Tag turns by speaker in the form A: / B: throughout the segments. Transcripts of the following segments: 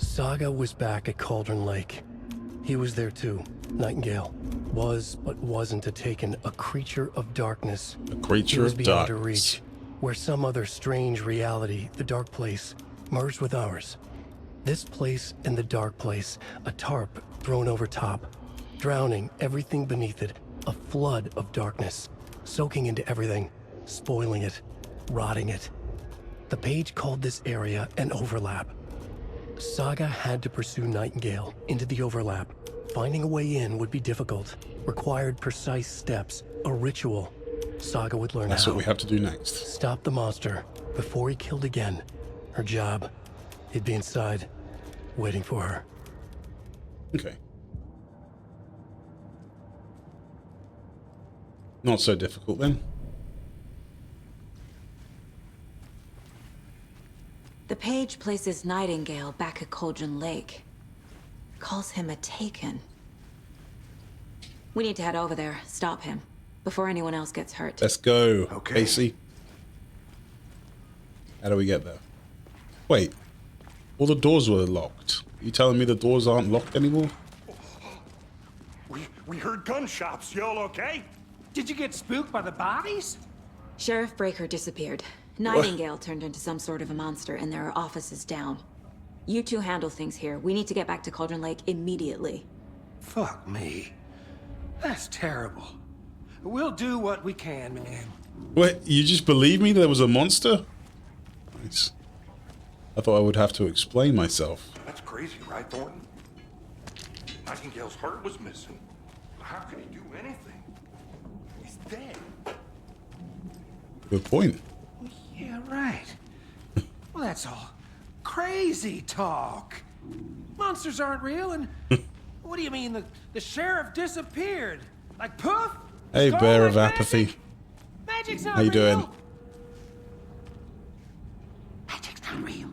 A: Saga was back at Cauldron Lake. He was there too. Nightingale was, but wasn't a taken, a creature of darkness.
B: A creature
A: he was
B: of
A: beyond her
B: darkness.
A: reach, where some other strange reality, the dark place, merged with ours. This place and the dark place, a tarp thrown over top, drowning everything beneath it, a flood of darkness, soaking into everything, spoiling it, rotting it. The page called this area an overlap. Saga had to pursue Nightingale into the overlap. Finding a way in would be difficult, required precise steps, a ritual. Saga would learn
B: That's
A: how.
B: what we have to do next.
A: Stop the monster before he killed again. Her job. He'd be inside, waiting for her.
B: Okay. Not so difficult then.
C: The page places Nightingale back at Cauldron Lake. Calls him a taken. We need to head over there, stop him, before anyone else gets hurt.
B: Let's go,
D: Okay.
B: Casey. How do we get there? Wait. All the doors were locked. You telling me the doors aren't locked anymore?
D: We heard gunshots. Y'all okay?
E: Did you get spooked by the bodies?
C: Sheriff Breaker disappeared. Nightingale turned into some sort of a monster, and there are offices down. You two handle things here. We need to get back to Cauldron Lake immediately.
E: Fuck me. That's terrible. We'll do what we can, man.
B: Wait, you just believe me there was a monster? Nice. I thought I would have to explain myself.
D: That's crazy, right, Thornton? Nightingale's heart was missing. How could he do anything? He's dead.
B: Good point.
E: Yeah, right. Well, that's all crazy talk. Monsters aren't real, and what do you mean the sheriff disappeared? Like poof?
B: Hey,
E: It's
B: bear
E: gone
B: of
E: like
B: apathy.
E: magic? Magic's not
B: How you
E: real.
B: doing?
E: Magic's not real.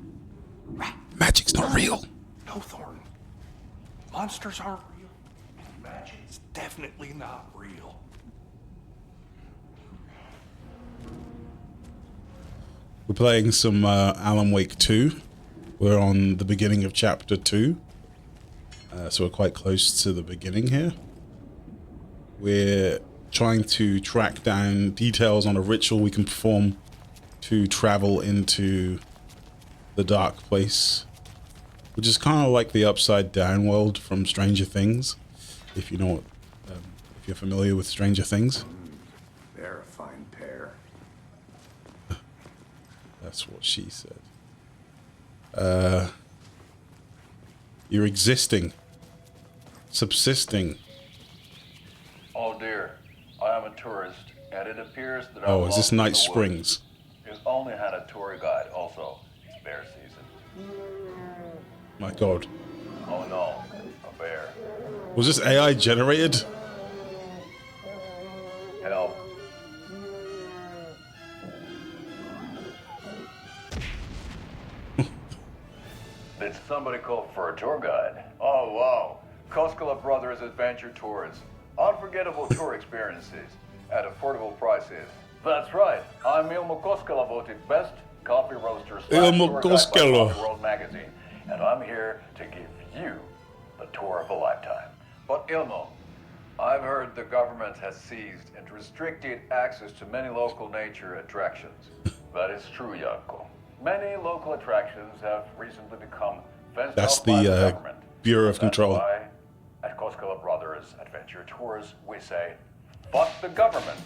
E: Right.
B: Magic's not real.
D: No, Thornton. Monsters aren't real. Magic's definitely not real.
B: We're playing some Alan Wake 2. We're on the beginning of chapter 2. So we're quite close to the beginning here. We're trying to track down details on a ritual we can perform to travel into the dark place, which is kind of like the upside down world from Stranger Things, if you know what, if you're familiar with Stranger Things.
D: They're a fine pair.
B: That's what she said. You're existing, subsisting.
F: Oh dear, I am a tourist, and it appears that
B: Oh,
F: I'm
B: is this
F: lost in
B: Night
F: the
B: Springs?
F: woods. You only had a tour guide, also. It's bear season.
B: My God,
F: Oh no, a bear.
B: was this AI generated?
F: Help. Did somebody call for a tour guide? Oh wow, Koskela Brothers Adventure Tours. Unforgettable tour experiences at affordable prices. That's right, I'm Ilmo Koskela, voted best coffee roaster /
B: Ilmo
F: tour guide by
B: Koskela.
F: Coffee World Magazine, and I'm here to give you the tour of a lifetime. But Ilmo, I've heard the government has seized and restricted access to many local nature attractions. That is true, Janko. Many local attractions have recently become fenced
B: That's
F: off by
B: the,
F: the government.
B: Bureau of
F: That's
B: Control.
F: why, at Koskela Brothers Adventure Tours, we say, fuck the government.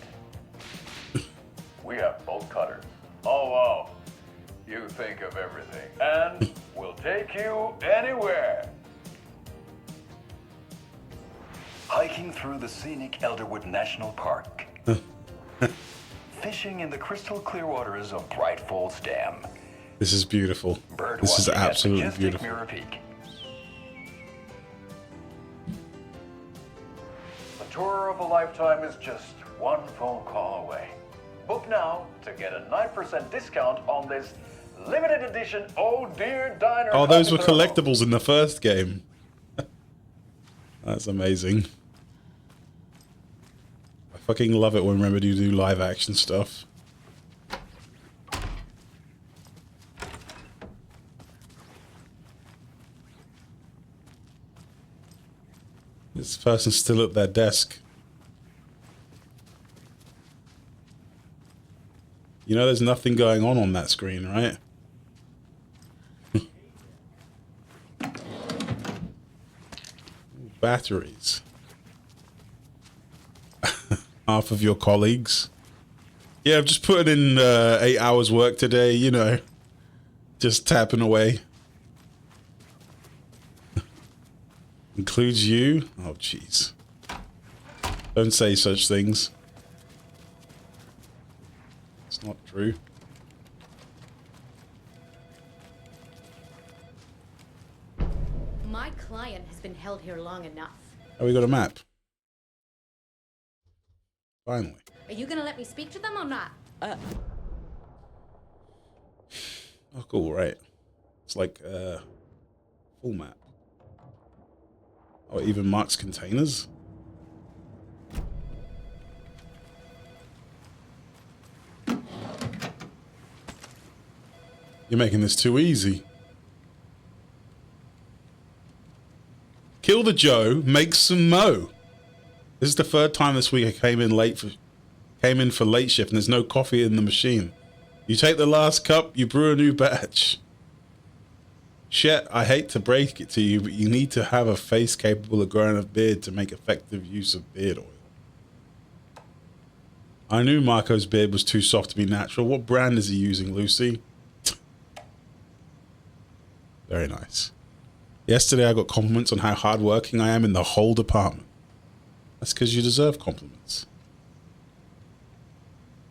F: We have bolt cutters. Oh wow, you think of everything, and we'll take you anywhere. Hiking through the scenic Elderwood National Park. Fishing in the crystal clear waters of Bright Falls Dam.
B: This is beautiful.
F: Bird
B: This is
F: watching at
B: absolutely
F: majestic
B: beautiful.
F: Mirror Peak. The tour of a lifetime is just one phone call away. Book now to get a 9% discount on this limited edition Oh Dear Diner.
B: Oh, those were
F: coffee thermo.
B: collectibles in the first game. That's amazing. I fucking love it when Remedy do live action stuff. This person's still at their desk. You know there's nothing going on that screen, right? Batteries. Half of your colleagues. Yeah, I've just put in 8 hours work today, you know. Just tapping away. Includes you? Oh, jeez. Don't say such things. It's not true.
G: My client has been held here long enough.
B: Oh, we got a map. Finally.
G: Are you gonna let me speak to them or not?
B: Oh, cool, right. It's like full map. Oh, it even marks containers? You're making this too easy. Kill the Joe, make some mo. This is the third time this week I came in for late shift and there's no coffee in the machine. You take the last cup, you brew a new batch. Shit, I hate to break it to you, but you need to have a face capable of growing a beard to make effective use of beard oil. I knew Marco's beard was too soft to be natural. What brand is he using, Lucy? Very nice. Yesterday I got compliments on how hardworking I am in the whole department. That's because you deserve compliments.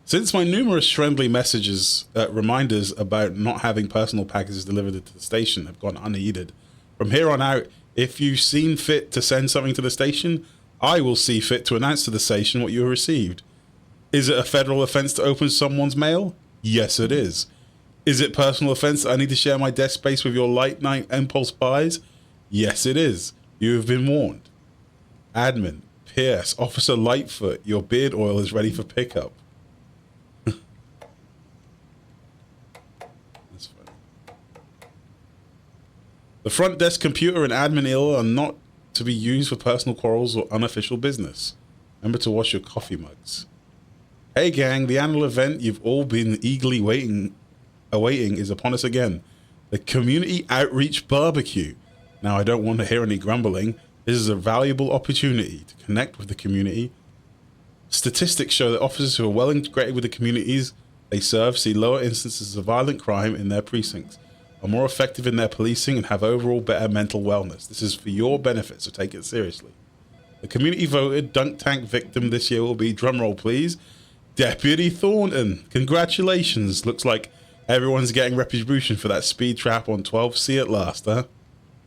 B: Since my numerous friendly messages, reminders about not having personal packages delivered to the station have gone unheeded, from here on out, if you've seen fit to send something to the station, I will see fit to announce to the station what you have received. Is it a federal offense to open someone's mail? Yes, it is. Is it personal offense that I need to share my desk space with your late night impulse buys? Yes, it is. You have been warned. Admin, P.S. Officer Lightfoot, your beard oil is ready for pickup. That's funny. The front desk computer and admin oil are not to be used for personal quarrels or unofficial business. Remember to wash your coffee mugs. Hey gang, the annual event you've all been eagerly awaiting is upon us again. The Community Outreach Barbecue. Now, I don't want to hear any grumbling. This is a valuable opportunity to connect with the community. Statistics show that officers who are well integrated with the communities they serve see lower instances of violent crime in their precincts, are more effective in their policing, and have overall better mental wellness. This is for your benefit, so take it seriously. The community voted dunk tank victim this year will be, drumroll please, Deputy Thornton. Congratulations. Looks like everyone's getting retribution for that speed trap on 12C at last, huh?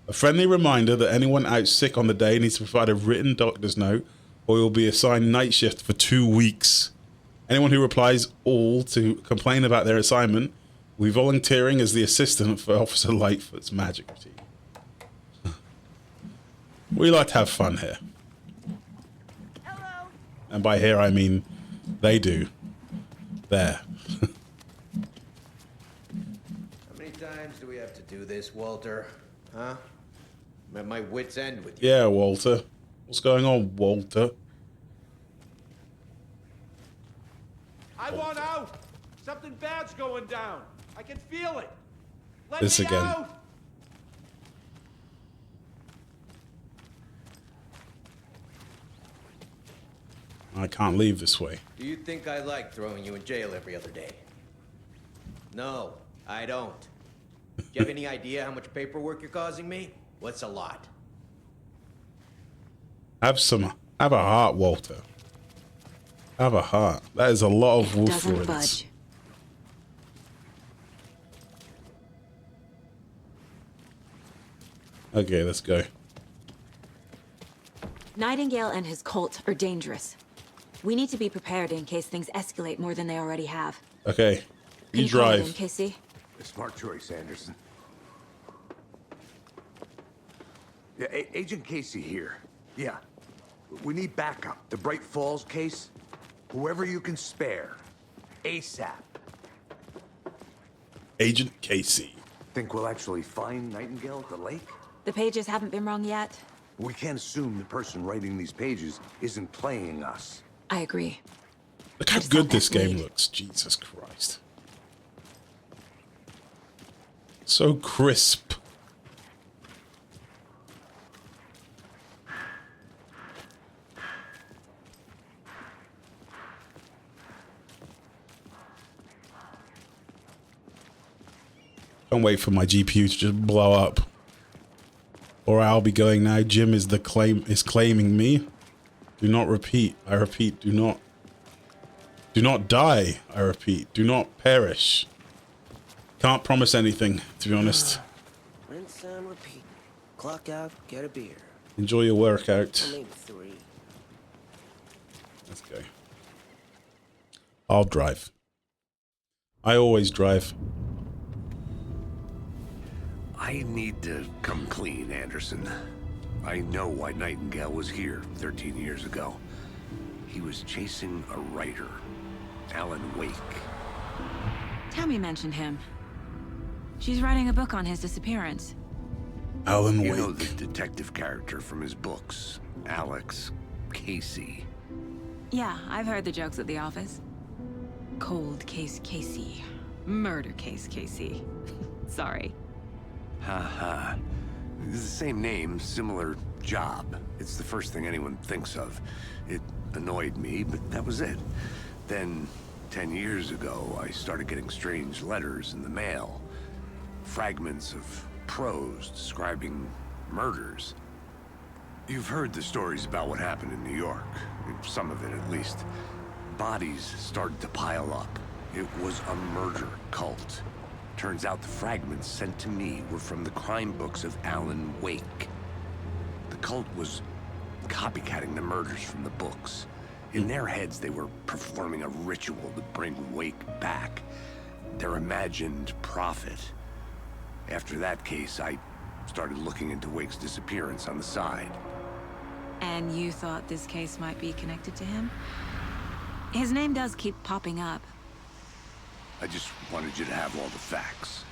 B: A friendly reminder that anyone out sick on the day needs to provide a written doctor's note or you'll be assigned night shift for 2 weeks. Anyone who replies all to complain about their assignment will be volunteering as the assistant for Officer Lightfoot's magic routine. We like to have fun here.
G: Hello.
B: And by here I mean they do. There.
H: How many times do we have to do this, Walter? Huh? I'm at my wit's end with you.
B: Yeah, Walter. What's going on, Walter?
E: I want out! Something bad's going down. I can feel it. Let
B: This
E: me
B: again.
E: out!
B: I can't leave this way.
H: Do you think I like throwing you in jail every other day? No, I don't. Do you have any idea how much paperwork you're causing me? What's a lot?
B: Have a heart, Walter. Have a heart. That is a lot of wolf
C: Doesn't
B: words.
C: budge.
B: Okay, let's go.
C: Nightingale and his cult are dangerous. We need to be prepared in case things escalate more than they already have.
B: Okay,
C: Can
B: you
C: call it
B: drive.
C: in, Casey?
I: Smart choice, Anderson. Yeah, Agent Casey here. Yeah. We need backup. The Bright Falls case. Whoever you can spare. ASAP.
B: Agent Casey.
I: Think we'll actually find Nightingale at the lake?
C: The pages haven't been wrong yet.
I: We can't assume the person writing these pages isn't playing us.
C: I agree.
B: Look how
C: just saw
B: good this
C: that
B: game
C: lead.
B: looks. Jesus Christ. So crisp. Can't wait for my GPU to just blow up. Or I'll be going now. Jim is claiming me. Do not repeat. I repeat, do not. Do not die. I repeat, do not perish. Can't promise anything, to be honest.
J: Rinse and repeat. Clock out, get a beer.
B: Enjoy your workout.
J: Or maybe 3.
B: Let's go. I'll drive. I always drive.
I: I need to come clean, Anderson. I know why Nightingale was here 13 years ago. He was chasing a writer, Alan Wake.
C: Tammy mentioned him. She's writing a book on his disappearance.
B: Alan
I: You know
B: Wake.
I: the detective character from his books, Alex Casey.
C: Yeah, I've heard the jokes at the office. Cold case Casey. Murder case Casey. Sorry.
I: Haha. It's the same name, similar job. It's the first thing anyone thinks of. It annoyed me, but that was it. Then, 10 years ago, I started getting strange letters in the mail. Fragments of prose describing murders. You've heard the stories about what happened in New York. Some of it, at least. Bodies started to pile up. It was a murder cult. Turns out the fragments sent to me were from the crime books of Alan Wake. The cult was copycatting the murders from the books. In their heads, they were performing a ritual to bring Wake back. Their imagined prophet. After that case, I started looking into Wake's disappearance on the side.
C: And you thought this case might be connected to him? His name does keep popping up.
I: I just wanted you to have all the facts.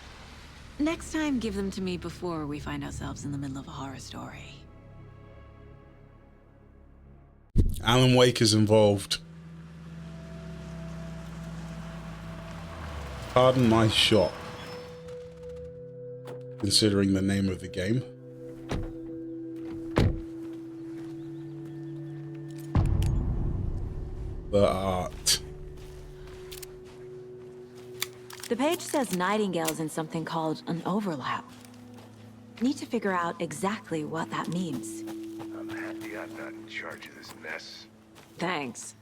C: Next time, give them to me before we find ourselves in the middle of a horror story.
B: Alan Wake is involved. Pardon my shot. Considering the name of the game. The art.
C: The page says Nightingale's in something called an overlap. Need to figure out exactly what that means.
I: I'm happy I'm not in charge of this mess.
C: Thanks.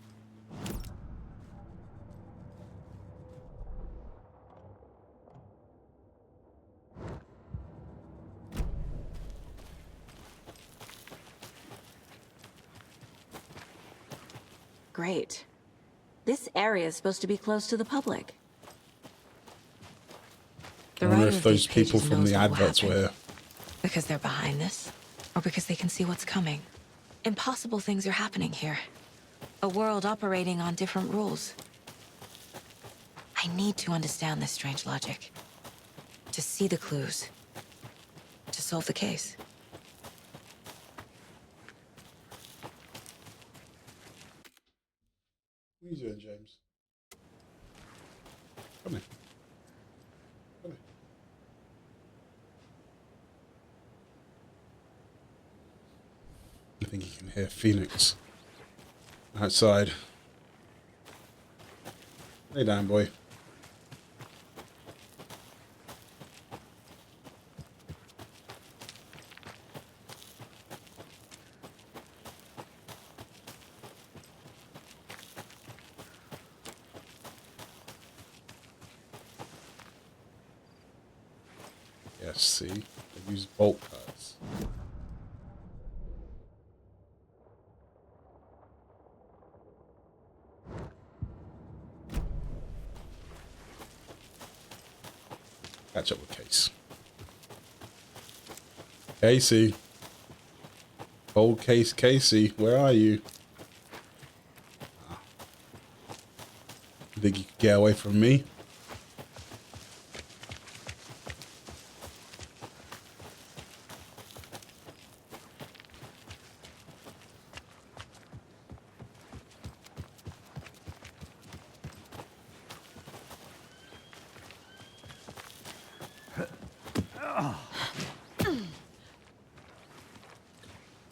C: Great. This area is supposed to be closed to the public.
B: I wonder if those people from the adverts were here.
C: Because they're behind this, or because they can see what's coming. Impossible things are happening here. A world operating on different rules. I need to understand this strange logic. To see the clues. To solve the case.
B: What are you doing, James? Come here. Come here. I think you can hear Phoenix outside. Lay down, boy. Yes, see? They use bolt cutters. Catch up with Case. Casey. Cold Case Casey, where are you? Ah. You think you could get away from me?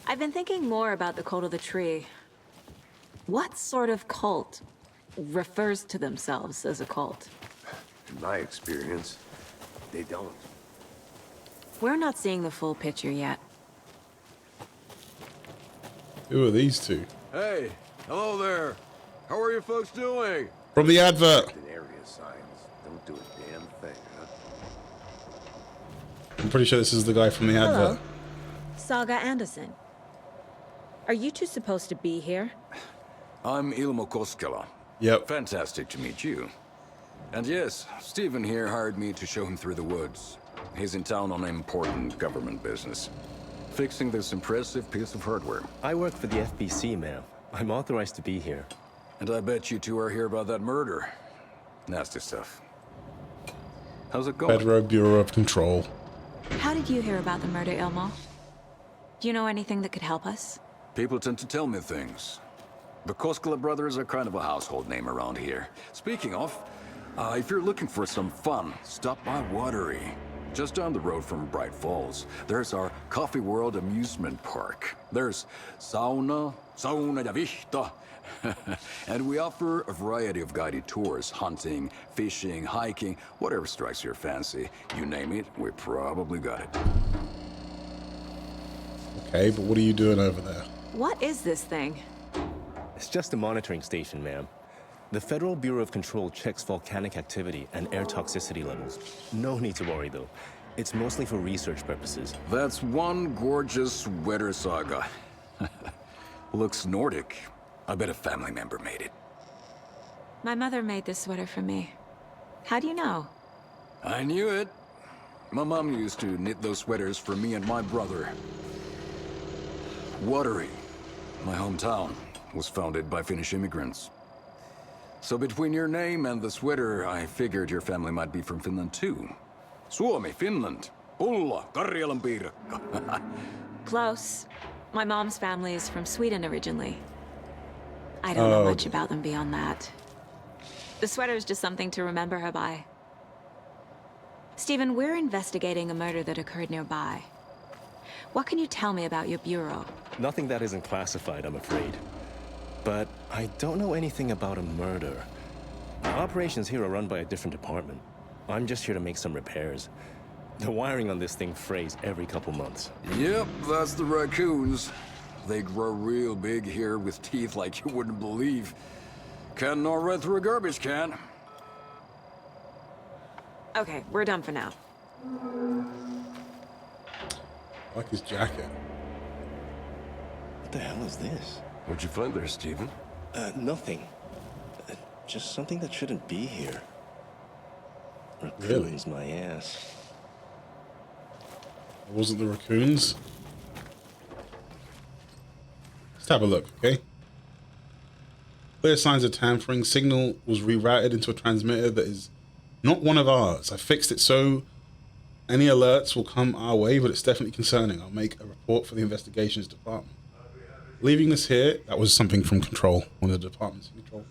C: I've been thinking more about the cult of the tree. What sort of cult refers to themselves as a cult?
I: In my experience, they don't.
C: We're not seeing the full picture yet.
B: Who are these two?
F: Hey, hello there. How are you folks doing?
B: From the advert.
I: An area signs don't do a damn thing, huh?
B: I'm pretty sure this is the guy from the
C: Hello,
B: advert.
C: Saga Anderson. Are you two supposed to be here?
K: I'm Ilmo Koskela.
B: Yep.
K: Fantastic to meet you. And yes, Stephen here hired me to show him through the woods. He's in town on important government business, fixing this impressive piece of hardware.
L: I work for the FBC, ma'am. I'm authorized to be here.
K: And I bet you two are here about that murder. Nasty stuff. How's it going?
B: Federal Bureau of Control.
C: How did you hear about the murder, Ilmo? Do you know anything that could help us?
K: People tend to tell me things. The Koskela brothers are kind of a household name around here. Speaking of, if you're looking for some fun, stop by Watery. Just down the road from Bright Falls, there's our Coffee World amusement park. There's sauna ja vihta. And we offer a variety of guided tours, hunting, fishing, hiking, whatever strikes your fancy. You name it, we probably got it.
B: Okay, but what are you doing over there?
C: What is this thing?
L: It's just a monitoring station, ma'am. The Federal Bureau of Control checks volcanic activity and air toxicity levels. No need to worry, though. It's mostly for research purposes.
K: That's one gorgeous sweater, Saga. Looks Nordic. I bet a family member made it.
C: My mother made this sweater for me. How do you know?
K: I knew it. My mom used to knit those sweaters for me and my brother. Watery, my hometown, was founded by Finnish immigrants. So between your name and the sweater, I figured your family might be from Finland too. Suomi, Finland. Ulla, Karjalan piirakka.
C: Close. My mom's family is from Sweden originally. I don't know much about them beyond that. The sweater is just something to remember her by. Stephen, we're investigating a murder that occurred nearby. What can you tell me about your bureau?
L: Nothing that isn't classified, I'm afraid. But I don't know anything about a murder. Our operations here are run by a different department. I'm just here to make some repairs. The wiring on this thing frays every couple months.
K: Yep, that's the raccoons. They grow real big here with teeth like you wouldn't believe. Can't gnaw right through a garbage can.
C: Okay, we're done for now.
B: I like his jacket.
L: What the hell is this?
I: What'd you find there, Stephen?
L: Nothing. Just something that shouldn't be here.
B: Really?
L: Raccoons, my ass.
B: It wasn't the raccoons. Let's have a look, okay? Clear signs of tampering. Signal was rerouted into a transmitter that is not one of ours. I fixed it so any alerts will come our way, but it's definitely concerning. I'll make a report for the investigations department. Leaving this here, that was something from Control, one of the departments in Control.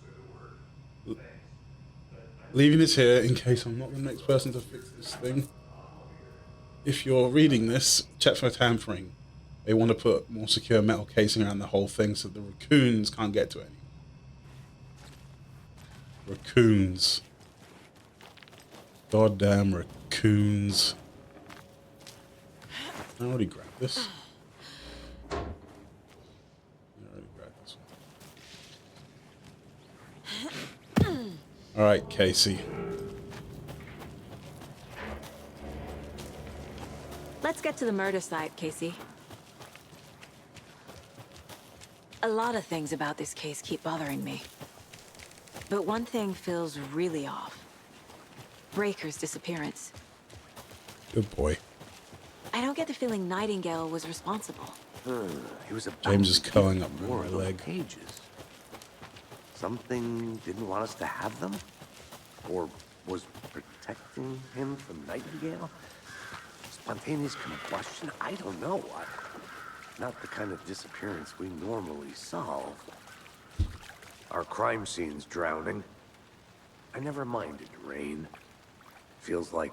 B: Leaving this here in case I'm not the next person to fix this thing. If you're reading this, check for tampering. They want to put more secure metal casing around the whole thing so the raccoons can't get to it anymore. Raccoons. Goddamn raccoons. I already grabbed this. All right, Casey.
C: Let's get to the murder site, Casey. A lot of things about this case keep bothering me. But one thing feels really off. Breaker's disappearance.
B: Good boy.
C: I don't get the feeling Nightingale was responsible.
I: He was about
B: James is
I: to
B: curling
I: keep
B: up
I: more
B: my
I: of those
B: leg.
I: pages. Something didn't want us to have them? Or was protecting him from Nightingale? Spontaneous combustion? I don't know. Not the kind of disappearance we normally solve. Our crime scene's drowning. I never minded rain. Feels like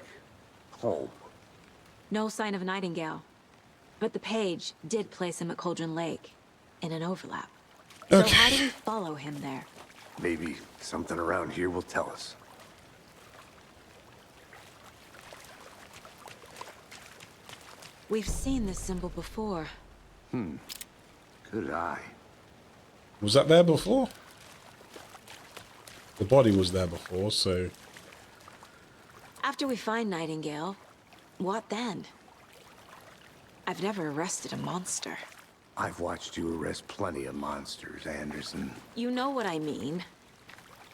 I: home.
C: No sign of Nightingale. But the page did place him at Cauldron Lake, in an overlap. So how do we follow him there?
I: Maybe something around here will tell us.
C: We've seen this symbol before.
I: Good eye.
B: Was that there before? The body was there before, so...
C: After we find Nightingale, what then? I've never arrested a monster.
I: I've watched you arrest plenty of monsters, Anderson.
C: You know what I mean.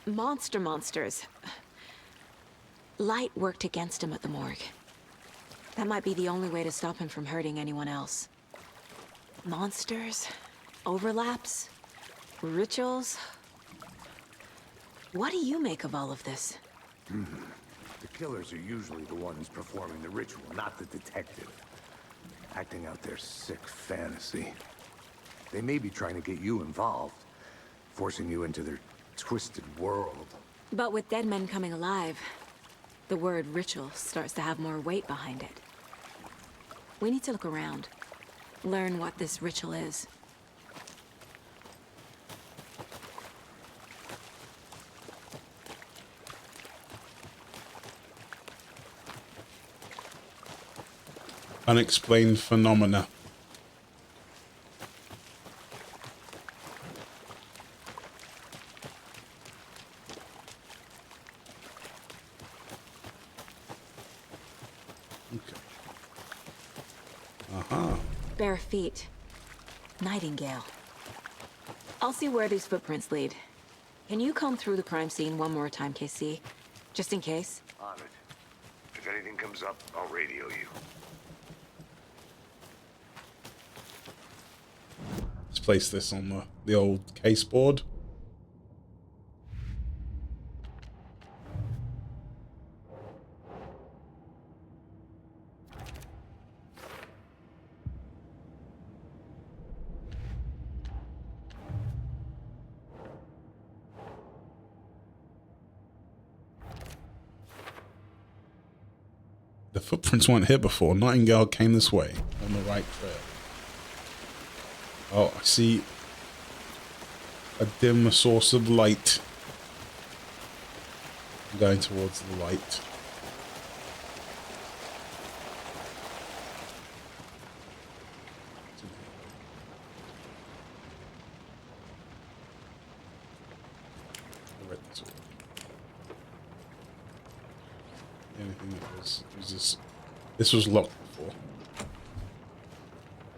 C: Monsters. Light worked against him at the morgue. That might be the only way to stop him from hurting anyone else. Monsters? Overlaps? Rituals? What do you make of all of this?
I: The killers are usually the ones performing the ritual, not the detective. Acting out their sick fantasy. They may be trying to get you involved, forcing you into their twisted world.
C: But with dead men coming alive, the word ritual starts to have more weight behind it. We need to look around. Learn what this ritual is.
B: Unexplained phenomena.
C: Bare feet. Nightingale. I'll see where these footprints lead. Can you comb through the crime scene one more time, KC? Just in case?
I: On it. If anything comes up, I'll radio you.
B: Let's place this on the old case board. The footprints weren't here before. Nightingale came this way on the right trail. Oh, I see a dim source of light. I'm going towards the light. I read this already. Anything that was this was locked before.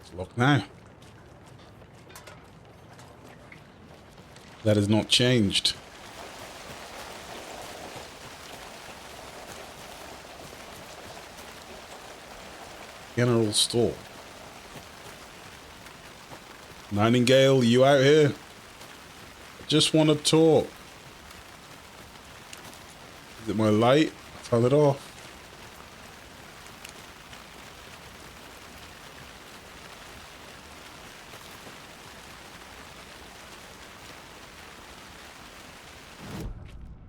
B: It's locked now. That has not changed. General store. Nightingale, you out here? I just want to talk. Is it my light? Turn it off.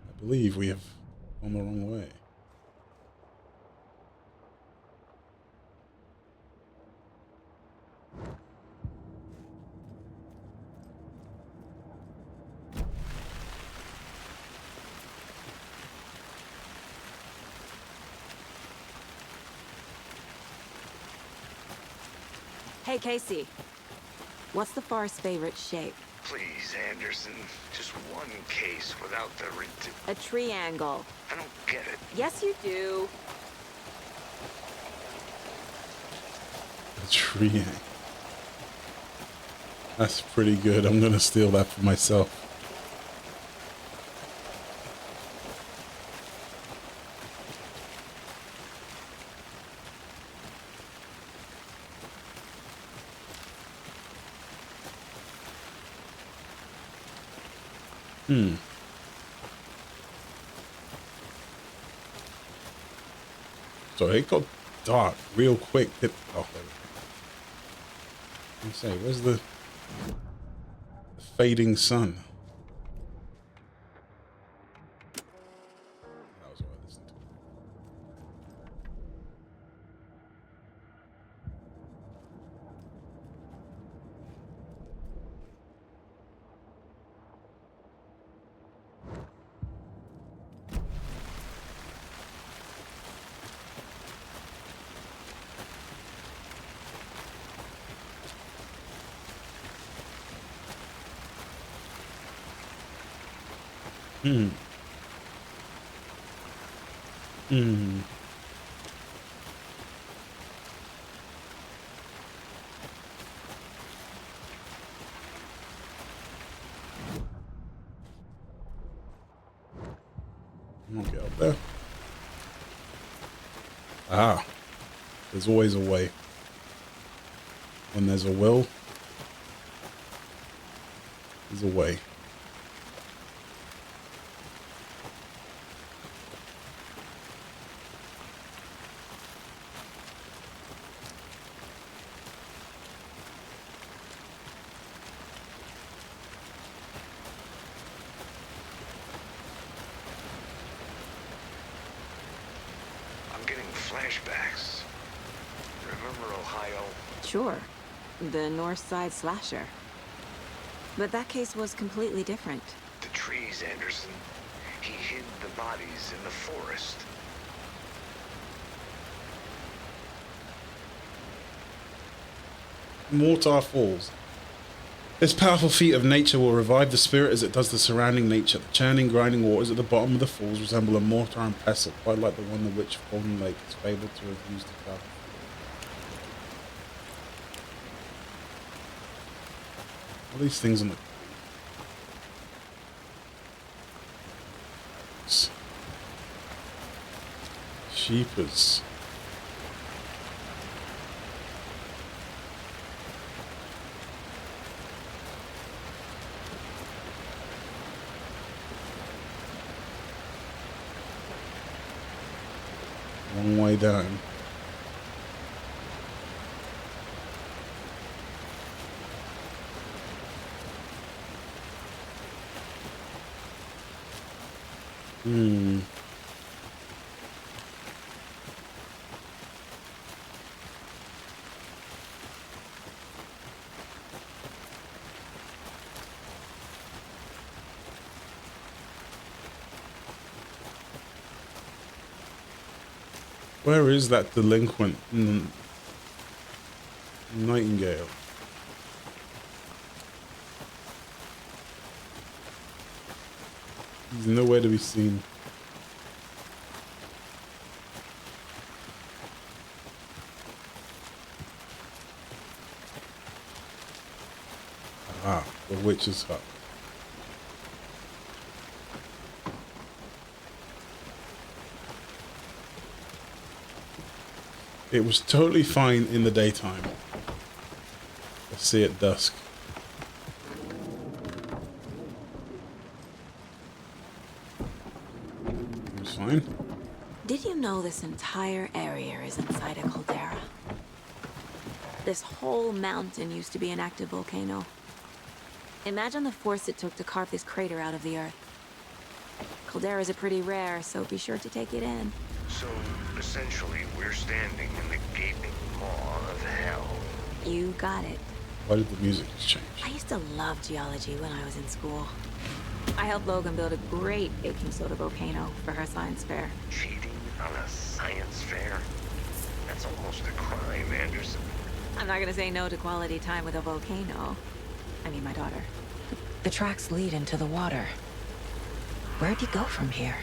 B: I believe we have gone the wrong way.
C: Hey, Casey. What's the far's favorite shape?
I: Please, Anderson. Just one case without the
C: A triangle.
I: I don't get it.
C: Yes, you do.
B: A tree. That's pretty good. I'm gonna steal that for myself. So it got dark real quick. Oh, there we go. Let me say, where's the fading sun? That was what I listened Hmm. Hmm. I'm gonna get up there. Ah, there's always a way. When there's a will, there's a way.
I: I'm getting flashbacks. Remember Ohio?
C: Sure. The North Side slasher. But that case was completely different.
I: The trees, Anderson. He hid the bodies in the forest.
B: Mortar falls. This powerful feat of nature will revive the spirit as it does the surrounding nature. The churning, grinding waters at the bottom of the falls resemble a mortar and pestle, quite like the one the witch of Golden Lake is fabled to have used to travel. All these things on the sheepers. Long way down. Hmm. Where is that delinquent Nightingale? He's nowhere to be seen. Ah, the witch's hut. It was totally fine in the daytime. Let's see at dusk. It was fine.
C: Did you know this entire area is inside a caldera? This whole mountain used to be an active volcano. Imagine the force it took to carve this crater out of the earth. Calderas are pretty rare, so be sure to take it in.
I: So, essentially, we're standing in the gaping maw of hell.
C: You got it.
B: Why did the music change?
C: I used to love geology when I was in school. I helped Logan build a great baking soda volcano for her science fair.
I: Cheating on a science fair? That's almost a crime, Anderson.
C: I'm not gonna say no to quality time with a volcano. I mean, my daughter. The tracks lead into the water. Where'd you go from here?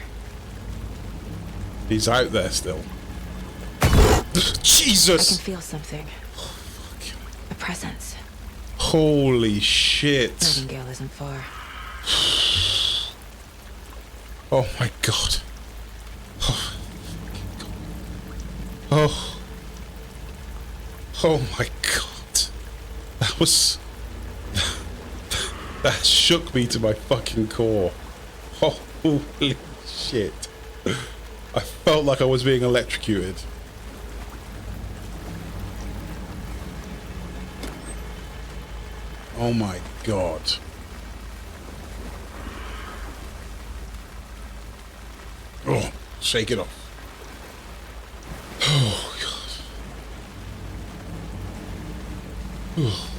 B: He's out there still. Jesus!
C: I can feel something.
B: Oh, fuck.
C: A presence.
B: Holy shit.
C: Nightingale isn't far.
B: Oh my god. Oh. Oh. Oh my god. That was... That shook me to my fucking core. Oh, holy shit. I felt like I was being electrocuted. Oh my god. Oh, shake it off. Oh god. Oh.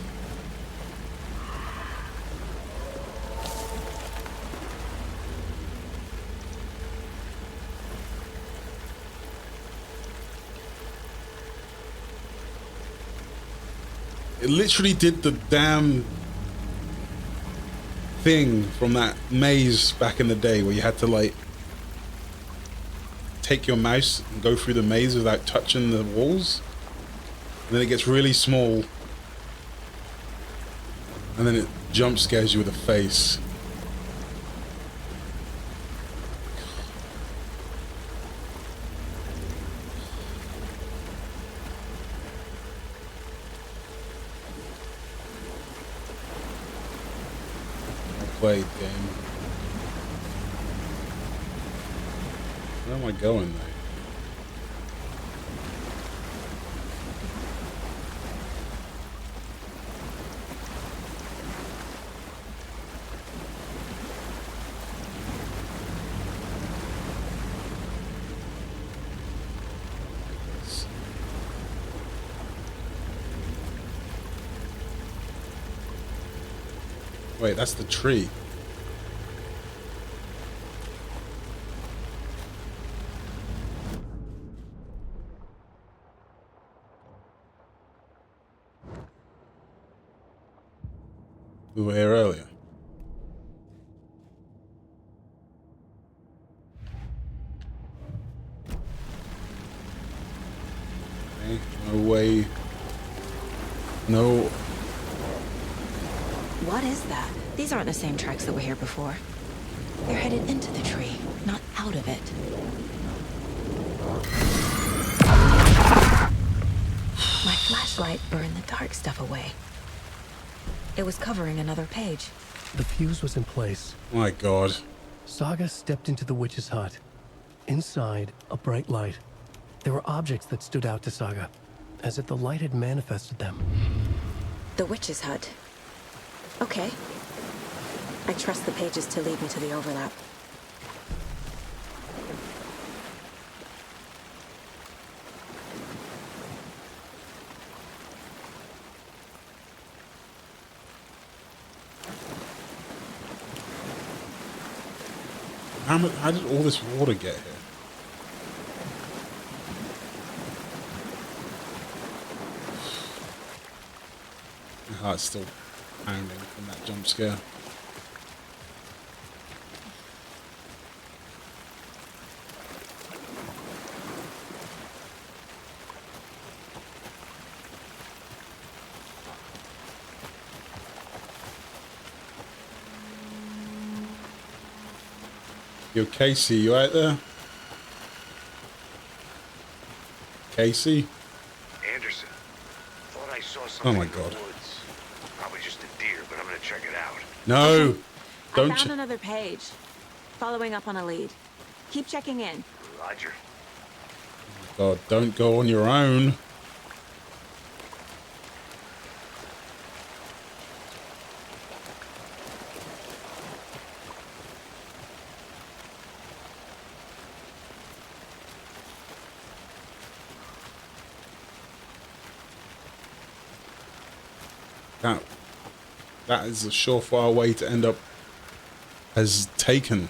B: It literally did the damn thing from that maze back in the day where you had to like take your mouse and go through the maze without touching the walls, and then it gets really small, and then it jump scares you with a face. Played game. Where am I going though? Wait, that's the tree. We were here earlier. Okay, no way. No.
C: What is that? These aren't the same tracks that were here before. They're headed into the tree, not out of it. My flashlight burned the dark stuff away. It was covering another page.
A: The fuse was in place.
B: My God.
A: Saga stepped into the witch's hut. Inside, a bright light. There were objects that stood out to Saga, as if the light had manifested them.
C: The witch's hut. Okay. I trust the pages to lead me to the overlap.
B: How did all this water get here? My heart's still pounding from that jump scare. Yo, Casey, you out there? Casey?
I: Anderson, thought I saw something
B: Oh my
I: in the
B: God.
I: woods. Probably just a deer, but I'm gonna check it out.
B: No!
C: I
B: Don't
C: found another page. Following up on a lead. Keep checking in.
I: Roger.
B: God, don't go on your own. That is a surefire way to end up as taken.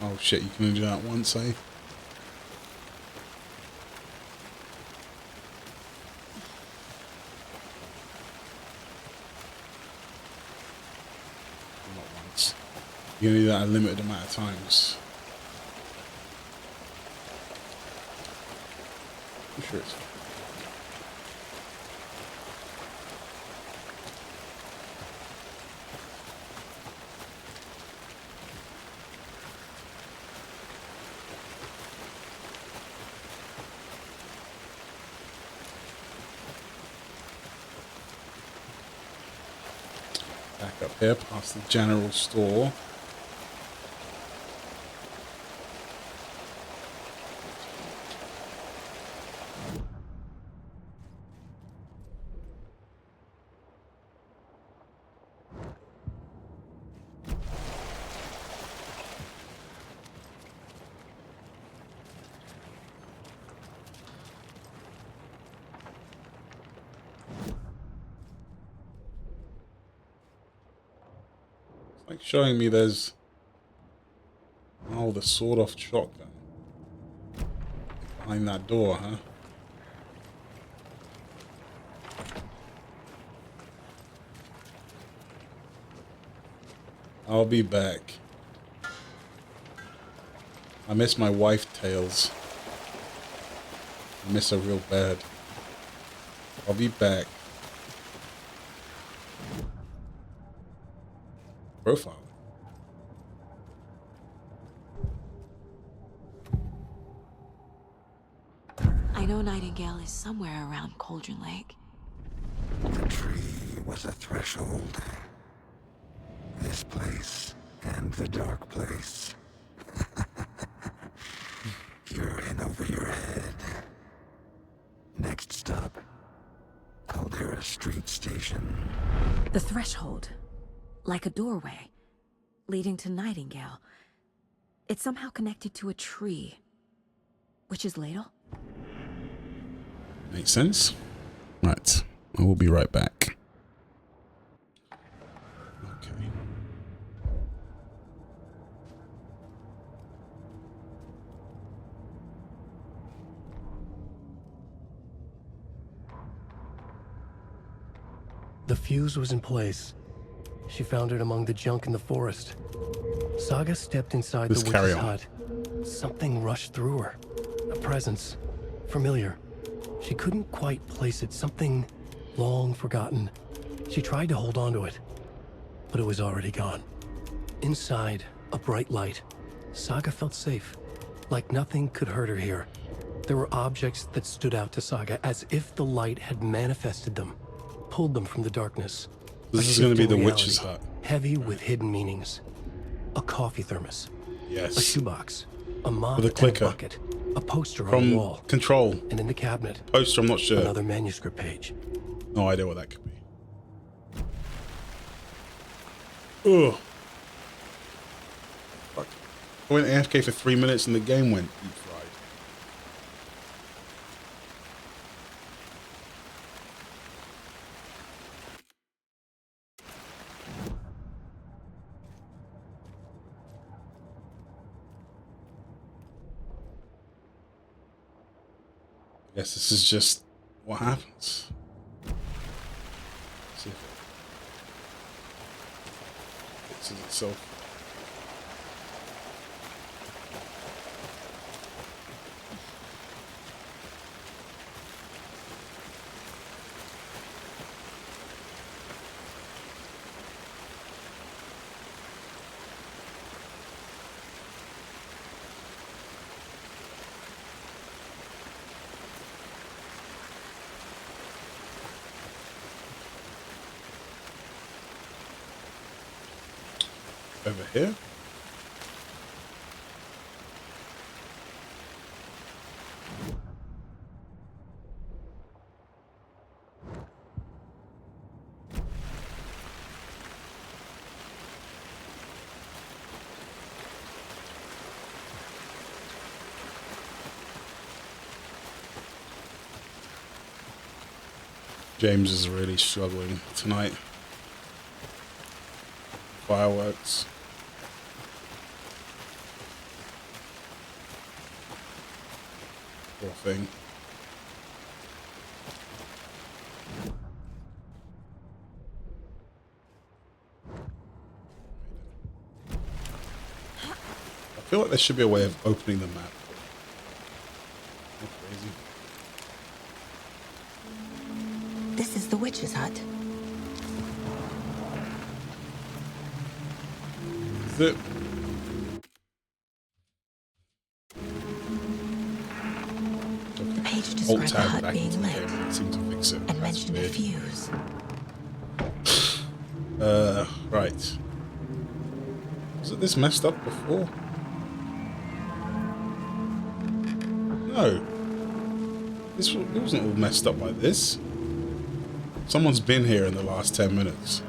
B: Oh shit, you can only do that once, eh? Not once. You can do that a limited amount of times. I'm sure it's back up here past the general store. Like showing me there's... Oh, the sawed-off shotgun. Behind that door, huh? I'll be back. I miss my wife, Tails. I miss her real bad. I'll be back. Profile.
C: I know Nightingale is somewhere around Cauldron Lake.
I: The tree was a threshold. This place and the dark place. You're in over your head. Next stop, Caldera Street Station.
C: The threshold. Like a doorway. Leading to Nightingale. It's somehow connected to a tree. Witch's Ladle?
B: Makes sense. Right. I will be right back. Okay.
A: The fuse was in place. She found it among the junk in the forest. Saga stepped inside
B: Let's
A: the
B: carry
A: witch's
B: on.
A: hut. Something rushed through her. A presence. Familiar. She couldn't quite place it. Something long forgotten. She tried to hold on to it, but it was already gone. Inside, a bright light. Saga felt safe. Like nothing could hurt her here. There were objects that stood out to Saga as if the light had manifested them. Pulled them from the darkness.
B: This
A: A
B: is going to be
A: shifting
B: the
A: reality,
B: witch's hut.
A: heavy with hidden meanings. A coffee thermos.
B: Yes.
A: A shoebox. A mop
B: With a
A: and
B: clicker.
A: bucket. A poster on
B: From
A: the wall.
B: Control.
A: And in the cabinet,
B: Poster, I'm not sure.
A: another manuscript page.
B: No idea what that could be. Ugh. Fuck. I went AFK for 3 minutes and the game went deep fried. I guess this is just what happens. See if it fixes itself. Over here. James is really struggling tonight. Fireworks. Poor thing. I feel like there should be a way of opening the map. Not crazy.
C: This is the witch's hut.
B: Is it?
C: The page
B: Alt
C: described the
B: tab
C: hut
B: back into
C: being
B: the
C: lit
B: game. It seemed to fix it.
C: and
B: That's
C: mentioned a
B: weird.
C: fuse.
B: Right. Was it this messed up before? No. It wasn't all messed up like this. Someone's been here in the last 10 minutes.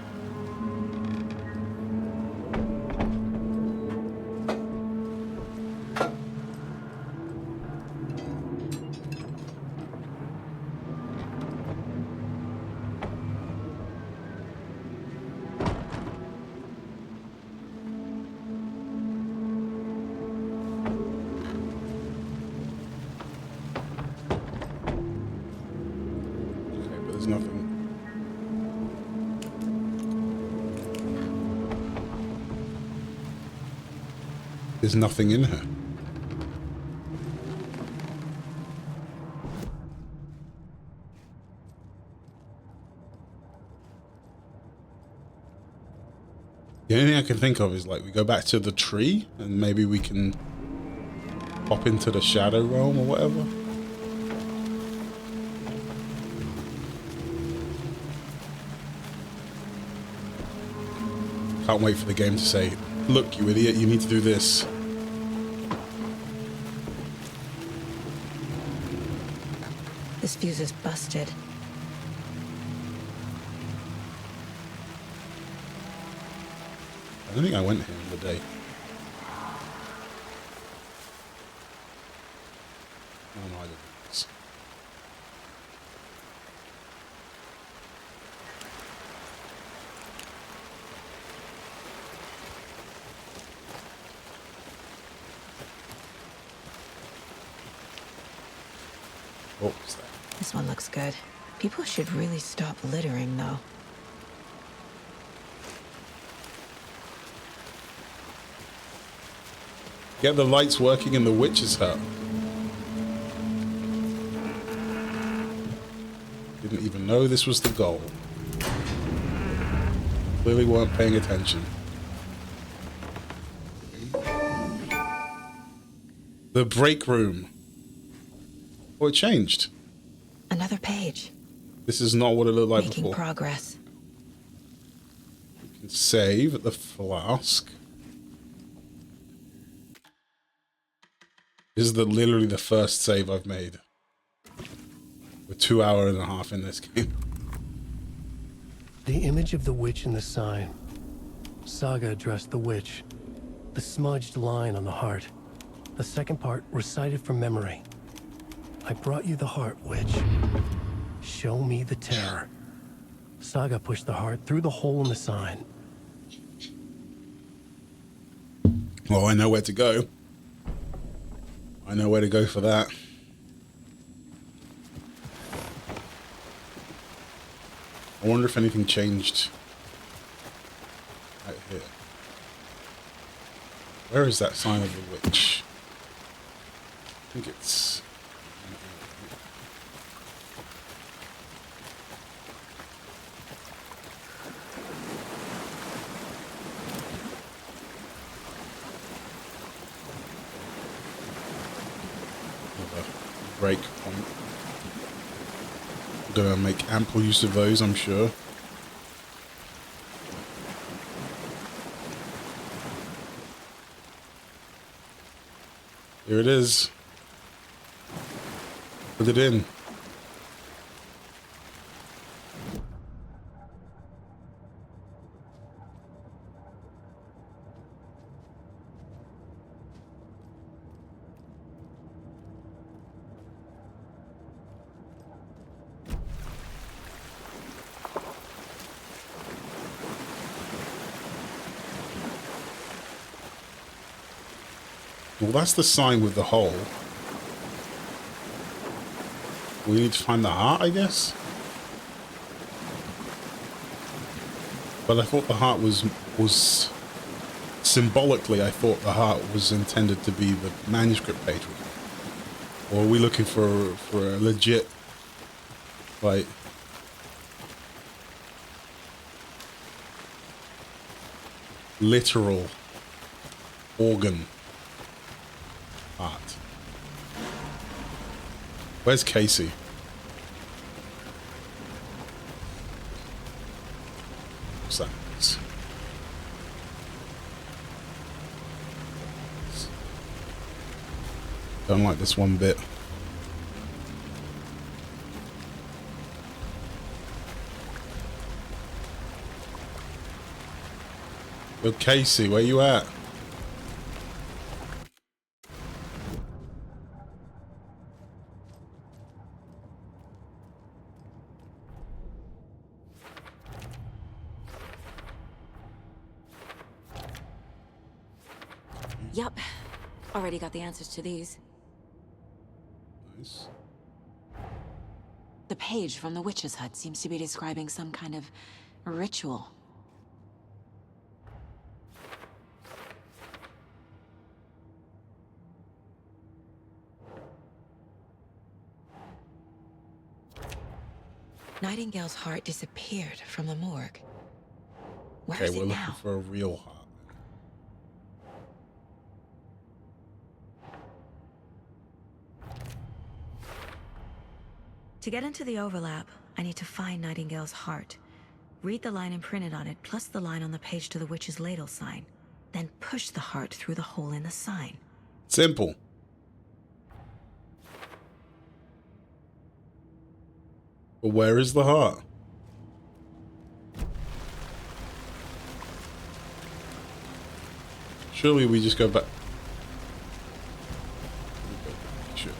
B: There's nothing. There's nothing in her. The only thing I can think of is like we go back to the tree and maybe we can pop into the shadow realm or whatever. Can't wait for the game to say, look, you idiot, you need to do this.
C: This fuse is busted.
B: I don't think I went here in the day. Oh no, I didn't. What was that?
C: This one looks good. People should really stop littering, though.
B: Get the lights working in the witch's hut. Didn't even know this was the goal. Clearly weren't paying attention. The break room. Oh, it changed.
C: Another page.
B: This is not what it looked like
C: Making
B: before.
C: progress.
B: You can save at the flask. This is literally the first save I've made. We're 2 hours and a half in this game.
A: The image of the witch in the sign. Saga addressed the witch. The smudged line on the heart. The second part recited from memory. I brought you the heart, witch. Show me the terror. Saga pushed the heart through the hole in the sign.
B: Well, I know where to go. I know where to go for that. I wonder if anything changed out here. Where is that sign of the witch? I think it's... break point. I'm gonna make ample use of those, I'm sure. Here it is. Put it in. Well, that's the sign with the hole. We need to find the heart, I guess? But I thought the heart was symbolically, I thought the heart was intended to be the manuscript page. Or are we looking for a legit, like... literal organ heart? Where's Casey? What's that? Don't like this one bit. Yo, Casey, where you at?
C: Yup. Already got the answers to these.
B: Nice.
C: The page from the witch's hut seems to be describing some kind of ritual. Nightingale's heart disappeared from the morgue. Where is
B: Okay, we're
C: it
B: looking
C: now?
B: for a real heart.
C: To get into the overlap, I need to find Nightingale's heart. Read the line imprinted on it, plus the line on the page to the witch's ladle sign. Then push the heart through the hole in the sign.
B: Simple. But where is the heart? Surely we just go back. Sure.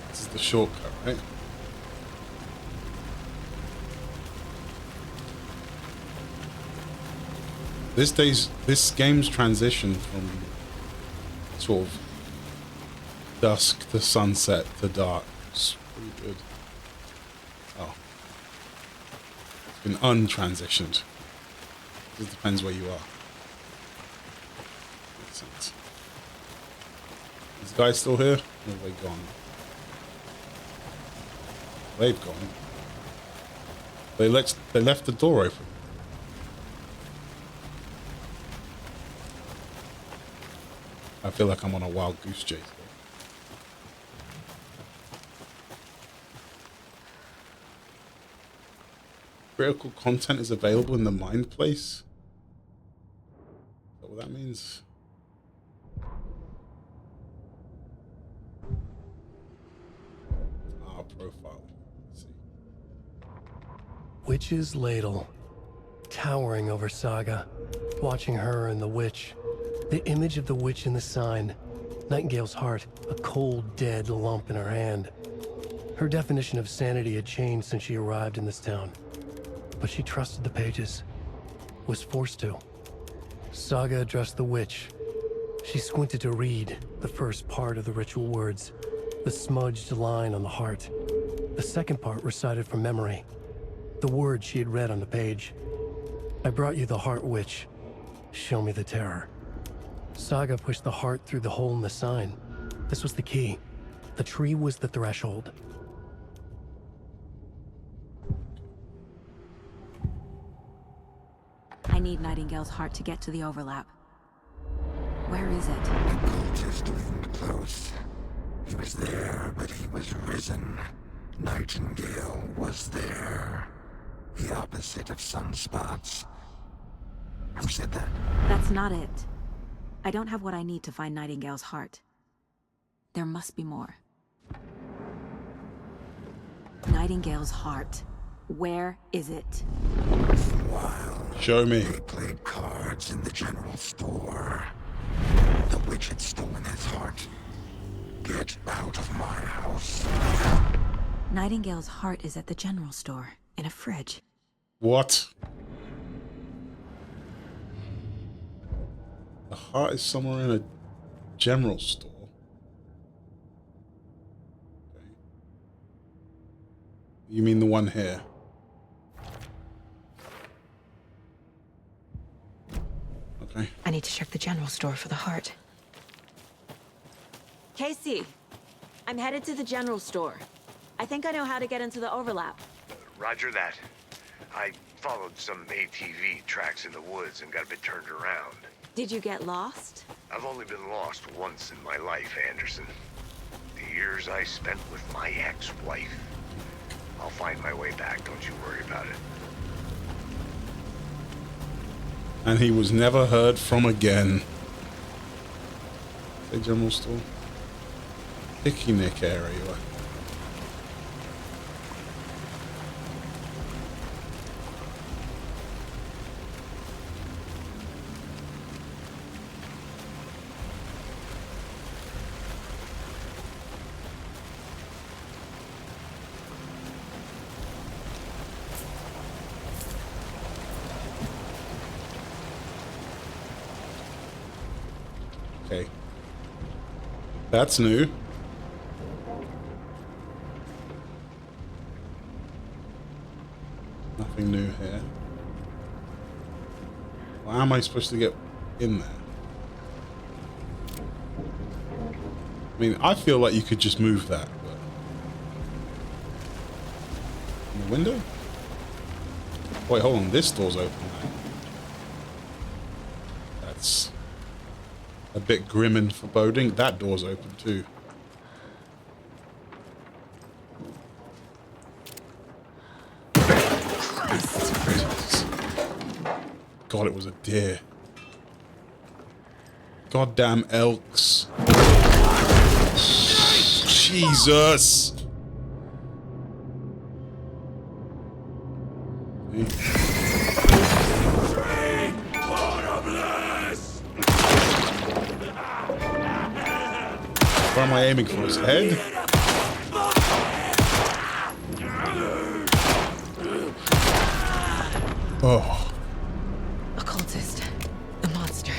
B: This is the shortcut, right? This game's transition from sort of dusk to sunset to dark is pretty good. Oh. It's been untransitioned. It depends where you are. Makes sense. Is the guy still here? Or are they gone? They've gone. They left the door open. I feel like I'm on a wild goose chase. Critical content is available in the mind place. Is that what that means? Ah, profile. Let's see.
A: Witch's ladle, towering over Saga, watching her and the witch. The image of the witch in the sign, Nightingale's heart, a cold, dead lump in her hand. Her definition of sanity had changed since she arrived in this town. But she trusted the pages, was forced to. Saga addressed the witch. She squinted to read the first part of the ritual words, the smudged line on the heart. The second part recited from memory, the words she had read on the page. I brought you the heart, witch. Show me the terror. Saga pushed the heart through the hole in the sign. This was the key. The tree was the threshold.
C: I need Nightingale's heart to get to the overlap. Where is it?
M: The cultist loomed close. He was there, but he was risen. Nightingale was there. The opposite of sunspots. Who said that?
C: That's not it. I don't have what I need to find Nightingale's heart. There must be more. Nightingale's heart. Where is it?
M: While
B: Show me.
M: they played cards in the general store. The witch had stolen his heart. Get out of my house.
C: Nightingale's heart is at the general store, in a fridge.
B: What? The heart is somewhere in a general store. Okay. You mean the one here? Okay.
C: I need to check the general store for the heart. Casey, I'm headed to the general store. I think I know how to get into the overlap.
I: Roger that. I followed some ATV tracks in the woods and got a bit turned around.
C: Did you get lost?
I: I've only been lost once in my life, Anderson. The years I spent with my ex-wife. I'll find my way back, don't you worry about it.
B: And he was never heard from again. The general store. Picnic area. Okay. That's new. Nothing new here. Well, how am I supposed to get in there? I mean, I feel like you could just move that. But... in the window? Wait, hold on. This door's open now. That's a bit grim and foreboding. That door's open too. God, it was a deer. Goddamn elks. Jesus. Where am I aiming for? His head? Oh.
C: A cultist. A monster.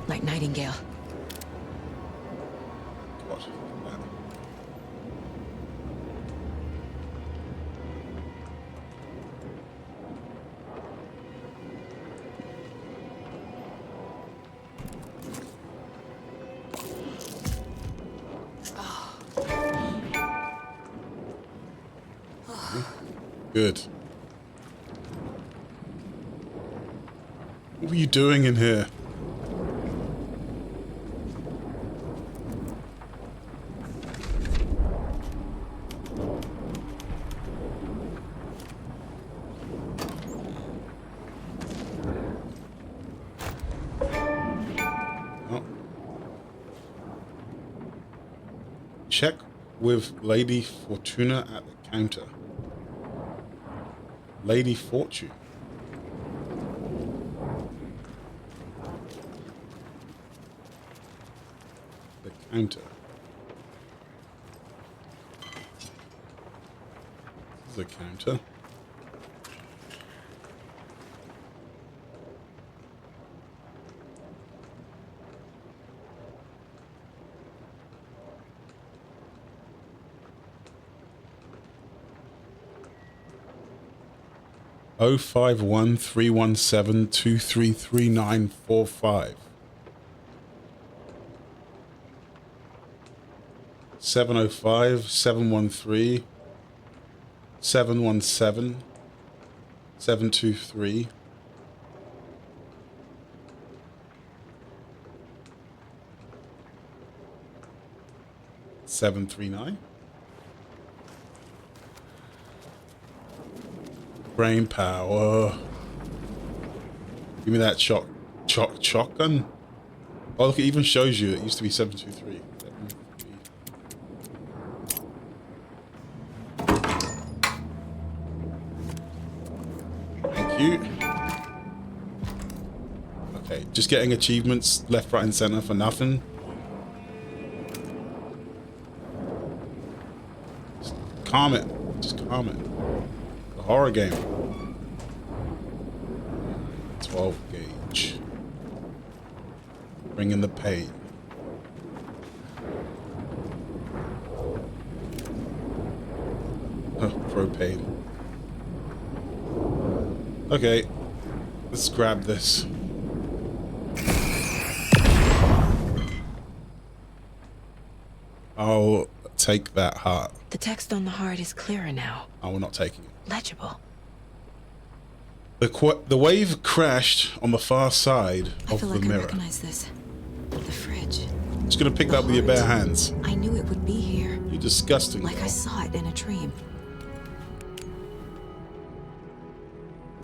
C: Like Nightingale.
B: God. Good. What were you doing in here? Oh. Check with Lady Fortuna at the counter. Lady Fortune. The counter. This is a counter. Oh 51317233945. 705 713 717 723 739. Brain power. Give me that shotgun. Oh, look, it even shows you it used to be 723. Thank you. Okay, just getting achievements left, right, and center for nothing. Just calm it. Just calm it. The horror game. 12 gauge. Bring in the pain. Propane. Okay, let's grab this. I'll take that heart.
C: The text on the heart is clearer now.
B: Oh, we're not taking it.
C: Legible.
B: The wave crashed on the far side of the mirror.
C: I recognize this. The fridge.
B: Just gonna pick that up with your bare hands.
C: I knew it would be here.
B: You're disgusting.
C: Like I saw it in a dream.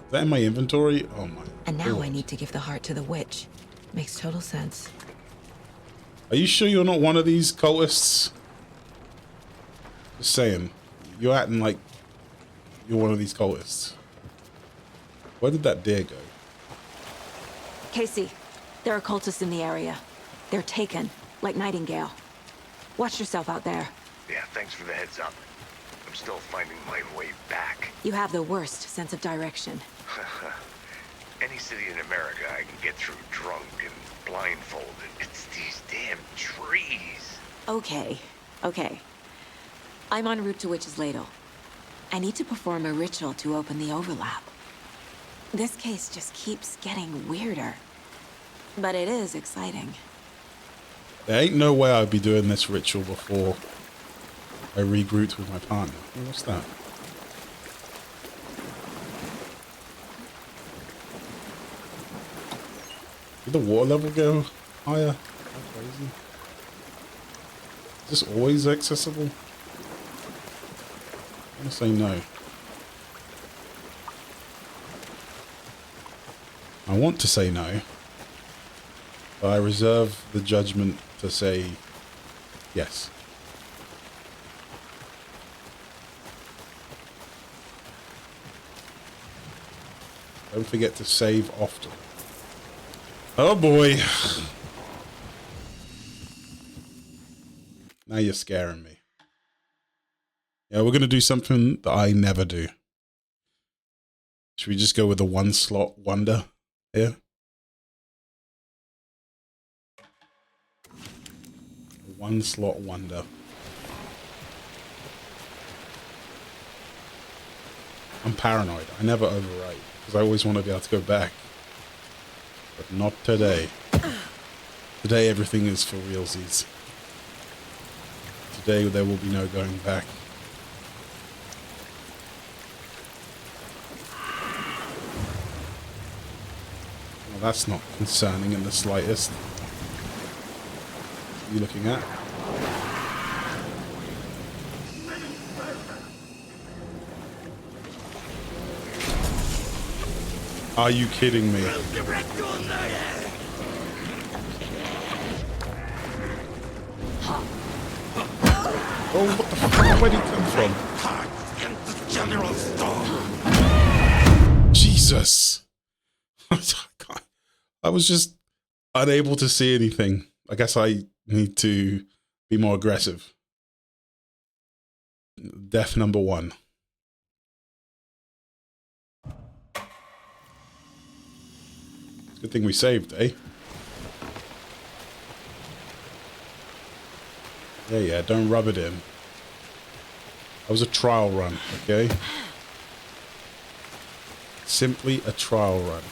B: Is that in my inventory? Oh my.
C: And now
B: God.
C: I need to give the heart to the witch. Makes total sense.
B: Are you sure you're not one of these cultists? Just saying. You're acting like you're one of these cultists. Where did that deer go?
C: Casey, there are cultists in the area. They're taken, like Nightingale. Watch yourself out there.
I: Yeah, thanks for the heads up. I'm still finding my way back.
C: You have the worst sense of direction.
I: Any city in America I can get through drunk and blindfolded. It's these damn
C: Okay. I'm en route to Witch's Ladle. I need to perform a ritual to open the overlap. This case just keeps getting weirder. But it is exciting.
B: There ain't no way I'd be doing this ritual before I regrouped with my partner. What's that? Did the water level go higher? How crazy. Is this always accessible? I'm gonna say no. I want to say no, but I reserve the judgment to say yes. Don't forget to save often. Oh boy. Now you're scaring me. Yeah, we're going to do something that I never do. Should we just go with the one slot wonder here? One slot wonder. I'm paranoid. I never overwrite because I always want to be able to go back. But not today. Today everything is for realsies. Today there will be no going back. Well, that's not concerning in the slightest. What are you looking at? Are you kidding me? Oh, what the fuck? Where did he come from? Jesus. I was just unable to see anything. I guess I need to be more aggressive. Death number 1. Good thing we saved, eh? Yeah, don't rub it in. That was a trial run, okay? Simply a trial run.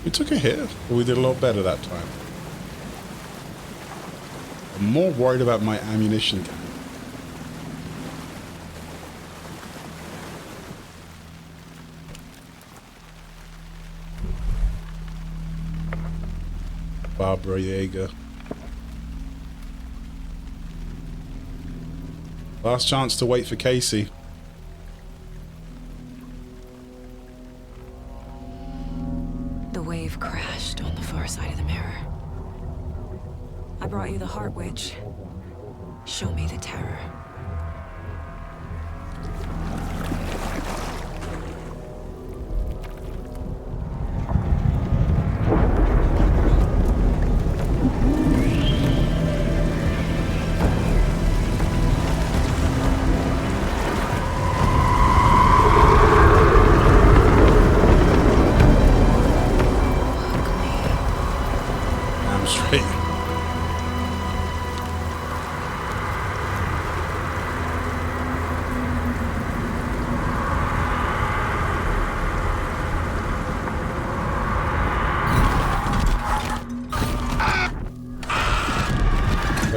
B: We took a hit, but we did a lot better that time. I'm more worried about my ammunition count. Barbara Yeager. Last chance to wait for Casey.
C: The wave crashed on the far side of the mirror. I brought you the Heart Witch. Show me the terror.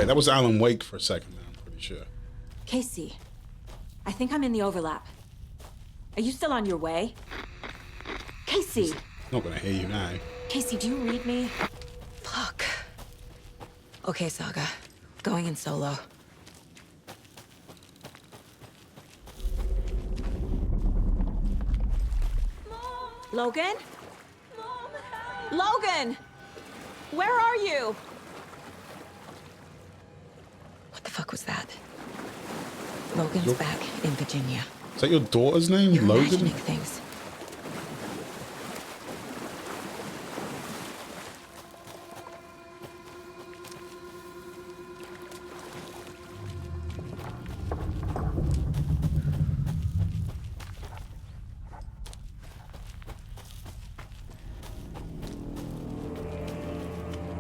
B: That was Alan Wake for a second, I'm pretty sure.
C: Casey, I think I'm in the overlap. Are you still on your way? Casey!
B: Not gonna hear you now.
C: Casey, do you read me? Fuck. Okay, Saga. Going in solo. Logan? Logan! Where are you? What the fuck was that? Logan's back in Virginia.
B: Is that your daughter's name,
C: You're
B: Logan?
C: imagining things.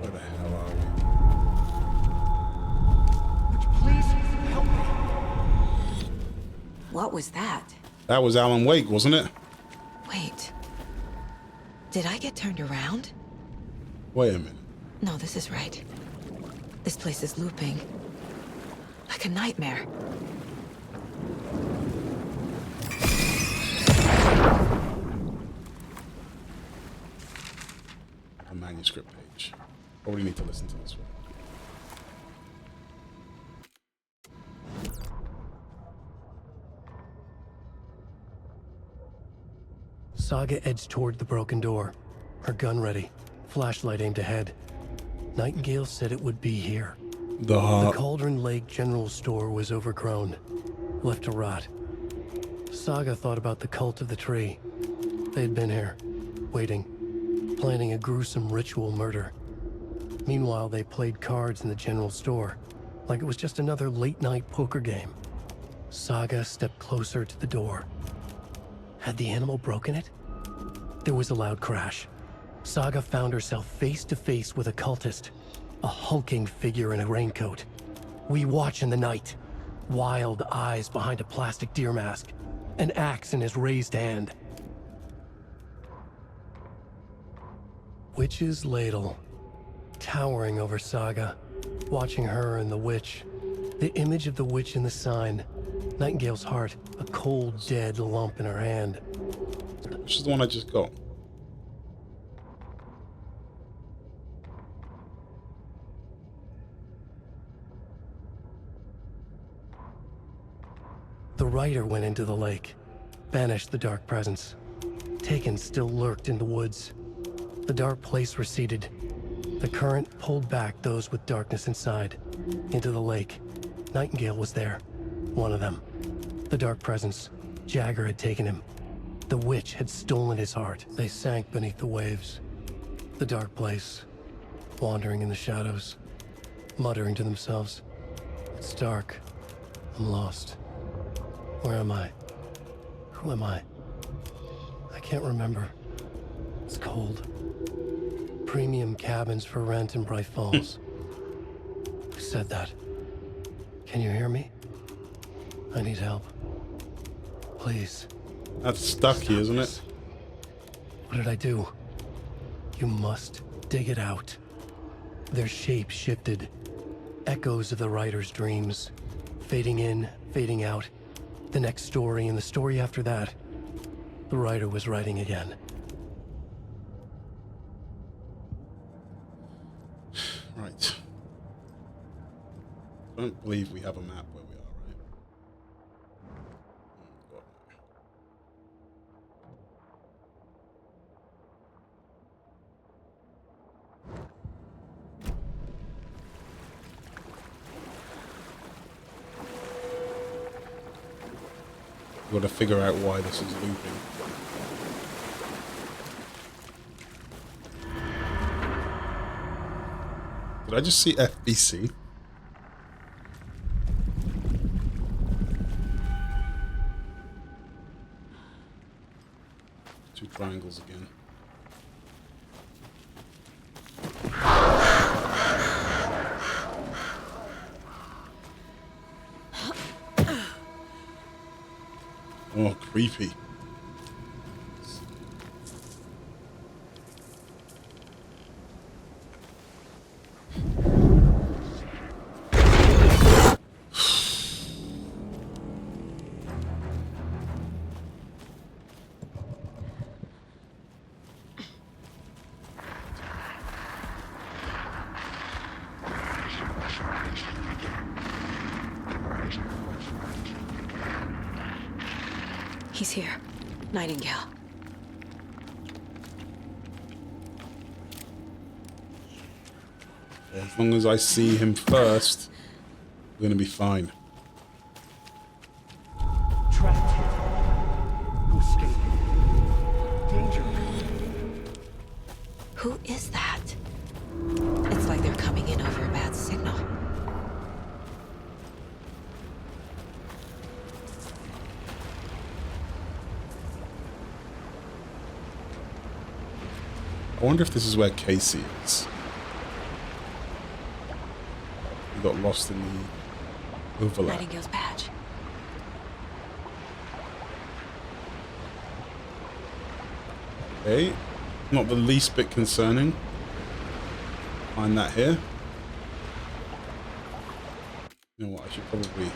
B: Where the hell are we?
C: What was that?
B: That was Alan Wake, wasn't it?
C: Wait. Did I get turned around?
B: Wait a minute.
C: No, this is right. This place is looping. Like a nightmare.
B: A manuscript page. Probably need to listen to this one.
A: Saga edged toward the broken door, her gun ready, flashlight aimed ahead. Nightingale said it would be here. The Cauldron Lake General Store was overgrown, left to rot. Saga thought about the cult of the tree. They had been here, waiting, planning a gruesome ritual murder. Meanwhile, they played cards in the general store, like it was just another late-night poker game. Saga stepped closer to the door. Had the animal broken it? There was a loud crash. Saga found herself face to face with a cultist, a hulking figure in a raincoat. We watch in the night, wild eyes behind a plastic deer mask, an axe in his raised hand. Witch's ladle, towering over Saga, watching her and the witch. The image of the witch in the sign, Nightingale's heart, a cold, dead lump in her hand.
B: Which is the one I just got?
A: The writer went into the lake, banished the dark presence. Taken still lurked in the woods. The dark place receded. The current pulled back those with darkness inside, into the lake. Nightingale was there, one of them. The dark presence, Jagger had taken him. The witch had stolen his heart. They sank beneath the waves. The dark place, wandering in the shadows, muttering to themselves. It's dark. I'm lost. Where am I? Who am I? I can't remember. It's cold. Premium cabins for rent in Bright Falls. Who said that? Can you hear me? I need help. Please.
B: That's Stucky, isn't it?
A: What did I do? You must dig it out. Their shape shifted. Echoes of the writer's dreams. Fading in, fading out. The next story and the story after that. The writer was writing again.
B: Right. I don't believe we have a map where we are, right? Oh, God. Got to figure out why this is looping. Did I just see FBC? Two triangles again. Oh, creepy.
C: He's here. Nightingale.
B: As long as I see him first, we're gonna be fine.
E: Trapped here. No escape. Danger.
C: Who is that? It's like they're coming in over a bad signal.
B: I wonder if this is where Casey is. He got lost in the overlap.
C: Nightingale's badge.
B: Okay, not the least bit concerning. Find that here. You know what, I should probably...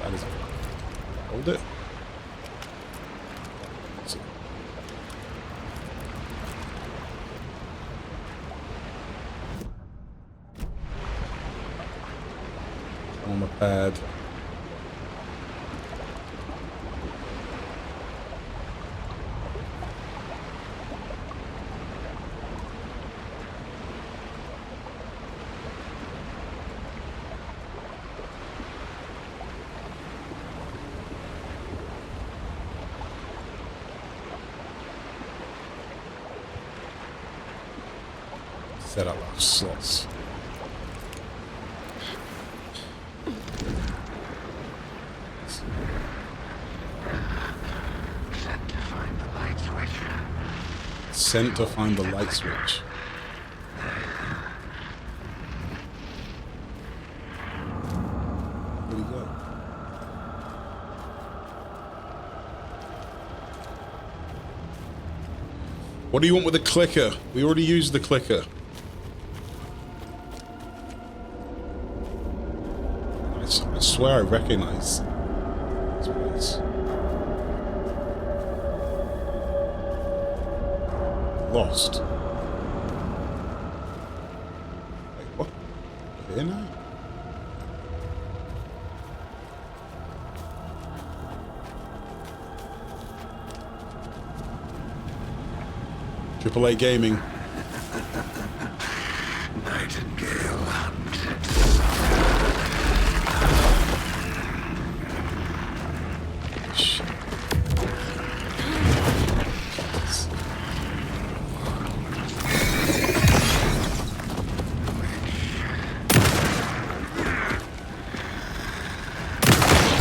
B: That is... Hold it. So. On the pad. Set up our slots.
M: Sent to find the light switch.
B: Sent to find the light switch. Where'd he go? What do you want with the clicker? We already used the clicker. I swear I recognize this place. Lost. Wait, what? We're here now? AAA Gaming.
M: Nightingale hunted.
B: Shit.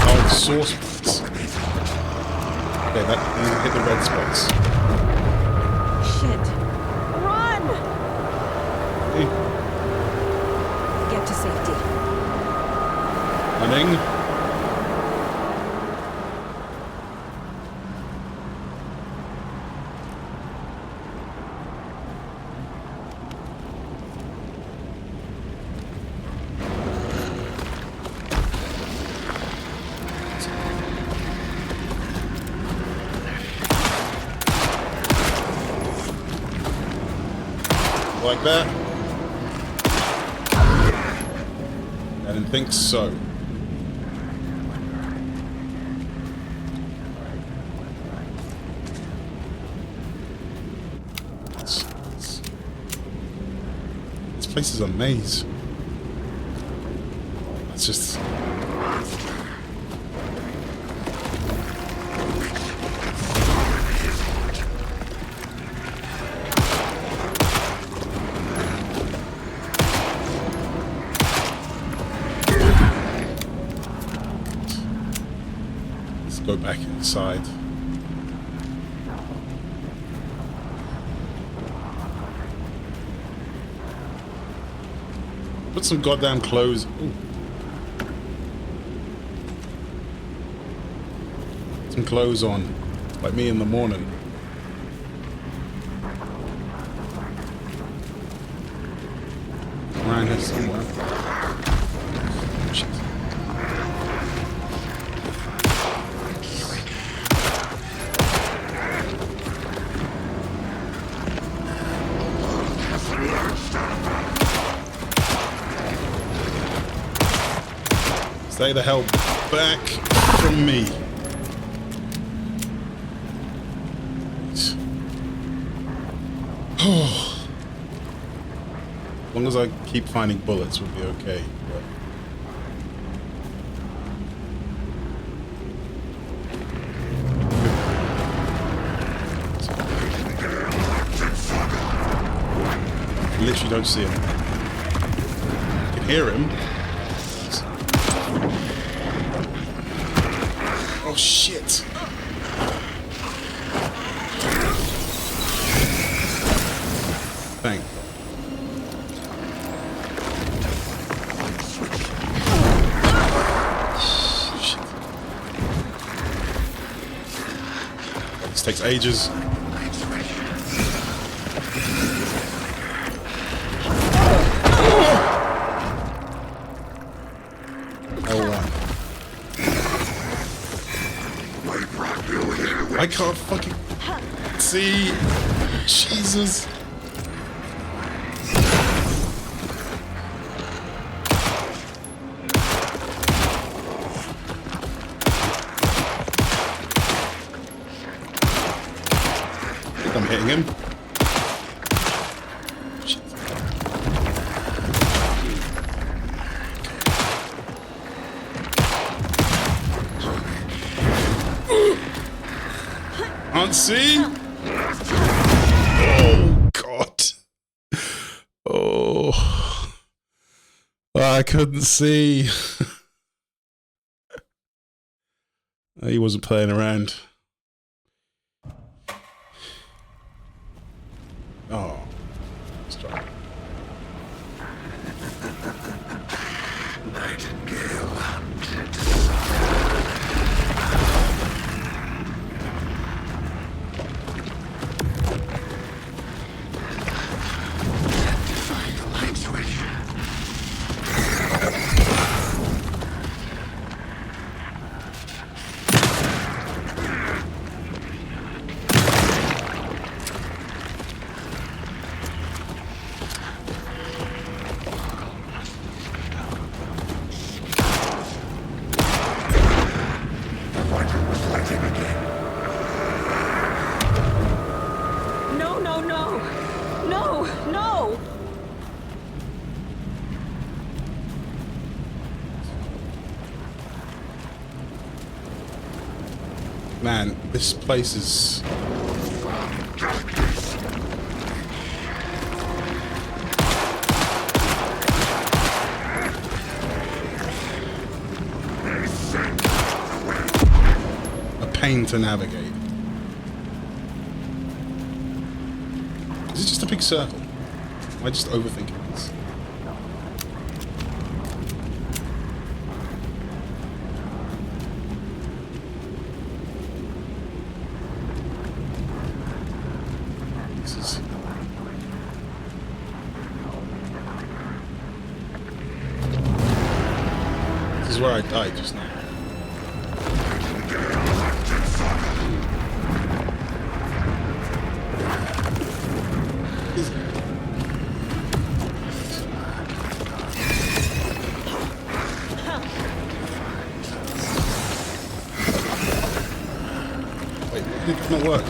B: Oh, the source points. Okay, that hit the red spots.
C: Shit. Run!
B: Hey.
C: Get to safety.
B: Running. Like that? I didn't think so. This place is a maze. It's just... Go back inside. Put some goddamn clothes. Ooh. Some clothes on, like me in the morning. around here somewhere. Shit. Stay the hell back from me. As long as I keep finding bullets, we'll be okay. But... I literally don't see him. I can hear him. Oh shit! Thank God. Shit. This takes ages. I can't fucking see. Jesus. I think I'm hitting him. Shit. Can't see. Oh God. Oh, I couldn't see. He wasn't playing around. Oh, let's try.
M: Nightingale hunted.
B: Man, this place is... a pain to navigate. Is it just a big circle? Am I just overthinking this? This is where I died just now. Wait, why did it not work?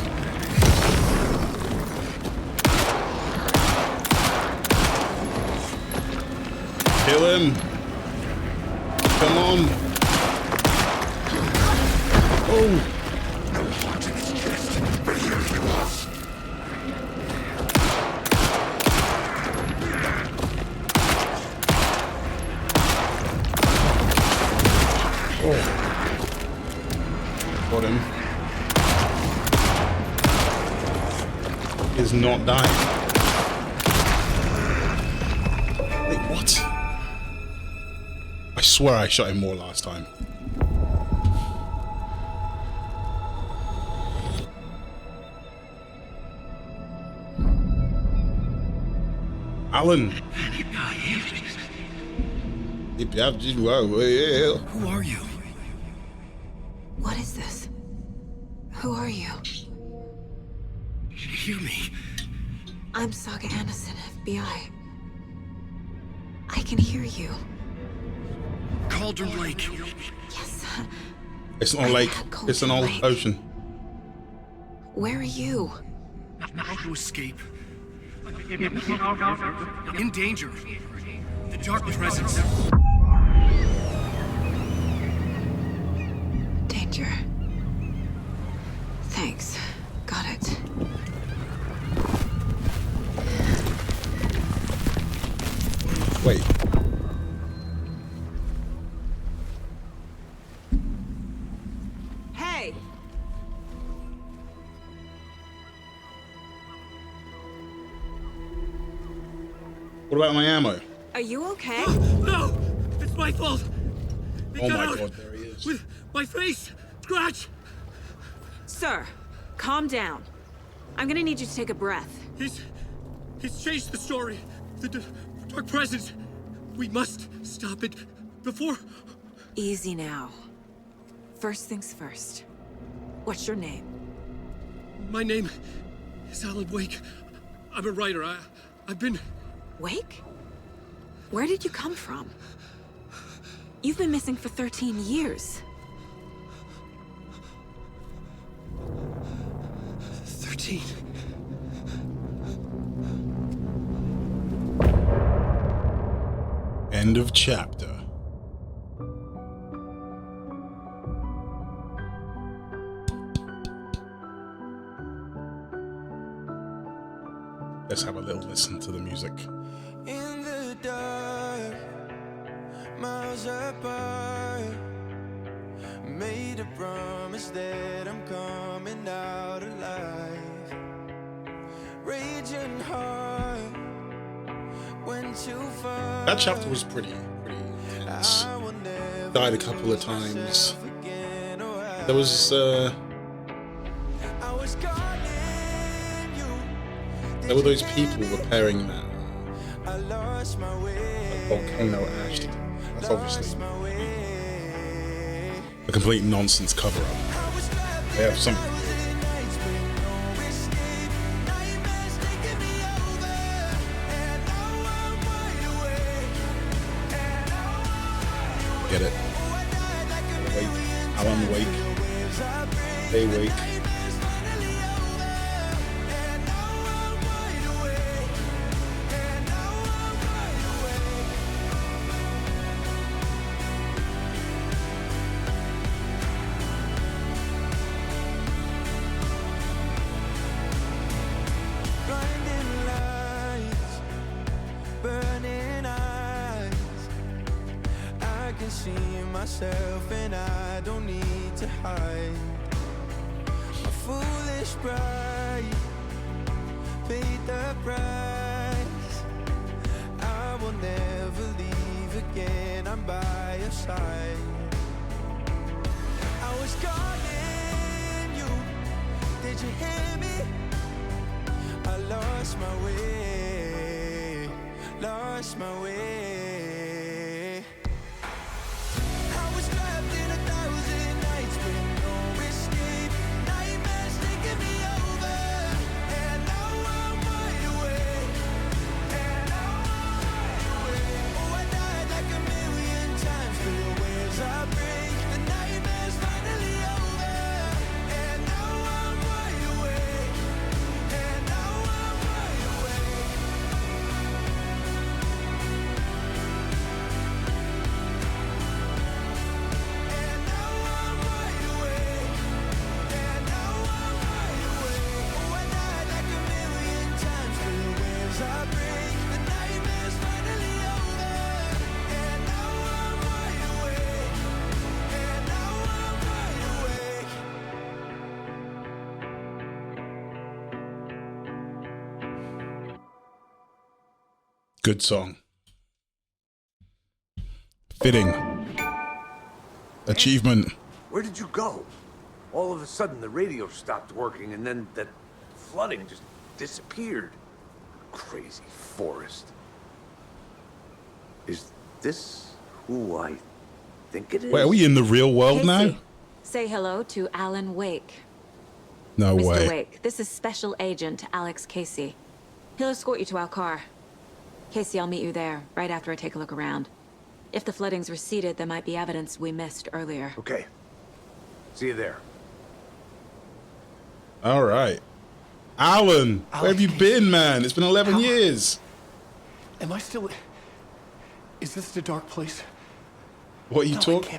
B: Kill him! Come on! Oh! Got him. He's not dying. Wait, what? I swear I shot him more last time. Alan.
J: Who are you?
C: What is this? Who are you?
J: Hear me.
C: I'm Saga Anderson, FBI. I can hear you.
J: Cauldron Lake.
C: Yes.
B: It's not a lake. It's an old ocean.
C: Where are you?
J: How to escape. In danger. The dark presence.
C: Danger. Thanks. Got it.
B: Wait.
C: Hey!
B: What about my ammo?
C: Are you okay?
J: No! It's my fault! They
B: Oh
J: got
B: my
J: out
B: god, there he is.
J: with my face! Scratch!
C: Sir, calm down. I'm gonna need you to take a breath.
J: He's changed the story. The dark presence. We must stop it before...
C: Easy now. First things first. What's your name?
J: My name is Alan Wake. I'm a writer. I've been...
C: Wake? Where did you come from? You've been missing for 13 years.
J: 13.
B: End of chapter. Let's have a little listen to the music.
N: In the dark, miles apart, made a promise that I'm coming out alive. Raging heart went too far.
B: That chapter was pretty intense. Died a couple of times. There was there were those people repairing that volcano ash. That's obviously a complete nonsense cover-up. They have some. Get it? Wake. Alan Wake. Hey, Wake.
N: Myself and I don't need to hide. My foolish pride paid the price. I will never leave again. I'm by your side. I was calling you. Did you hear me? I lost my way. Lost my way.
B: Good song. Fitting. Achievement.
I: Where did you go? All of a sudden the radio stopped working and then that flooding just disappeared. Crazy forest. Is this who I think it is?
B: Wait, are we in the real world now?
C: Casey, say hello to Alan Wake.
B: No
C: Mr.
B: way.
C: Wake, this is Special Agent Alex Casey. He'll escort you to our car. Casey, I'll meet you there, right after I take a look around. If the flooding's receded, there might be evidence we missed earlier.
I: Okay. See you there.
B: All right. Alan, where have you been, man? It's been 11 years.
A: Am I still... Is this the dark place?
B: What are you talking?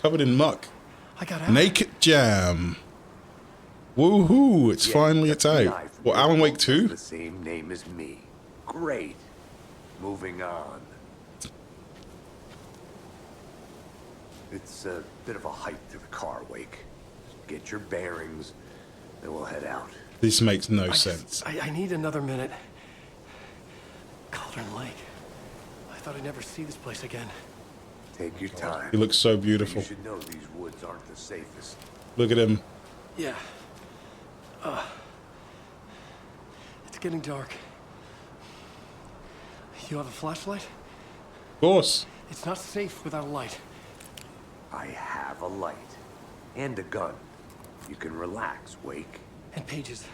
B: Covered in muck.
A: I got out.
B: Naked Jam. Woohoo! It's finally it's out. Well, Alan Wake 2?
I: The same name as me. Great. Moving on. It's a bit of a hike to the car, Wake. Get your bearings, then we'll head out.
B: This makes no sense.
A: I need another minute. Cauldron Lake. I thought I'd never see this place again.
I: Take your time.
B: He looks so beautiful.
I: You should know these woods aren't the safest.
B: Look at him.
A: Yeah. It's getting dark. You have a flashlight?
B: Of course.
A: It's not safe without a light.
I: I have a light. And a gun. You can relax, Wake.
A: And pages.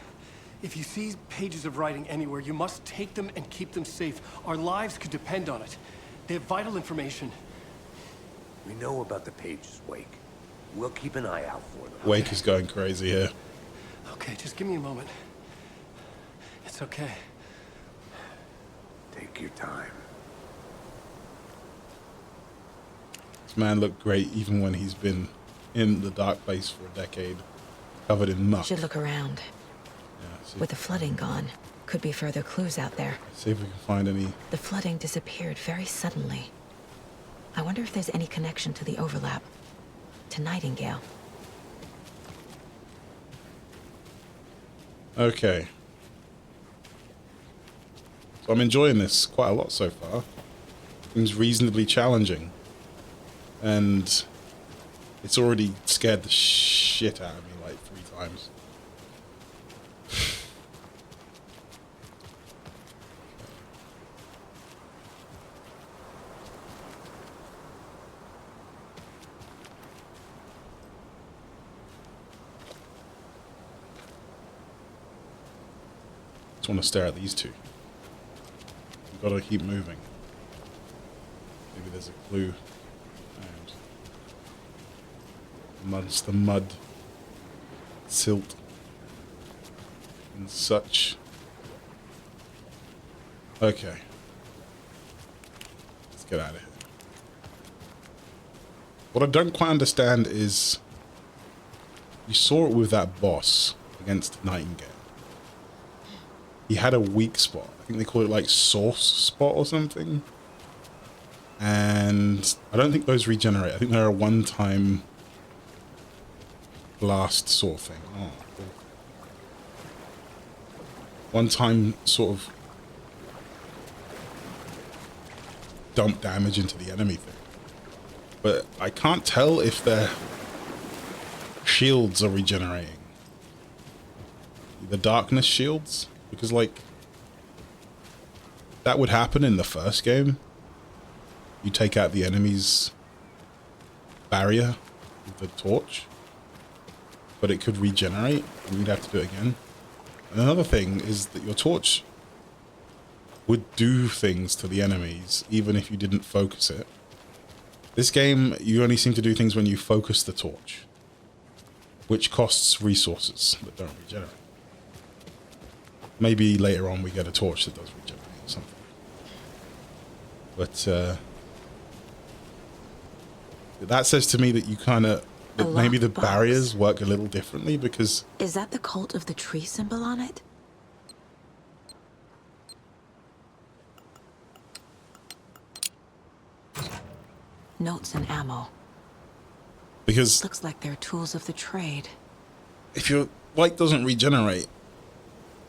A: If you see pages of writing anywhere, you must take them and keep them safe. Our lives could depend on it. They have vital information.
I: We know about the pages, Wake. We'll keep an eye out for them.
B: Wake is going crazy here.
A: Okay, just give me a moment. It's okay.
I: Take your time.
B: This man looked great even when he's been in the dark place for a decade, covered in muck.
C: Should look around.
B: Yeah,
C: With the flooding gone, could be further clues out there.
B: see if we can find any.
C: The flooding disappeared very suddenly. I wonder if there's any connection to the overlap. To Nightingale.
B: Okay. So I'm enjoying this quite a lot so far. Seems reasonably challenging. And it's already scared the shit out of me like 3 times. Just want to stare at these two. We've got to keep moving. Maybe there's a clue. Amongst the mud, silt, and such. Okay. Let's get out of here. What I don't quite understand is you saw it with that boss against Nightingale. He had a weak spot. I think they call it like source spot or something. And I don't think those regenerate. I think they're a one-time blast sort of thing. Oh, cool. One-time sort of dump damage into the enemy thing. But I can't tell if their shields are regenerating. The darkness shields? Because, like, that would happen in the first game. You take out the enemy's barrier with the torch. But it could regenerate, and you'd have to do it again. And another thing is that your torch would do things to the enemies, even if you didn't focus it. This game, you only seem to do things when you focus the torch, which costs resources that don't regenerate. Maybe later on we get a torch that does regenerate or something. But that says to me that you kind of... that maybe the barriers work a little differently because...
C: Is that the cult of the tree symbol on it? Notes and ammo.
B: Because...
C: looks like they're tools of the trade.
B: If your light doesn't regenerate,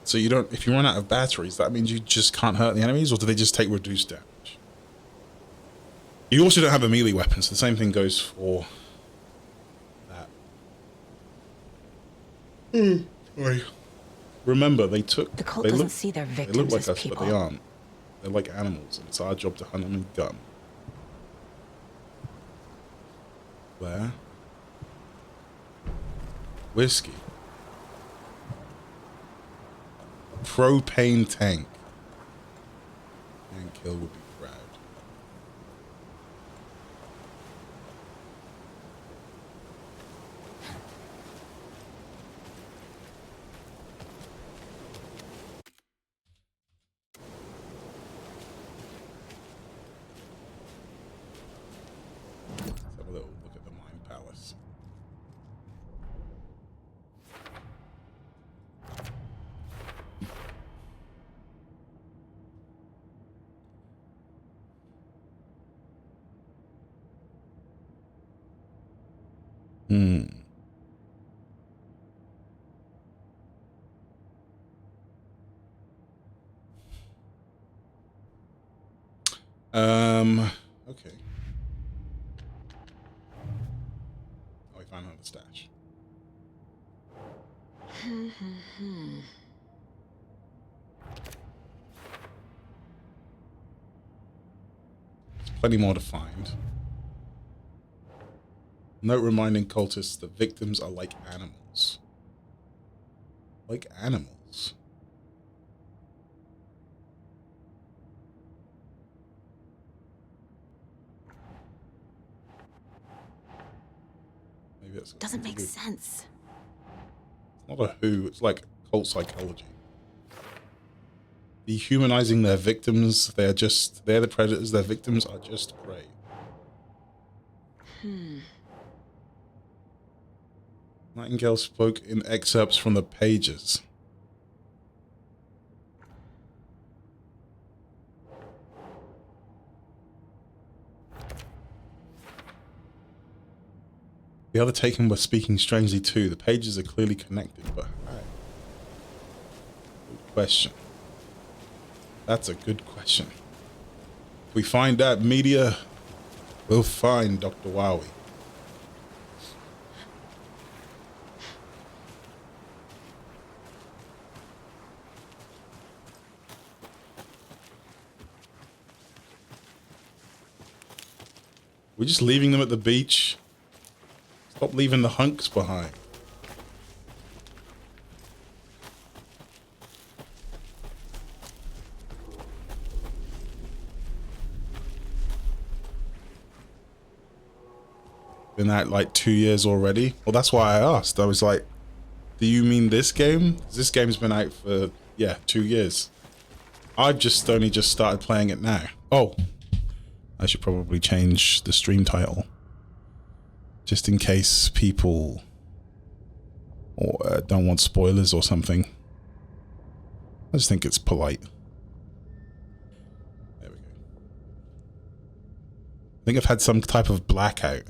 B: so you don't... if you run out of batteries, that means you just can't hurt the enemies, or do they just take reduced damage? You also don't have a melee weapon, so the same thing goes for... Sorry. Remember, they took...
C: The cult doesn't see their victims
B: they look like
C: as
B: us,
C: people.
B: but they aren't. They're like animals, and it's our job to hunt them and gut them. there. Whiskey. Propane tank. And kill would be proud. Let's have a little look at the Mine Palace. Okay. Oh, we found another stash. There's plenty more to find. Note reminding cultists that victims are like animals. Like animals. Maybe that's
C: Doesn't make sense.
B: It's not a who, it's like cult psychology. Dehumanizing their victims, they're the predators, their victims are just prey. Nightingale spoke in excerpts from the pages. The other Taken were speaking strangely too. The pages are clearly connected, but how? Good question. That's a good question. If we find that media, we'll find Dr. Wowie. We're just leaving them at the beach. Stop leaving the hunks behind. Been out like 2 years already. Well, that's why I asked. I was like, do you mean this game? This game's been out for, yeah, 2 years. I've only just started playing it now. Oh, I should probably change the stream title. Just in case people don't want spoilers or something. I just think it's polite. There we go. I think I've had some type of blackout.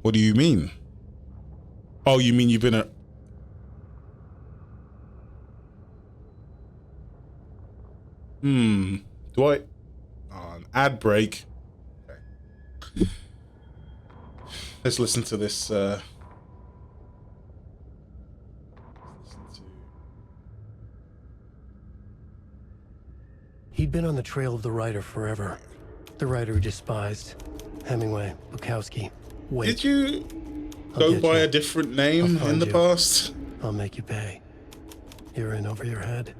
B: What do you mean? Oh, you mean you've been a... Do I... Oh, an ad break. Okay. Let's listen to this,
A: He'd been on the trail of the writer forever. The writer he despised. Hemingway, Bukowski. Wait.
B: Did you go by a different name in the past?
A: I'll make you pay. You're in over your head.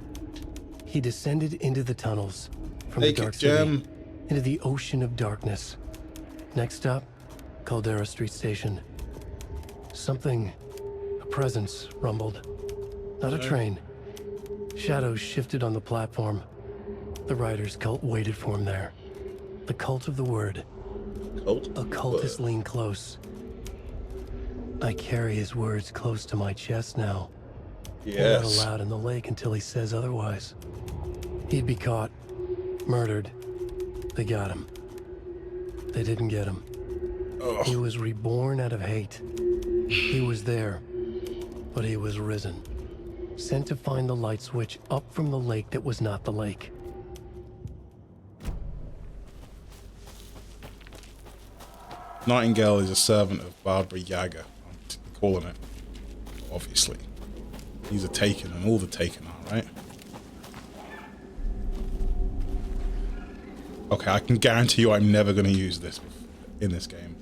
A: He descended into the tunnels from the dark city into the ocean of darkness. Next stop, Caldera Street Station. Something, a presence rumbled. Not a train. Shadows shifted on the platform. The writer's cult waited for him there. The cult of the word. Occultists lean close. I carry his words close to my chest now.
B: Yes.
A: Not allowed in the lake until he says otherwise. He'd be caught, murdered. They got him. They didn't get him.
B: Oh.
A: He was reborn out of hate. He was there, but he was risen. Sent to find the light switch up from the lake that was not the lake.
B: Nightingale is a servant of Barbara Yaga. I'm calling it. Obviously. He's a Taken, and all the Taken are, right? Okay, I can guarantee you I'm never going to use this in this game.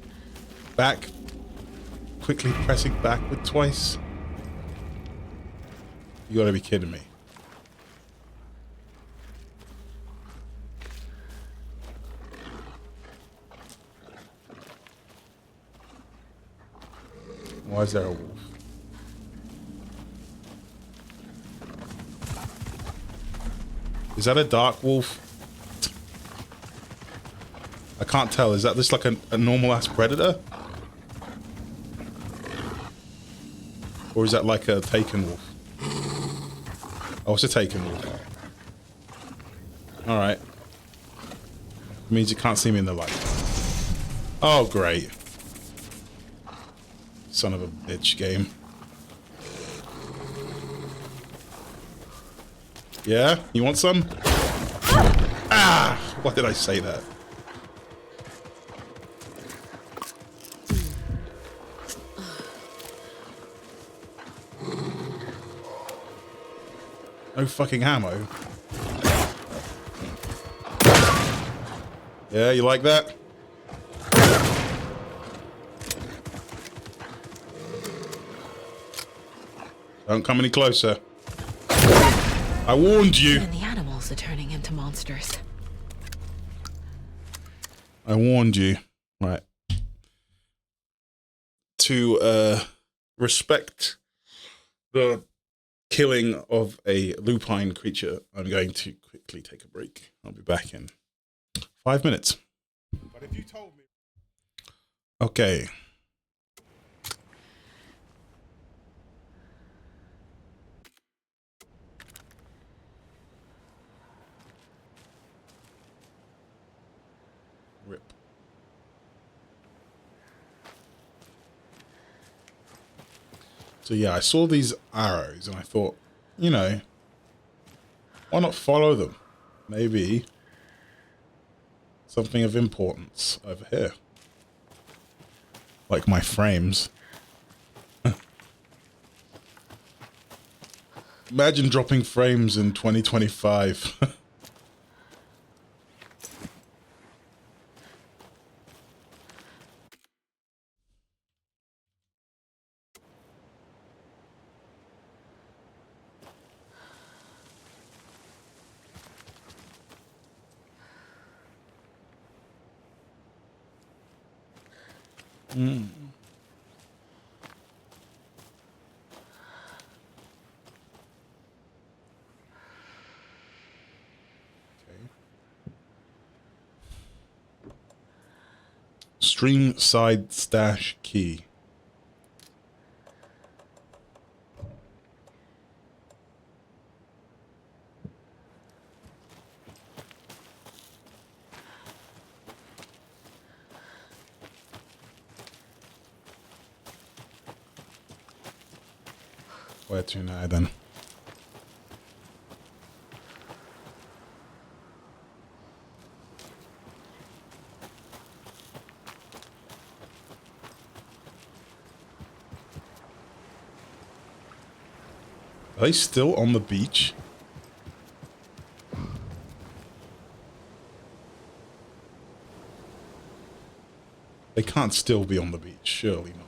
B: Back. Quickly pressing backward twice. You gotta be kidding me. Why is there a wolf? Is that a dark wolf? I can't tell. Is that just like a normal ass predator? Or is that like a taken wolf? Oh, it's a taken wolf. Alright. Means you can't see me in the light. Oh, great. Son of a bitch game. Yeah? You want some? Ah! Why did I say that? No fucking ammo. Yeah, you like that? Don't come any closer. I warned you.
C: Even the animals are turning into monsters.
B: I warned you. Right. To respect the killing of a lupine creature, I'm going to quickly take a break. I'll be back in 5 minutes. But if you told me... Okay. Rip. So yeah, I saw these arrows and I thought, you know, why not follow them? Maybe something of importance over here. Like my frames. Imagine dropping frames in 2025. Mm. Stream side stash key. Where to now then? Are they still on the beach? They can't still be on the beach, surely not.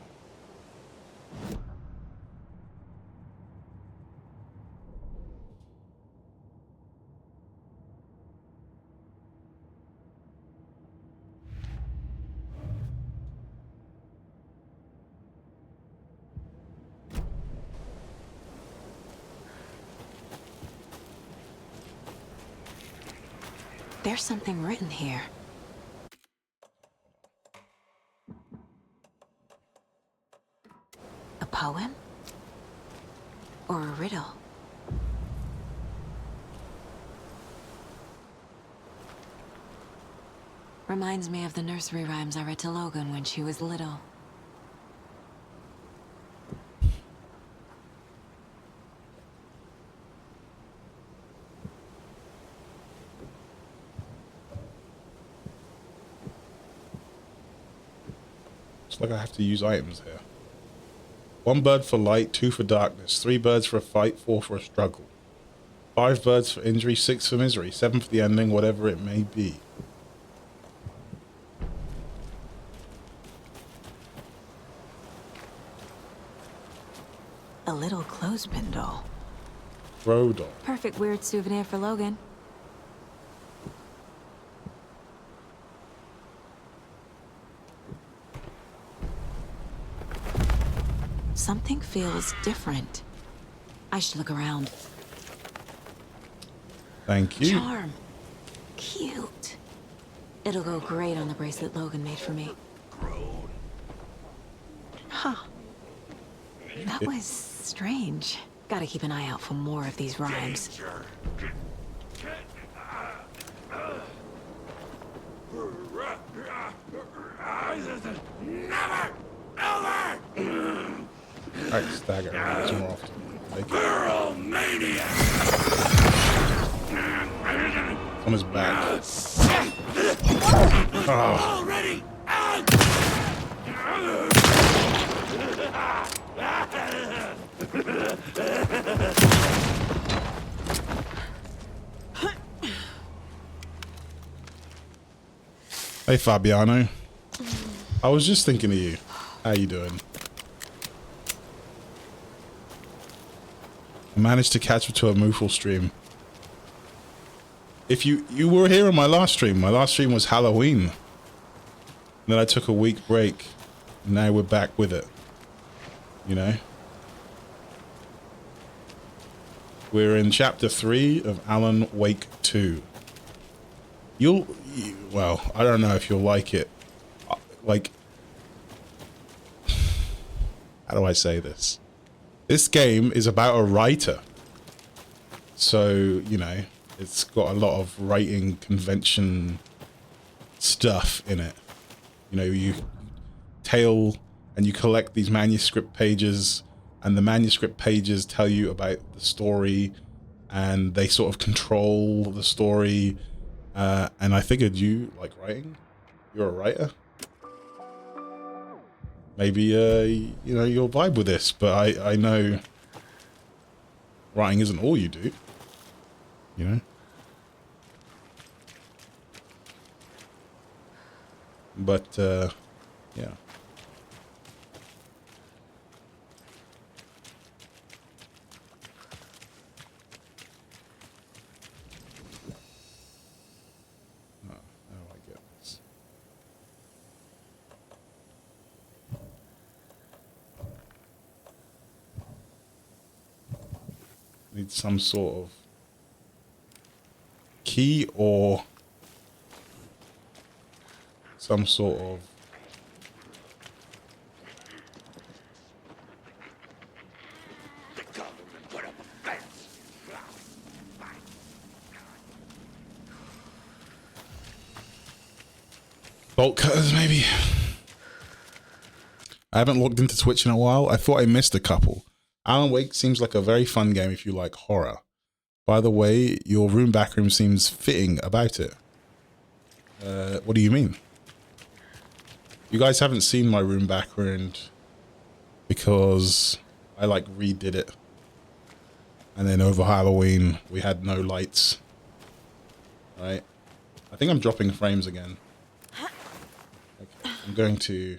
C: There's something written here. A poem? Or a riddle? Reminds me of the nursery rhymes I read to Logan when she was little.
B: Looks like I have to use items here. 1 bird for light, 2 for darkness, 3 birds for a fight, 4 for a struggle. 5 birds for injury, 6 for misery, 7 for the ending, whatever it may be.
C: a little clothespin doll.
B: Rodol.
C: Perfect weird souvenir for Logan. Something feels different. I should look around.
B: Thank you.
C: Charm. Cute. It'll go great on the bracelet Logan made for me. Huh. That was strange. Gotta keep an eye out for more of these rhymes.
N: Never, ever.
B: Alright, stagger around more often.
N: Girl maniac.
B: On his back. Oh.
N: Already.
B: Hey Fabiano. I was just thinking of you. How you doing? I managed to catch up to a Moofle stream. If you were here on my last stream was Halloween. And then I took a week break. And now we're back with it. You know? We're in chapter 3 of Alan Wake 2. Well, I don't know if you'll like it. Like, how do I say this? This game is about a writer. So, you know, it's got a lot of writing convention stuff in it. You know, you tail and you collect these manuscript pages, and the manuscript pages tell you about the story, and they sort of control the story. And I figured you like writing. You're a writer. Maybe, you know, you'll vibe with this, but I know writing isn't all you do, you know? But, yeah. Need some sort of key or some sort of bolt cutters, maybe. I haven't logged into Twitch in a while. I thought I missed a couple. Alan Wake seems like a very fun game if you like horror. By the way, your room backroom seems fitting about it. What do you mean? You guys haven't seen my room background because I like redid it. And then over Halloween, we had no lights. Right? I think I'm dropping frames again. Okay. I'm going to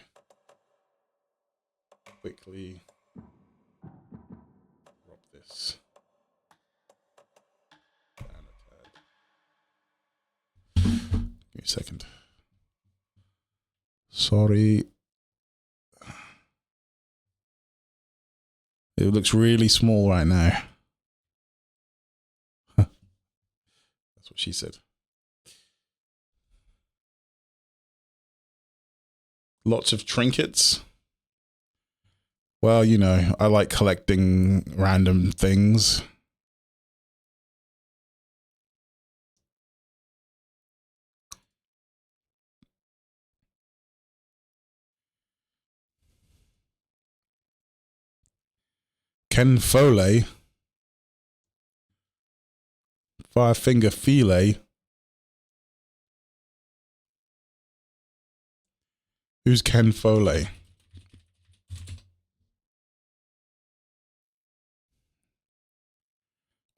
B: quickly drop this down a tad. Give me a second. Sorry. It looks really small right now. That's what she said. Lots of trinkets. Well, you know, I like collecting random things. Ken Foley. Five-finger fillet. Who's Ken Foley?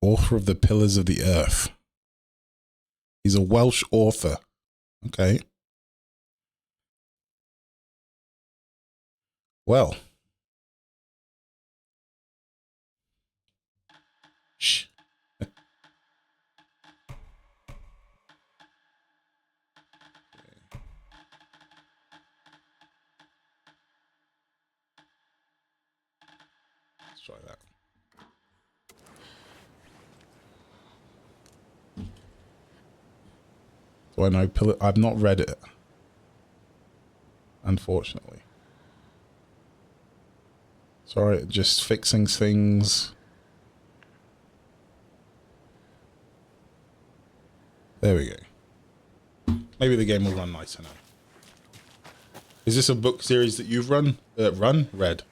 B: Author of The Pillars of the Earth. He's a Welsh author. Okay. Well. Do I know I've not read it, unfortunately. Sorry, just fixing things. There we go. Maybe the game will run nicer now. Is this a book series that you've read?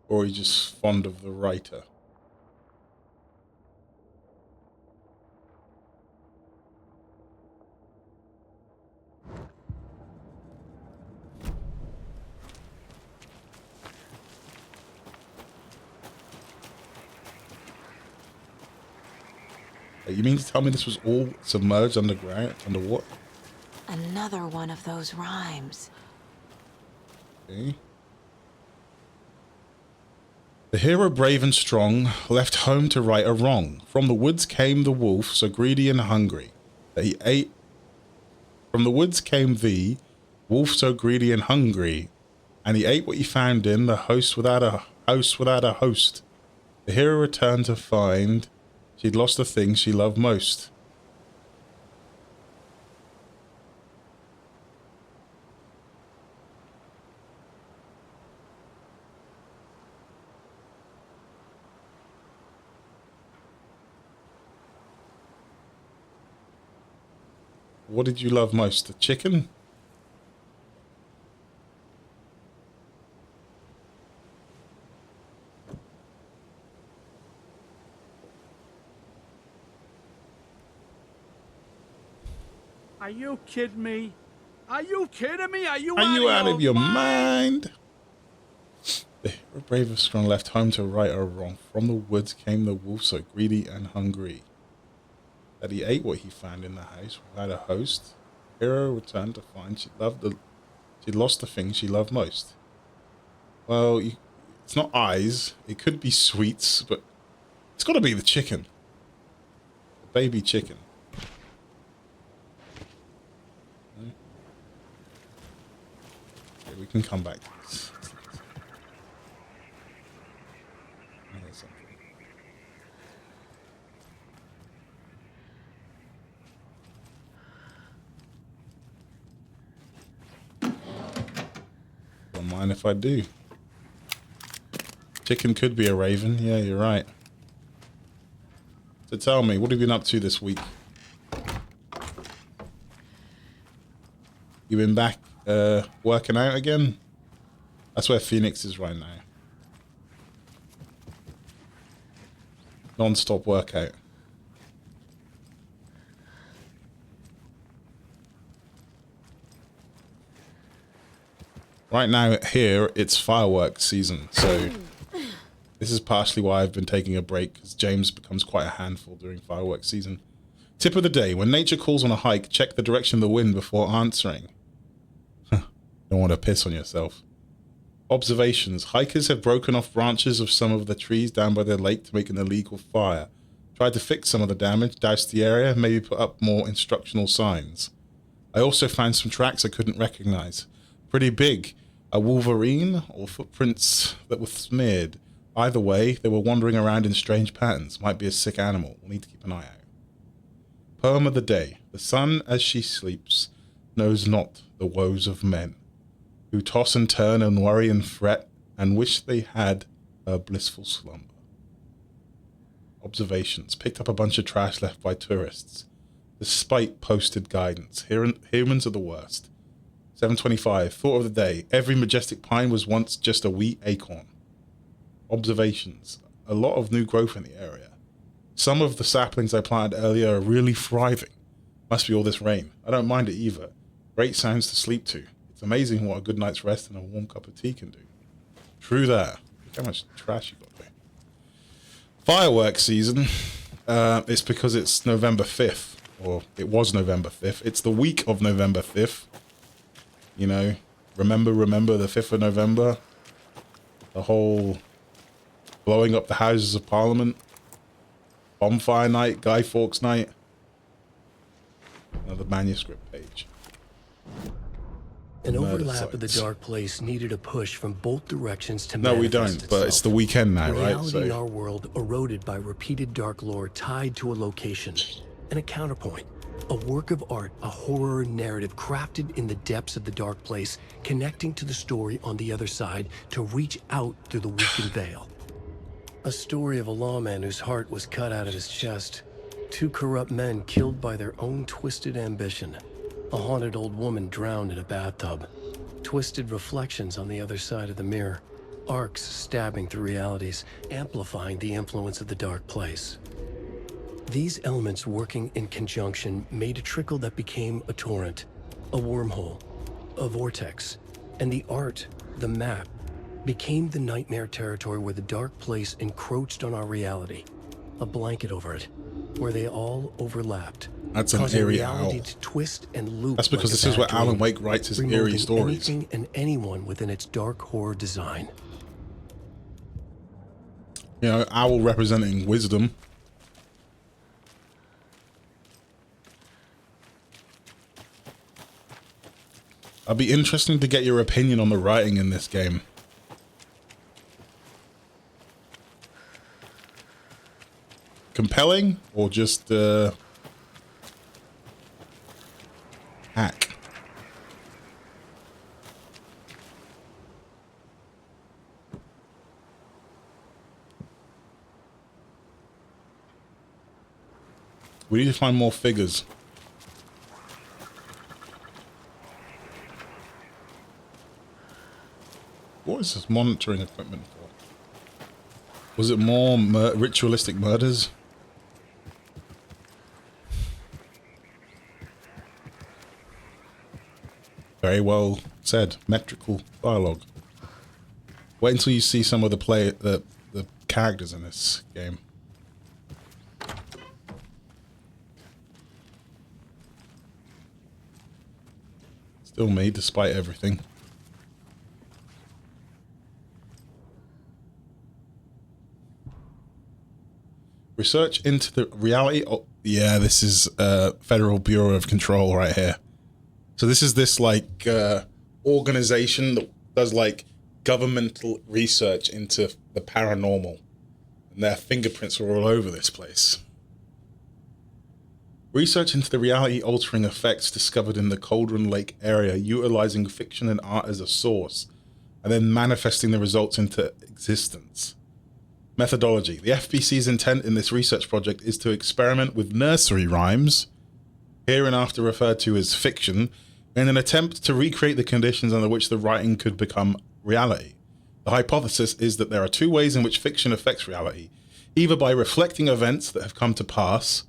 B: Or are you just fond of the writer? You mean to tell me this was all submerged underground, underwater?
C: Another one of those rhymes.
B: Okay. The hero brave and strong left home to right a wrong. From the woods came the wolf, so greedy and hungry that he ate. From the woods came the wolf, so greedy and hungry, and he ate what he found in the house without a host. The hero returned to find she'd lost the thing she loved most. What did you love most? The chicken?
J: Are you kidding me? Are you kidding me? Are you
B: out of your mind? The hero brave and strong left home to right or wrong. From the woods came the wolf, so greedy and hungry that he ate what he found in the house without a host. The hero returned to find she'd lost the thing she loved most. Well, it's not eyes. It could be sweets, but it's got to be the chicken. The baby chicken. Okay, we can come back to this. Don't mind if I do. Chicken could be a raven. Yeah, you're right. So tell me, what have you been up to this week? You been back working out again? That's where Phoenix is right now. Non-stop workout. Right now here, it's fireworks season, so this is partially why I've been taking a break, because James becomes quite a handful during fireworks season. Tip of the day, when nature calls on a hike, check the direction of the wind before answering. Don't want to piss on yourself. Observations. Hikers have broken off branches of some of the trees down by the lake to make an illegal fire. Tried to fix some of the damage, doused the area, maybe put up more instructional signs. I also found some tracks I couldn't recognize. Pretty big. A wolverine or footprints that were smeared. Either way, they were wandering around in strange patterns. Might be a sick animal. We'll need to keep an eye out. Poem of the day. The sun, as she sleeps, knows not the woes of men, who toss and turn and worry and fret, and wish they had a blissful slumber. Observations. Picked up a bunch of trash left by tourists, despite posted guidance. Humans are the worst. 7:25. Thought of the day. Every majestic pine was once just a wee acorn. Observations. A lot of new growth in the area. Some of the saplings I planted earlier are really thriving. Must be all this rain. I don't mind it either. Great sounds to sleep to. It's amazing what a good night's rest and a warm cup of tea can do. True that. Look how much trash you got there. Fireworks season. It's because it's November 5th. Or it was November 5th. It's the week of November 5th. You know, remember the 5th of November? The whole blowing up the Houses of Parliament. Bonfire night, Guy Fawkes night. Another manuscript page.
A: An
B: Murder
A: overlap of the
B: sites.
A: dark place needed a push from both directions to
B: No, we
A: manifest
B: don't, but it's
A: itself.
B: the weekend now, right?
A: Reality in
B: So
A: our world eroded by repeated dark lore tied to a location and a counterpoint. A work of art, a horror narrative crafted in the depths of the dark place, connecting to the story on the other side to reach out through the weakened veil. A story of a lawman whose heart was cut out of his chest. Two corrupt men killed by their own twisted ambition. A haunted old woman drowned in a bathtub. Twisted reflections on the other side of the mirror. Arcs stabbing through realities, amplifying the influence of the dark place. These elements working in conjunction made a trickle that became a torrent, a wormhole, a vortex, and the art, the map, became the nightmare territory where the dark place encroached on our reality. A blanket over it, where they all overlapped.
B: that's an
A: causing
B: eerie
A: reality
B: owl.
A: to twist and loop.
B: That's because
A: like a
B: this is
A: bad
B: where Alan
A: dream,
B: Wake writes his eerie
A: remolding
B: stories.
A: anything and anyone within its dark horror design.
B: You know, owl representing wisdom. It'll be interesting to get your opinion on the writing in this game. Compelling or just hack? We need to find more figures. What is this monitoring equipment for? Was it more ritualistic murders? Very well said. Metrical dialogue. Wait until you see some of the characters in this game. Still me, despite everything. Research into the reality. Oh, yeah, this is Federal Bureau of Control right here. So this is this like organization that does like governmental research into the paranormal, and their fingerprints are all over this place. Research into the reality-altering effects discovered in the Cauldron Lake area, utilizing fiction and art as a source, and then manifesting the results into existence. Methodology. The FBC's intent in this research project is to experiment with nursery rhymes, hereinafter referred to as fiction, in an attempt to recreate the conditions under which the writing could become reality. The hypothesis is that there are two ways in which fiction affects reality, either by reflecting events that have come to pass,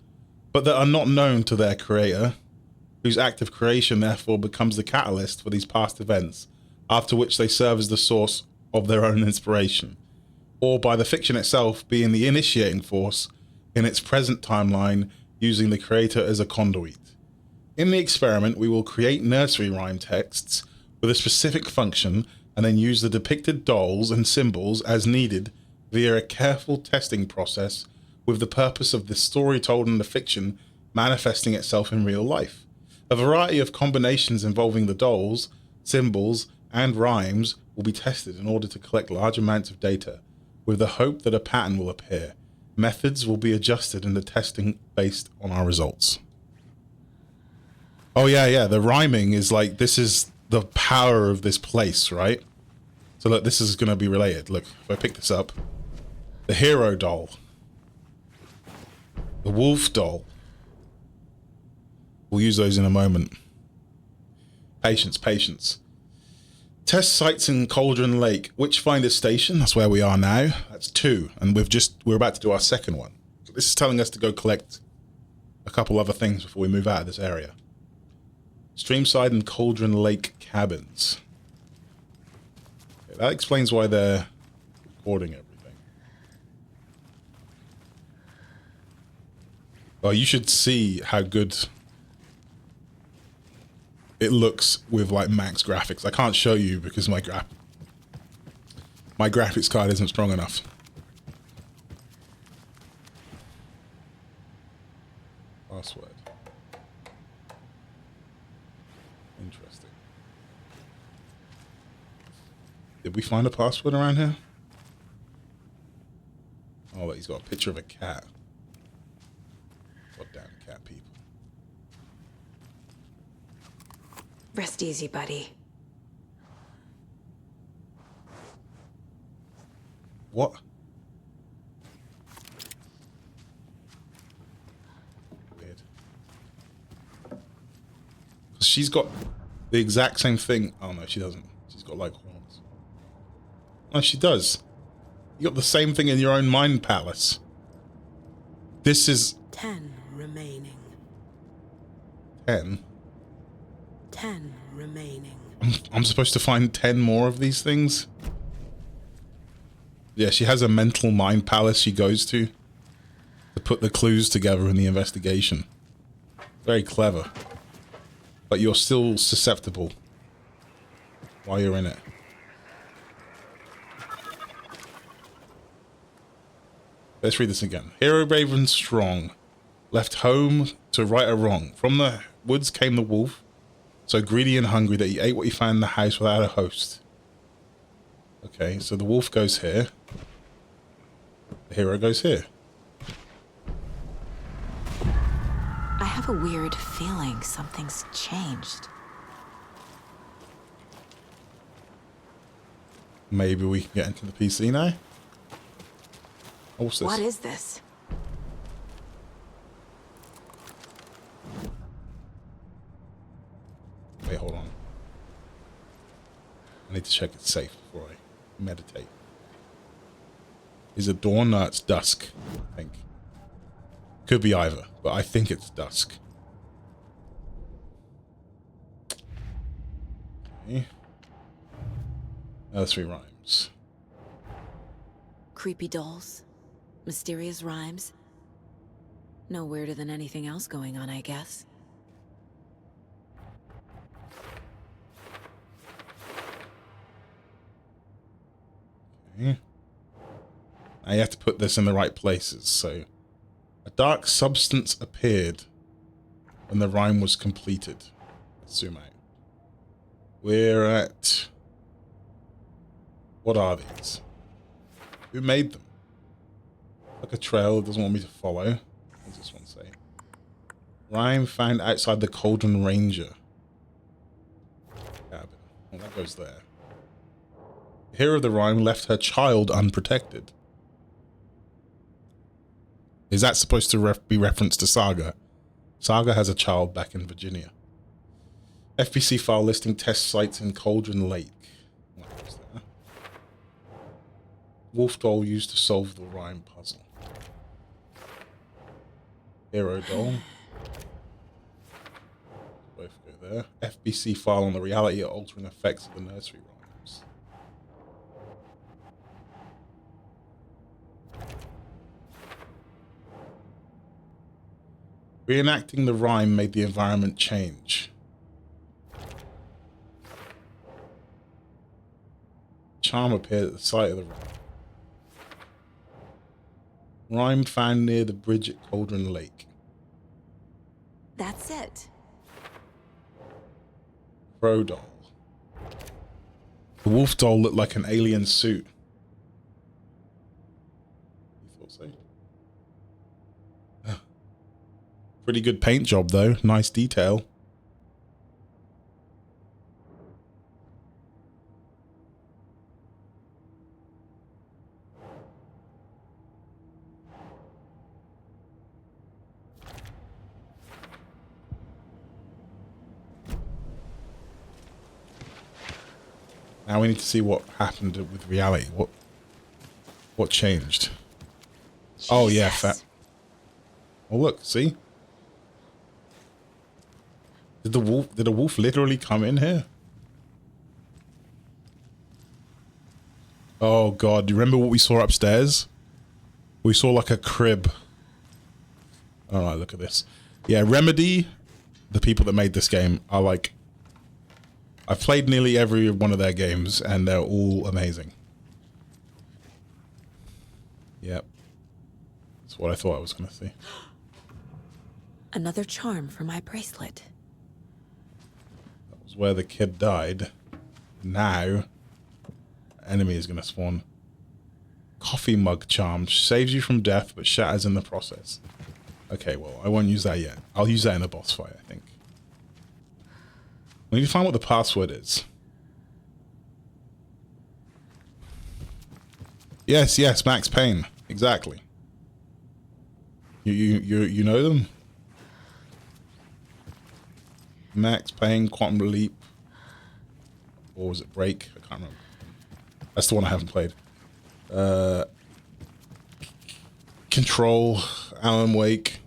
B: but that are not known to their creator, whose act of creation therefore becomes the catalyst for these past events, after which they serve as the source of their own inspiration, or by the fiction itself being the initiating force in its present timeline, using the creator as a conduit. In the experiment, we will create nursery rhyme texts with a specific function and then use the depicted dolls and symbols as needed via a careful testing process, with the purpose of the story told in the fiction manifesting itself in real life. A variety of combinations involving the dolls, symbols, and rhymes will be tested in order to collect large amounts of data, with the hope that a pattern will appear. Methods will be adjusted in the testing based on our results. Oh yeah, the rhyming is like, this is the power of this place, right? So look, this is going to be related. Look, if I pick this up, the hero doll, the wolf doll. We'll use those in a moment. Patience. Test sites in Cauldron Lake. Witchfinder Station, that's where we are now. That's 2, and we're about to do our second one. So this is telling us to go collect a couple other things before we move out of this area. Streamside and Cauldron Lake cabins. Okay, that explains why they're recording everything. Oh, you should see how good it looks with like max graphics. I can't show you because my graphics card isn't strong enough. Password. Interesting. Did we find a password around here? Oh, he's got a picture of a cat. Goddamn cat people.
C: Rest easy, buddy.
B: What? Weird. She's got the exact same thing. Oh no, she doesn't. She's got like horns. Oh, she does. You got the same thing in your own mind palace. This is
O: 10 remaining.
B: 10.
O: 10 remaining.
B: I'm supposed to find 10 more of these things? Yeah, she has a mental mind palace she goes to put the clues together in the investigation. Very clever. But you're still susceptible while you're in it. Let's read this again. Hero brave and strong, left home to right a wrong. From the woods came the wolf, so greedy and hungry that he ate what he found in the house without a host. Okay, so the wolf goes here. The hero goes here.
C: I have a weird feeling something's changed.
B: Maybe we can get into the PC now? Oh, what's this?
C: What is this?
B: Wait, hold on. I need to check it's safe before I meditate. Is it dawn? No, it's dusk, I think. Could be either, but I think it's dusk. Okay. Nursery rhymes.
C: Creepy dolls? Mysterious rhymes? No weirder than anything else going on, I guess.
B: Okay. Now you have to put this in the right places, so... A dark substance appeared when the rhyme was completed. Let's zoom out. We're at... What are these? Who made them? Like a trail, it doesn't want me to follow. What does this one say? Rhyme found outside the Cauldron Ranger cabin. Well, that goes there. The hero of the rhyme left her child unprotected. Is that supposed to be reference to Saga? Saga has a child back in Virginia. FBC file listing test sites in Cauldron Lake. What was there? Wolf doll used to solve the rhyme puzzle. Hero doll. Both go there. FBC file on the reality altering effects of the nursery rhymes. Reenacting the rhyme made the environment change. Charm appeared at the site of the rhyme. Rhyme found near the bridge at Cauldron Lake.
C: That's it.
B: Crow doll. The wolf doll looked like an alien suit. You thought so? Pretty good paint job though. Nice detail. Now we need to see what happened with reality. What changed? Jesus. Oh yeah, Oh look, see? Did a wolf literally come in here? Oh god, do you remember what we saw upstairs? We saw like a crib. Oh no, look at this. Yeah, Remedy, the people that made this game, are like... I've played nearly every one of their games, and they're all amazing. Yep. That's what I thought I was going to see.
C: Another charm for my bracelet.
B: That was was where the kid died. Now, enemy is going to spawn. Coffee mug charm. Saves you from death, but shatters in the process. Okay, well, I won't use that yet. I'll use that in a boss fight, I think. We need to find what the password is. Yes, yes, Max Payne. Exactly. You know them? Max Payne, Quantum Leap. Or was it Break? I can't remember. That's the one I haven't played. Control, Alan Wake.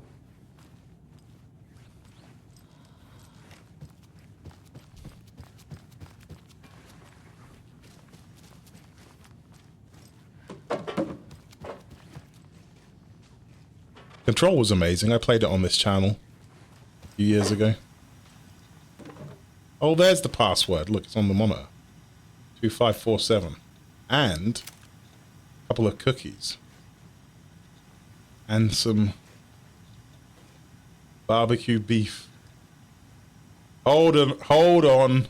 B: Control was amazing. I played it on this channel a few years ago. Oh, there's the password. Look, it's on the monitor. 2547. And a couple of cookies. And some barbecue beef. Hold on, hold on.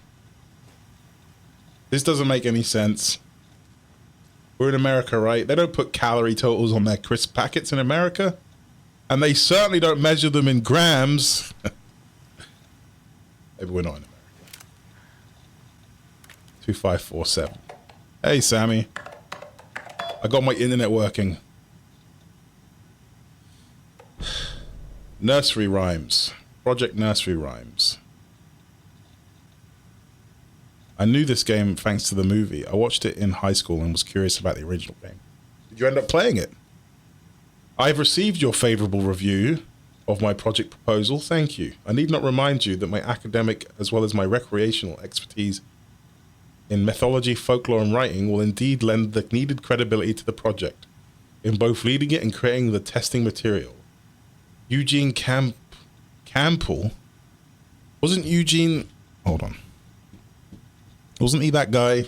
B: This doesn't make any sense. We're in America, right? They don't put calorie totals on their crisp packets in America. And they certainly don't measure them in grams. Maybe we're not in America. 2547. Hey, Sammy. I got my internet working. Nursery Rhymes. Project Nursery Rhymes. I knew this game thanks to the movie. I watched it in high school and was curious about the original game. Did you end up playing it? I've received your favorable review of my project proposal. Thank you. I need not remind you that my academic as well as my recreational expertise in mythology, folklore, and writing will indeed lend the needed credibility to the project in both leading it and creating the testing material. Eugene Campbell? Wasn't Eugene... Hold on. Wasn't he that guy?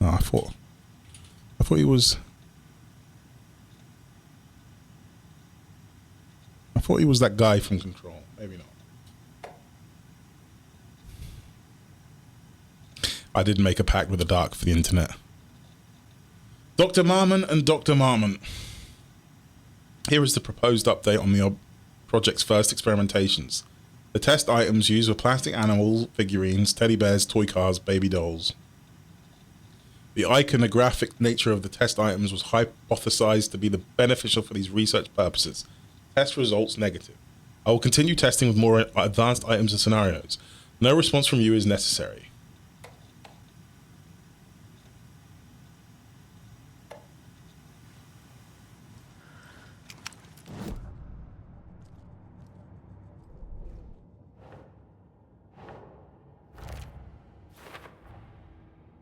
B: No, I thought he was... I thought he was that guy from Control. Maybe not. I did make a pact with the dark for the internet. Dr. Marmon and Dr. Marmon. Here is the proposed update on the project's first experimentations. The test items used were plastic animals, figurines, teddy bears, toy cars, baby dolls. The iconographic nature of the test items was hypothesized to be beneficial for these research purposes. Test results negative. I will continue testing with more advanced items and scenarios. No response from you is necessary.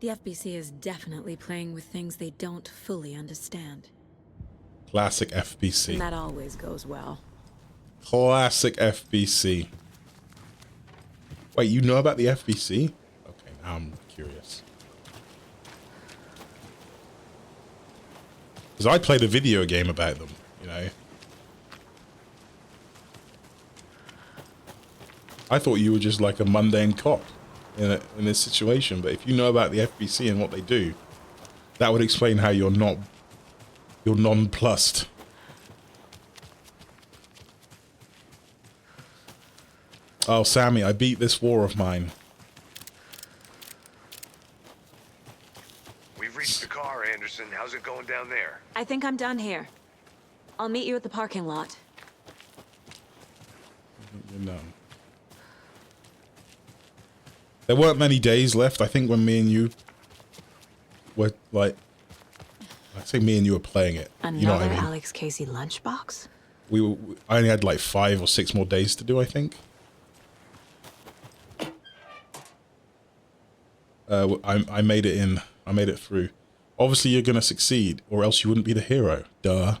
C: The FBC is definitely playing with things they don't fully understand.
B: Classic FBC.
C: And that always goes well.
B: Classic FBC. Wait, you know about the FBC? Okay, now I'm curious. Because I played a video game about them, you know. I thought you were just like a mundane cop in this situation, but if you know about the FBC and what they do, that would explain how you're nonplussed. Oh, Sammy, I beat this war of mine.
I: We've reached the car, Anderson. How's it going down there?
C: I think I'm done here. I'll meet you at the parking lot.
B: No. There weren't many days left. I think when me and you were like, I say me and you were playing it.
C: Another
B: you know what I mean?
C: Alex Casey lunchbox?
B: I only had like 5 or 6 more days to do, I think. I made it in. I made it through. Obviously, you're gonna succeed, or else you wouldn't be the hero. Duh.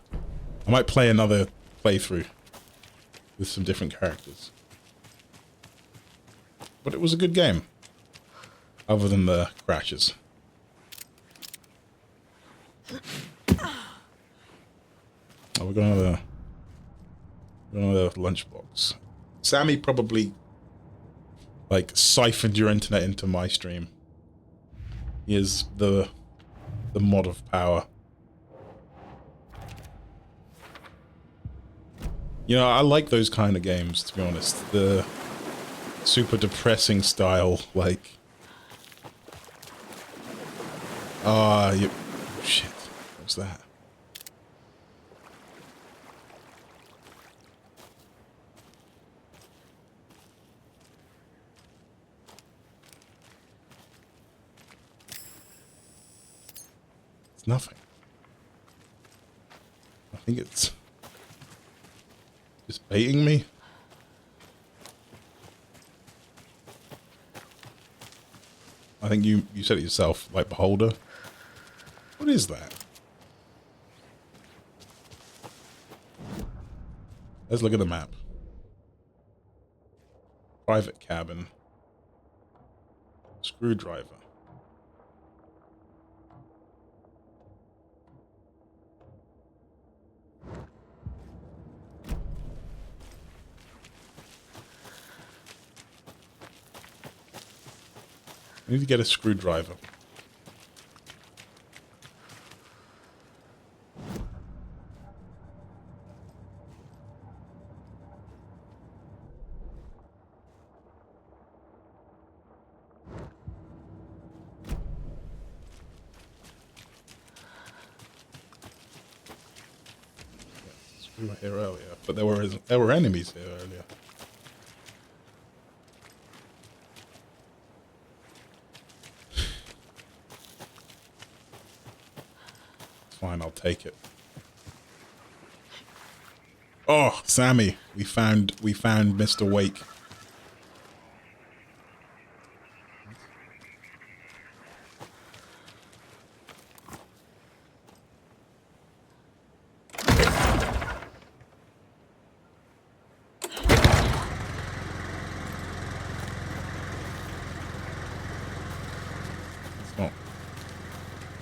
B: I might play another playthrough with some different characters. But it was a good game. Other than the crashes. Oh, we're going to Another lunchbox. Sammy probably like siphoned your internet into my stream. He is the mod of power. You know, I like those kind of games, to be honest. The super depressing style, like shit. What's that? It's nothing. I think it's just baiting me. I think you said it yourself, like beholder. What is that? Let's look at the map. Private cabin. Screwdriver. I need to get a screwdriver. We were here earlier, but there were enemies here earlier. Fine, I'll take it. Oh, Sammy, we found Mr. Wake.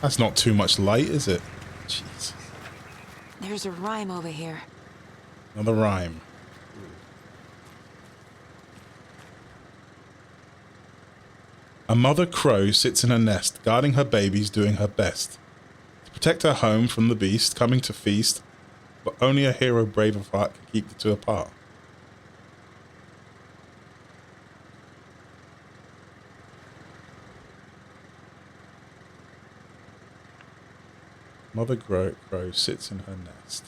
B: That's not too much light, is it? Jeez.
C: There's a rhyme over here.
B: Another rhyme. A mother crow sits in her nest, guarding her babies, doing her best to protect her home from the beast coming to feast, but only a hero brave of heart can keep the two apart. Mother crow sits in her nest.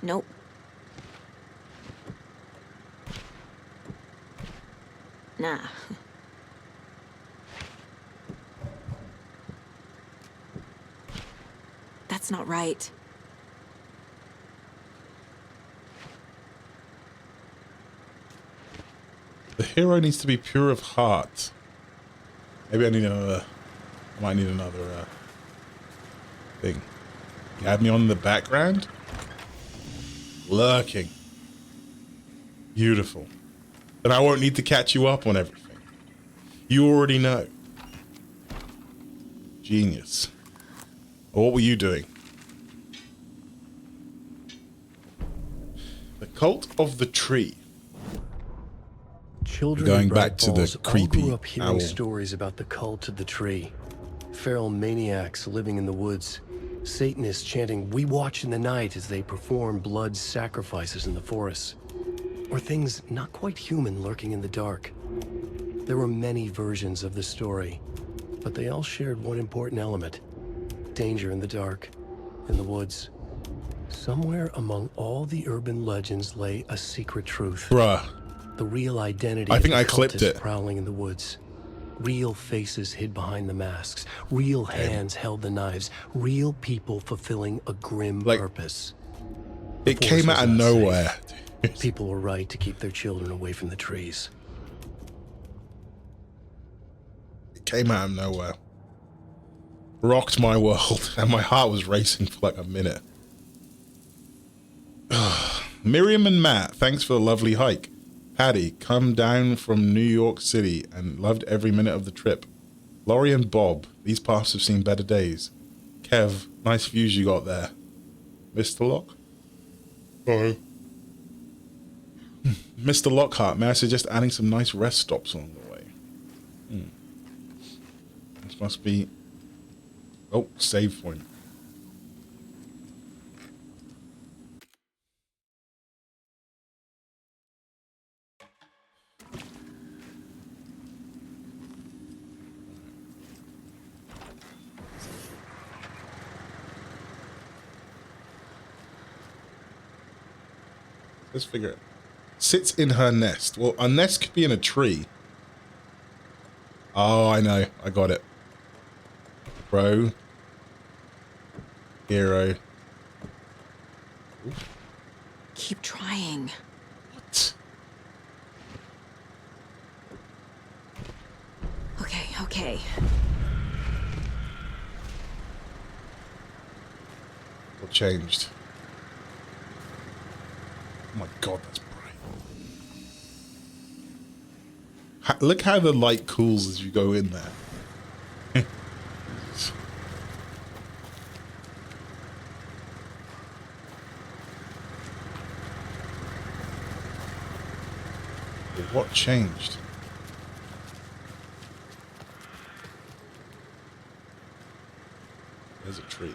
C: Nope. Nah. That's not right.
B: The hero needs to be pure of heart. Maybe I need another. I might need another thing. You had me on in the background. Lurking. Beautiful. And I won't need to catch you up on everything. You already know. Genius. What were you doing? The Cult of the Tree.
A: Children
B: going
A: in
B: back to the
A: Bright Falls all
B: creepy
A: grew up hearing
B: owl.
A: stories about the cult of the tree. Feral maniacs living in the woods. Satanists chanting, "We watch in the night," as they perform blood sacrifices in the forests. Or things not quite human lurking in the dark. There were many versions of the story, but they all shared one important element. Danger in the dark, in the woods. Somewhere among all the urban legends lay a secret truth.
B: Bruh.
A: The real identity
B: I
A: of
B: think
A: the
B: I clipped
A: cultists
B: it.
A: prowling in the woods. Real faces hid behind the masks. Real hands held the knives. Real people fulfilling a grim purpose. The
B: It came
A: forest
B: out of
A: was not
B: nowhere.
A: safe. People were right to keep their children away from the trees.
B: It came out of nowhere. rocked my world, and my heart was racing for like a minute. Miriam and Matt, thanks for the lovely hike. Patty, come down from New York City and loved every minute of the trip. Laurie and Bob, these paths have seen better days. Kev, nice views you got there. Mr. Lock? Sorry. Mr. Lockhart, may I suggest adding some nice rest stops along the way? This must be... Oh, save point. Let's figure it. Sits in her nest. Well, a nest could be in a tree. Oh, I know. I got it. Pro. Hero. Oof.
C: Keep trying.
B: What?
C: Okay.
B: What changed? Oh my god, that's bright. Look how the light cools as you go in there. What changed? There's a tree.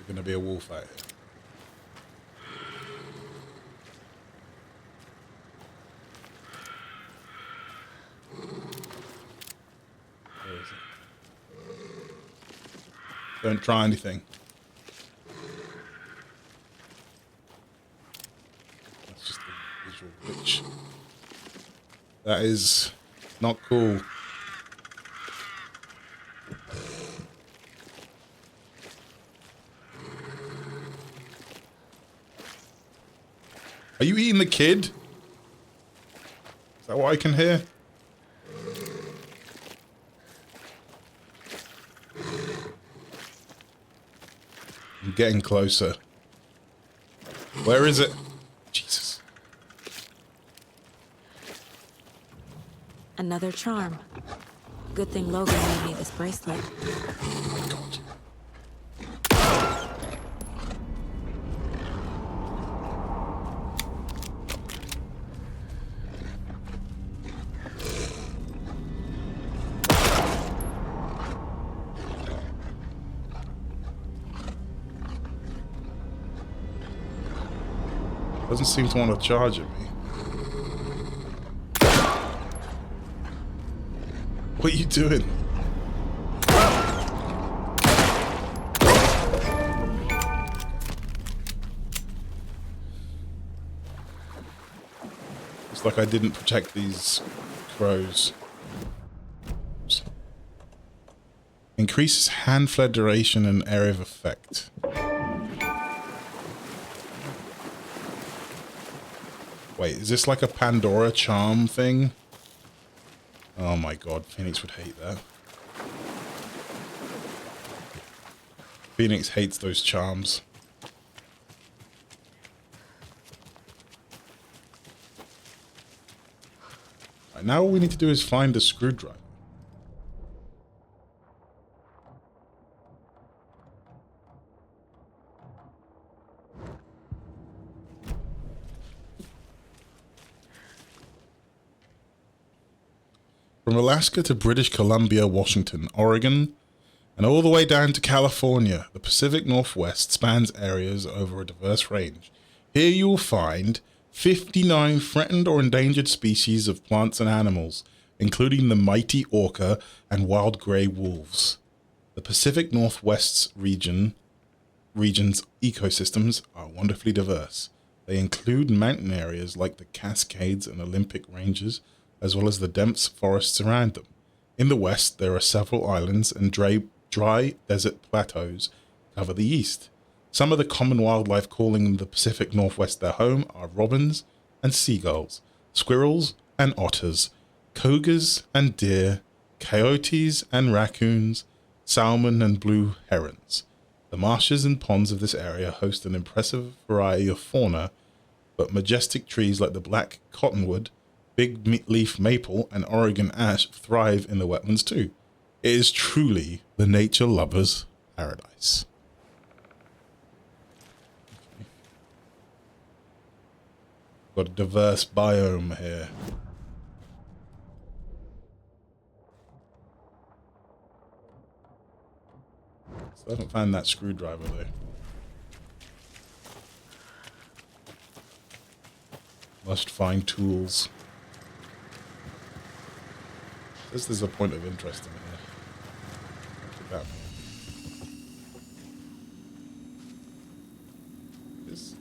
B: Gonna be a wolf out here. Where is it? Don't try anything. That's just a visual glitch. That is not cool. Are you eating the kid? Is that what I can hear? I'm getting closer. Where is it? Jesus.
C: Another charm. Good thing Logan made me this bracelet.
B: Oh my god. Doesn't seem to want to charge at me. What are you doing? It's like I didn't protect these crows. Oops. Increases hand flare duration and area of effect. Wait, is this like a Pandora charm thing? Oh my god, Phoenix would hate that. Phoenix hates those charms. Right, now all we need to do is find a screwdriver. From Alaska to British Columbia, Washington, Oregon, and all the way down to California, the Pacific Northwest spans areas over a diverse range. Here you will find 59 threatened or endangered species of plants and animals, including the mighty orca and wild grey wolves. The Pacific Northwest's region's ecosystems are wonderfully diverse. They include mountain areas like the Cascades and Olympic Ranges, as well as the dense forests around them. In the west, there are several islands and dry desert plateaus cover the east. Some of the common wildlife calling the Pacific Northwest their home are robins and seagulls, squirrels and otters, cougars and deer, coyotes and raccoons, salmon and blue herons. The marshes and ponds of this area host an impressive variety of fauna, but majestic trees like the black cottonwood, big leaf maple, and Oregon ash thrive in the wetlands too. It is truly the nature lover's paradise. Got a diverse biome here. So I haven't found that screwdriver though. Must find tools. This is a point of interest in here. Look at that. This.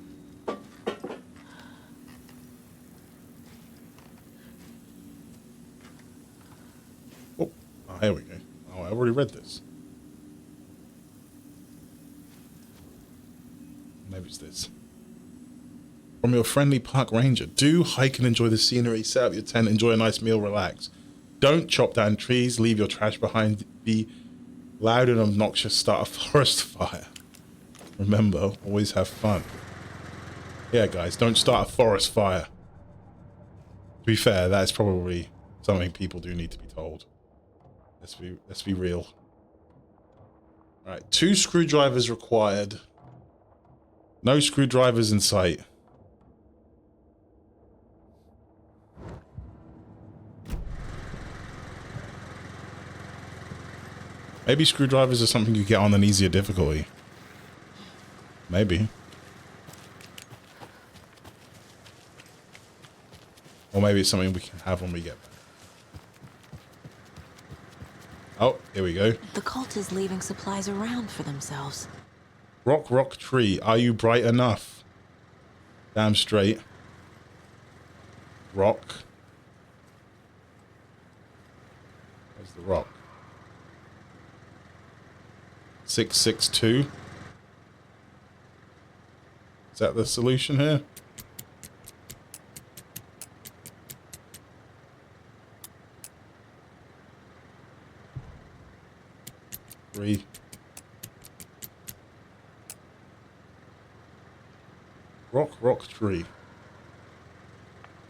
B: Oh, here we go. Oh, I already read this. Maybe it's this. From your friendly park ranger. Do hike and enjoy the scenery, set up your tent, enjoy a nice meal, relax. Don't chop down trees, leave your trash behind, be loud and obnoxious, start a forest fire. Remember, always have fun. Yeah, guys, don't start a forest fire. To be fair, that is probably something people do need to be told. Let's be real. Alright, 2 screwdrivers required. No screwdrivers in sight. Maybe screwdrivers are something you get on an easier difficulty. Maybe. Or maybe it's something we can have when we get back. Oh, here we go.
C: The cult is leaving supplies around for themselves.
B: Rock, tree. Are you bright enough? Damn straight. Rock. Where's the rock? 662. Is that the solution here? Three. Rock, tree.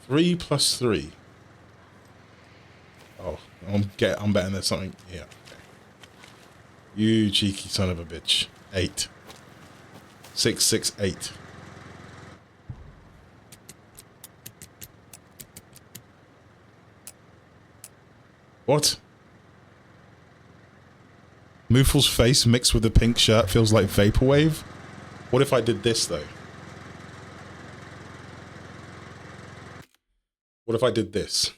B: 3 plus 3. Oh, I'm betting there's something. Yeah. You cheeky son of a bitch. 8. 668. What? Moofle's face mixed with the pink shirt feels like vaporwave? What if I did this though? What if I did this?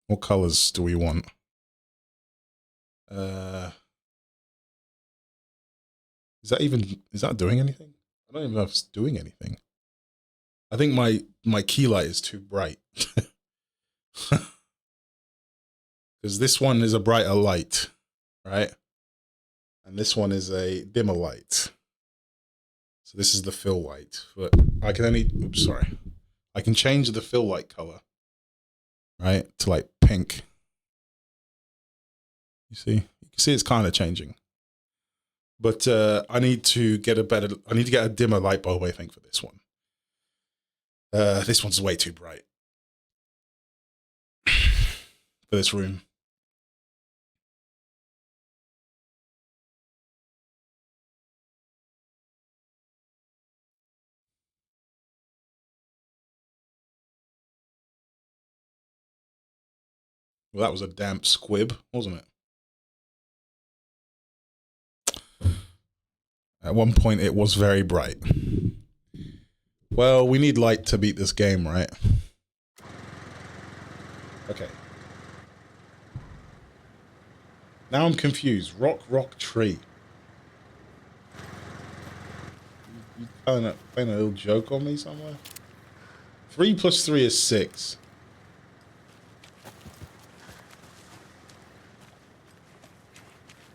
B: What colors do we want? Is that doing anything? I don't even know if it's doing anything. I think my key light is too bright. Because this one is a brighter light, right? And this one is a dimmer light. So this is the fill light. But I can only, oops, sorry. I can change the fill light color, right? To like pink. You see? You can see it's kind of changing. But I need to get a dimmer light bulb, I think, for this one. This one's way too bright for this room. Well, that was a damp squib, wasn't it? At one point, it was very bright. Well, we need light to beat this game, right? Okay. Now I'm confused. Rock, rock, tree. You playing a little joke on me somewhere? 3 plus 3 is 6.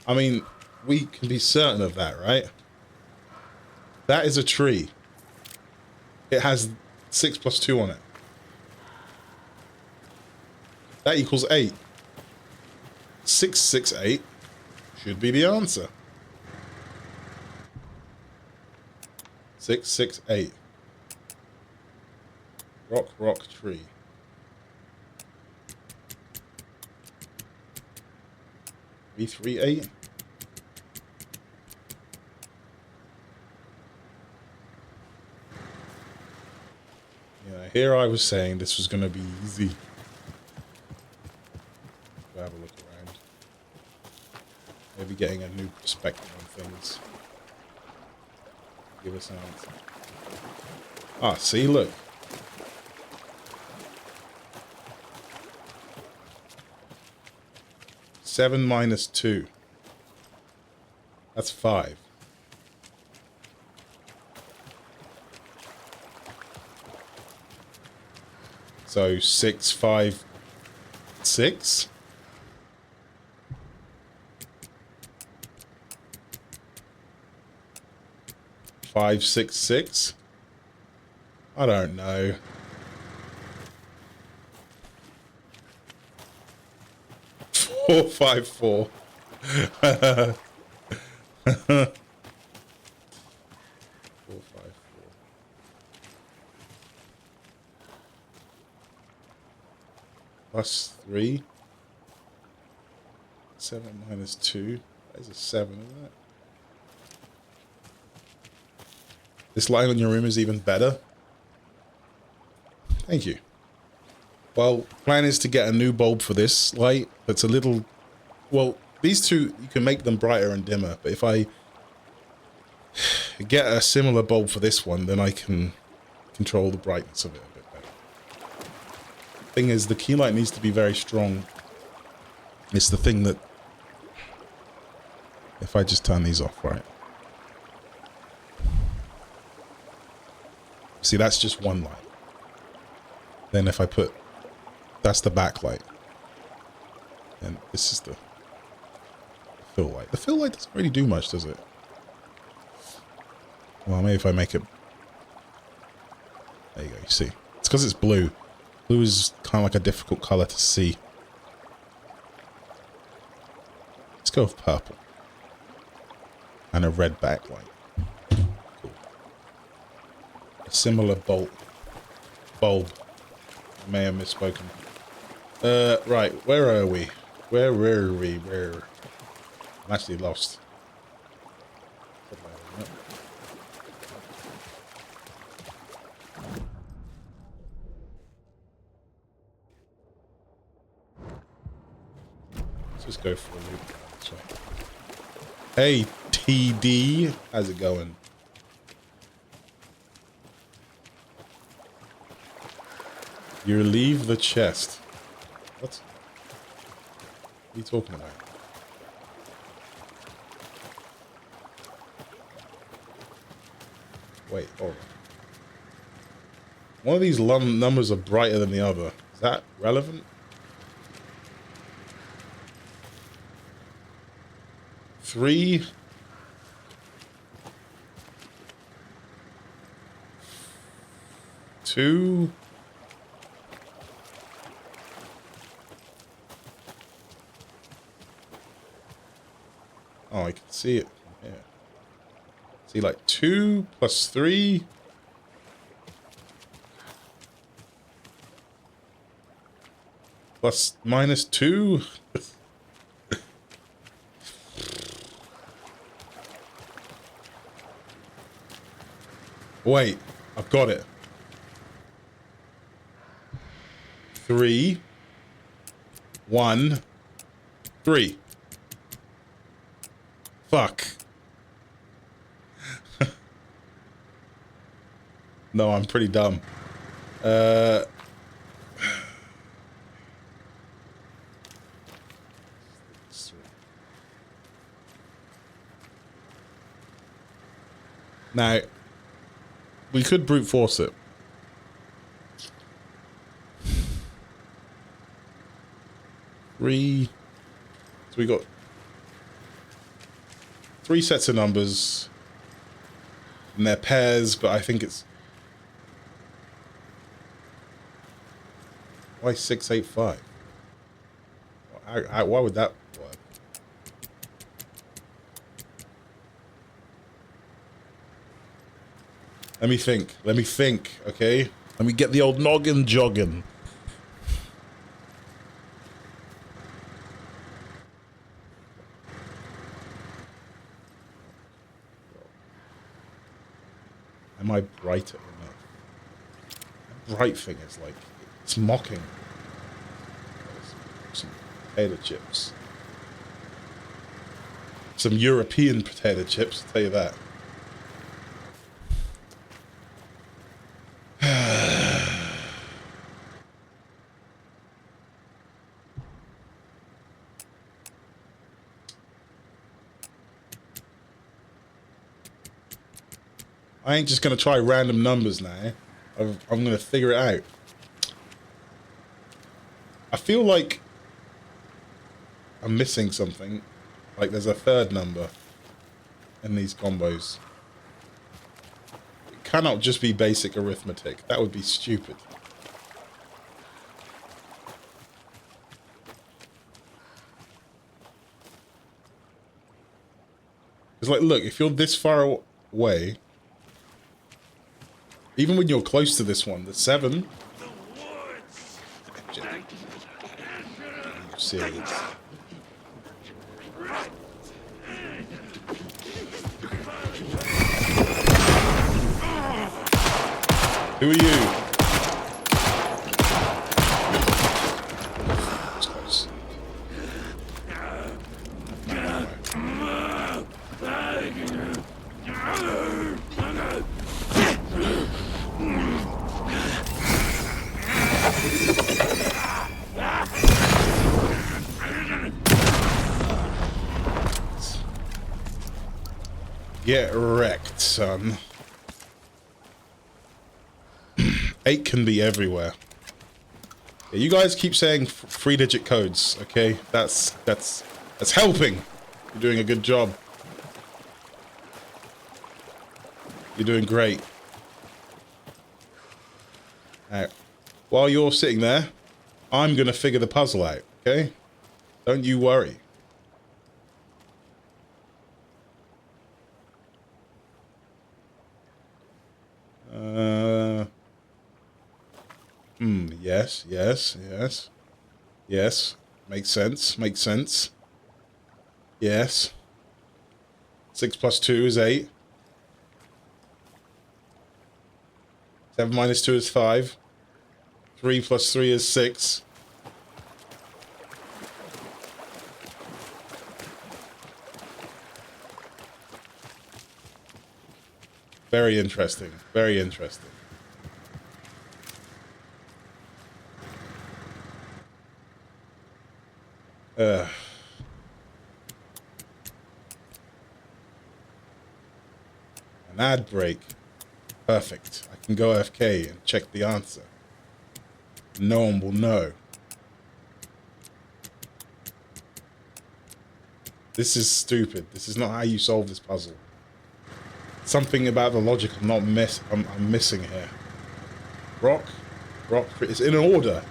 B: I mean, we can be certain of that, right? That is a tree. It has 6 plus 2 on it. That equals 8. 6, 6, 8 should be the answer. 6, 6, 8. Rock, rock, tree. Three, 3, 8. Yeah, here I was saying this was going to be easy. We'll have a look around. Maybe getting a new perspective on things. Give us an answer. Ah, see, look. Seven minus 2. That's 5. So 6, 5, 6. Five, 6, 6. I don't know. Four, 5, 4. 4, 5, 4. Plus 3. 7 minus 2. That is a 7, isn't it? This light on your room is even better. Thank you. Well, plan is to get a new bulb for this light that's a little... Well, these two, you can make them brighter and dimmer, but if I get a similar bulb for this one, then I can control the brightness of it a bit better. Thing is, the key light needs to be very strong. It's the thing that... If I just turn these off, right? See, that's just one light. Then if I put... That's the backlight. And this is the fill light. The fill light doesn't really do much, does it? Well, maybe if I make it... There you go, you see. It's because it's blue. Blue is kind of like a difficult color to see. Let's go with purple. And a red backlight. Similar bulb. I may have misspoken. Right, where are we? Where were we? Where? I'm actually lost. Let's just go for a loop. Sorry. Hey, TD, how's it going? You relieve the chest. What? What are you talking about? Wait, hold on. One of these numbers are brighter than the other. Is that relevant? Three. 2. Oh, I can see it from here. See, like 2 plus 3. Plus minus 2. Wait, I've got it. 3, 1, 3. Fuck. No, I'm pretty dumb. Now, we could brute force it. Three. So we got 3 sets of numbers. And they're pairs, but I think it's... Why 685? Why would that work? Let me think. Let me think, okay? Let me get the old noggin jogging. Am I brighter enough? That bright thing is like, it's mocking. Some potato chips. Some European potato chips, I'll tell you that. I ain't just gonna try random numbers now. I'm gonna figure it out. I feel like I'm missing something. Like there's a third number in these combos. It cannot just be basic arithmetic. That would be stupid. It's like, look, if you're this far away, even when you're close to this one, the 7. Serious. Who are you? That's close. Get wrecked, son. 8 can be everywhere. Yeah, you guys keep saying 3-digit codes, okay? That's helping. You're doing a good job. You're doing great. Now, while you're sitting there, I'm gonna figure the puzzle out, okay? Don't you worry. Yes. Makes sense. Yes. 6 plus 2 is 8. 7 minus 2 is 5. 3 plus 3 is 6. Very interesting. Very interesting. An ad break. Perfect. I can go AFK and check the answer. No one will know. This is stupid. This is not how you solve this puzzle. Something about the logic I'm missing here. Rock. It's in order.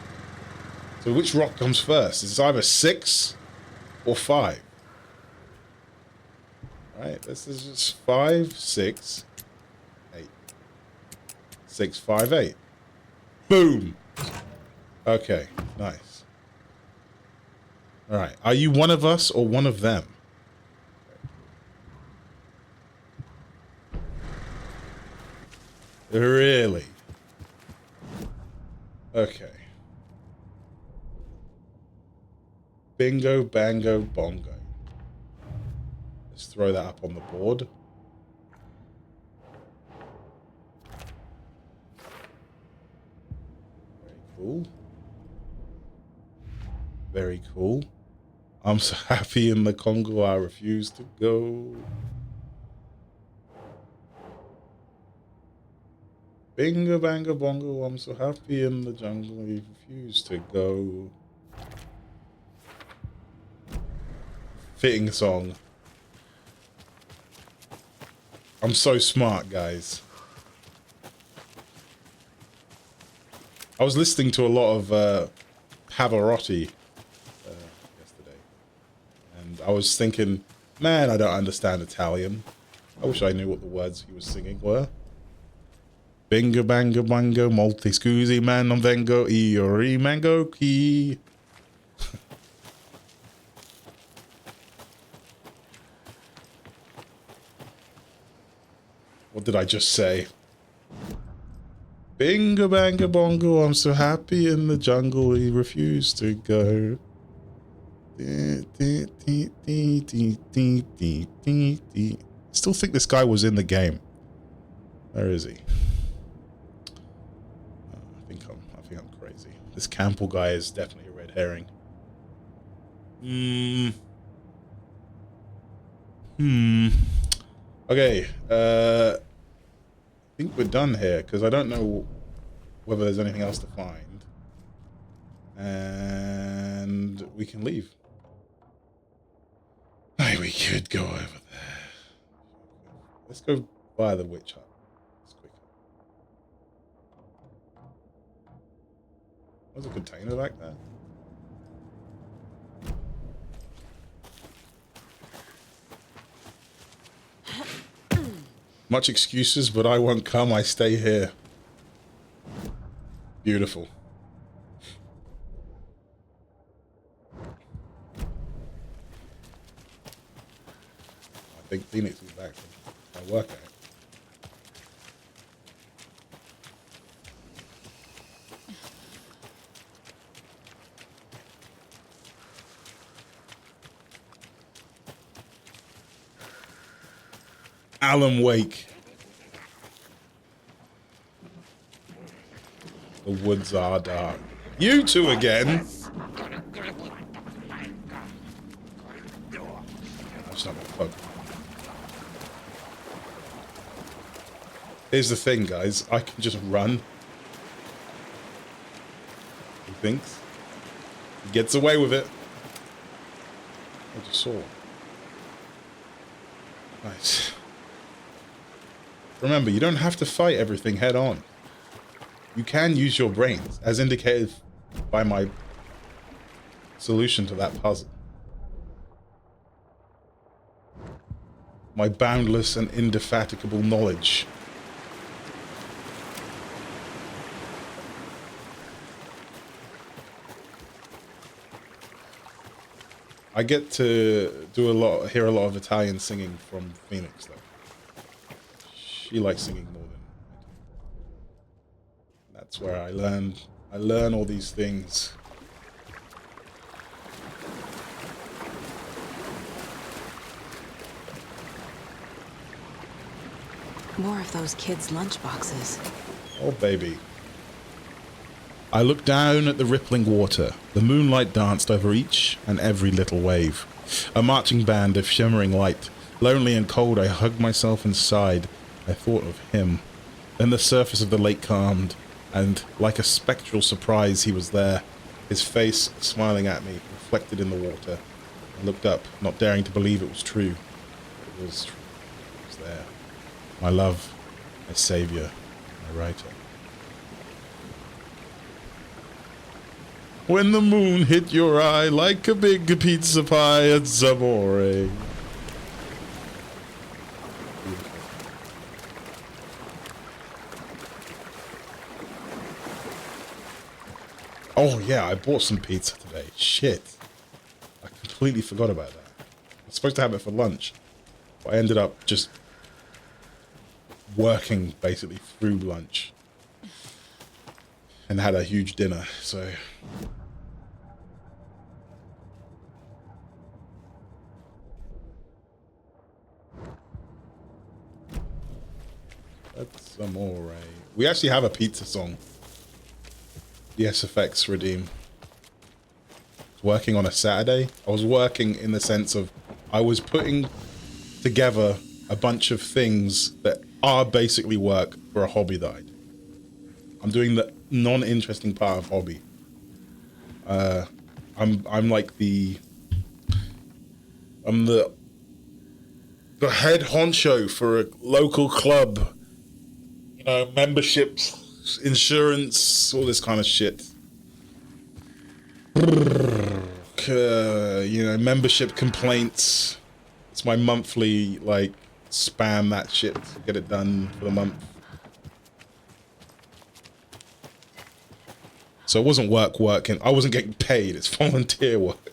B: So which rock comes first? It's either 6 or 5. Right, this is just 5, 6, 8. 6, 5, 8. Boom! Okay, nice. Alright, are you one of us or one of them? Really? Okay. Bingo, bango, bongo. Let's throw that up on the board. cool. Very cool. I'm so happy in the Congo, I refuse to go. Bingo banga bongo, I'm so happy in the jungle, I refuse to go. Fitting song. I'm so smart, guys. I was listening to a lot of Pavarotti yesterday, and I was thinking, man, I don't understand Italian. I wish I knew what the words he was singing were. Bingo bango bango, molti scusi man non vengo, io rimango qui. What did I just say? Bingo bango bongo, I'm so happy in the jungle, he refused to go. Still think this guy was in the game. Where is he? I think I'm crazy. This Campbell guy is definitely a red herring. Okay, I think we're done here because I don't know whether there's anything else to find. And we can leave. Hey, we could go over there. Let's go by the witch hut. It's quicker. Was a container like that? Much excuses, but I won't come. I stay here. Beautiful. I think Phoenix is back from my workout. Alan Wake. The woods are dark. You two again? That's not my poke. Here's the thing, guys. I can just run. He thinks. He gets away with it. I just saw. Nice. Remember, you don't have to fight everything head on. You can use your brains, as indicated by my solution to that puzzle. My boundless and indefatigable knowledge. I get to hear a lot of Italian singing from Phoenix, though. She likes singing more than I do. That's where I learn all these things.
C: More of those kids' lunchboxes.
B: Oh, baby. I looked down at the rippling water. The moonlight danced over each and every little wave. A marching band of shimmering light. Lonely and cold, I hugged myself and sighed. I thought of him. Then the surface of the lake calmed, and like a spectral surprise, he was there, his face smiling at me, reflected in the water. I looked up, not daring to believe it was true. It was true. It was there. My love, my savior, my writer. When the moon hit your eye like a big pizza pie at Zamore. Oh yeah, I bought some pizza today. Shit. I completely forgot about that. I was supposed to have it for lunch, but I ended up just working basically through lunch and had a huge dinner, so that's amore. We actually have a pizza song. the SFX redeem. Working on a Saturday. I was working in the sense of I was putting together a bunch of things that are basically work for a hobby that I do. I'm doing the non-interesting part of hobby. I'm like the head honcho for a local club. You know, memberships, insurance, all this kind of shit. You know, membership complaints. It's my monthly, like, spam that shit to get it done for the month. So it wasn't work, and I wasn't getting paid. It's volunteer work.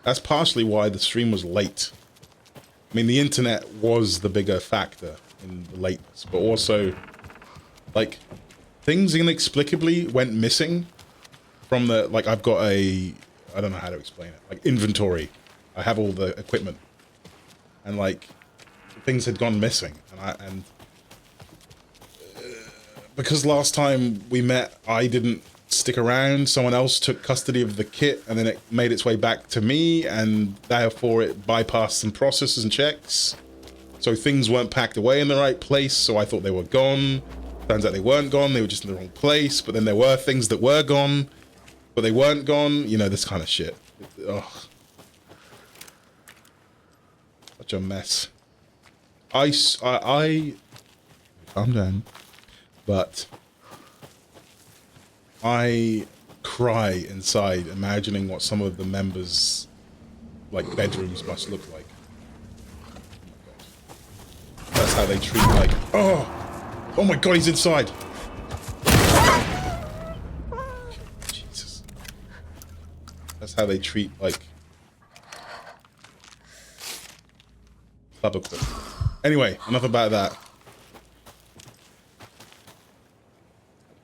B: That's partially why the stream was late. I mean, the internet was the bigger factor in the lateness, but also, like, things inexplicably went missing from the, like, I've got I don't know how to explain it, like, inventory. I have all the equipment, and, like, things had gone missing, and because last time we met, I didn't stick around, someone else took custody of the kit, and then it made its way back to me, and therefore it bypassed some processes and checks. So things weren't packed away in the right place, so I thought they were gone. Turns out they weren't gone, they were just in the wrong place, but then there were things that were gone, but they weren't gone, you know, this kind of shit. Ugh. Such a mess. I calm down. But I cry inside imagining what some of the members' like bedrooms must look like. Oh my God. That's how they treat like, oh my God, he's inside. Jesus. That's how they treat like club equipment. Anyway, enough about that.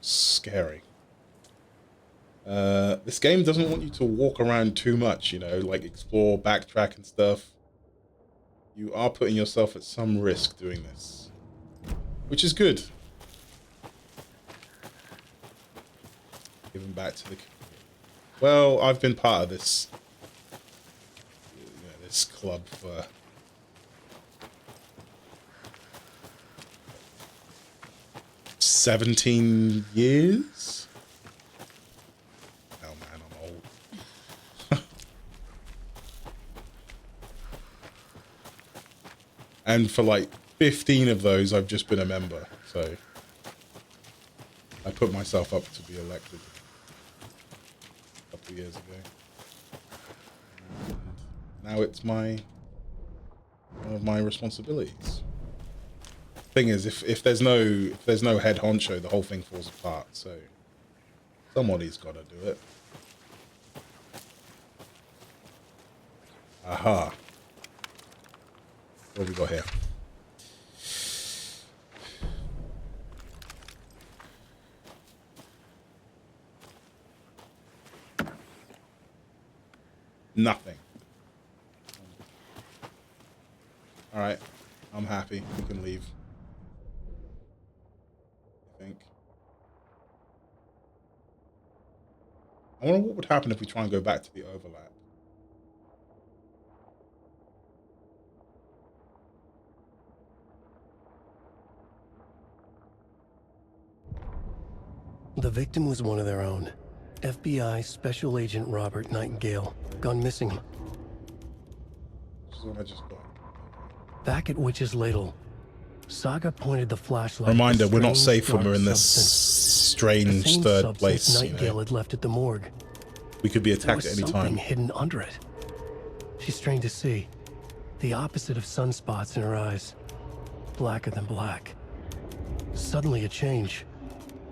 B: Scary. This game doesn't want you to walk around too much, you know, like explore, backtrack and stuff. You are putting yourself at some risk doing this, which is good. Giving back to the community. Well, I've been part of this, you know, this club for 17 years? Oh man, I'm old. And for like 15 of those, I've just been a member. So I put myself up to be elected a couple of years ago. And now it's one of my responsibilities. Thing is, if there's no head honcho, the whole thing falls apart. So somebody's got to do it. Aha. What have we got here? Nothing. All right, I'm happy. We can leave. I wonder what would happen if we try and go back to the overlap.
A: The victim was one of their own. FBI Special Agent Robert Nightingale, gone missing.
B: This is what I just got.
A: Back at Witch's Ladle, Saga pointed the flashlight.
B: Reminder, we're not
A: strange,
B: safe when we're in this strange third place.
A: Nightingale had left at the morgue.
B: We could be attacked at any time.
A: Something hidden under it. She strained to see. The opposite of sunspots in her eyes. Blacker than black. Suddenly a change.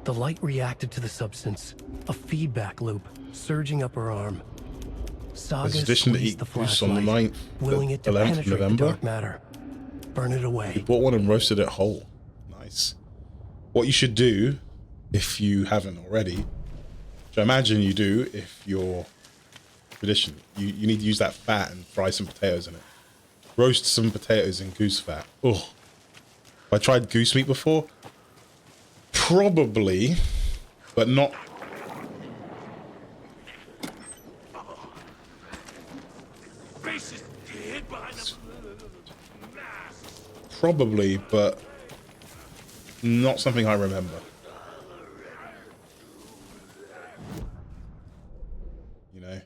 A: The light reacted to the substance. A feedback loop surging up her arm. Saga
B: Edition to
A: squeezed
B: eat
A: the
B: goose on the
A: flashlight,
B: 9th,
A: willing it to
B: 11th of
A: penetrate the
B: November.
A: dark matter. Burn it away.
B: We bought one and roasted it whole. Nice. What you should do, if you haven't already, which I imagine you do if you're tradition, you need to use that fat and fry some potatoes in it. Roast some potatoes in goose fat. Oh, I tried goose meat before. Probably, but not. Probably, but not something I remember. You know?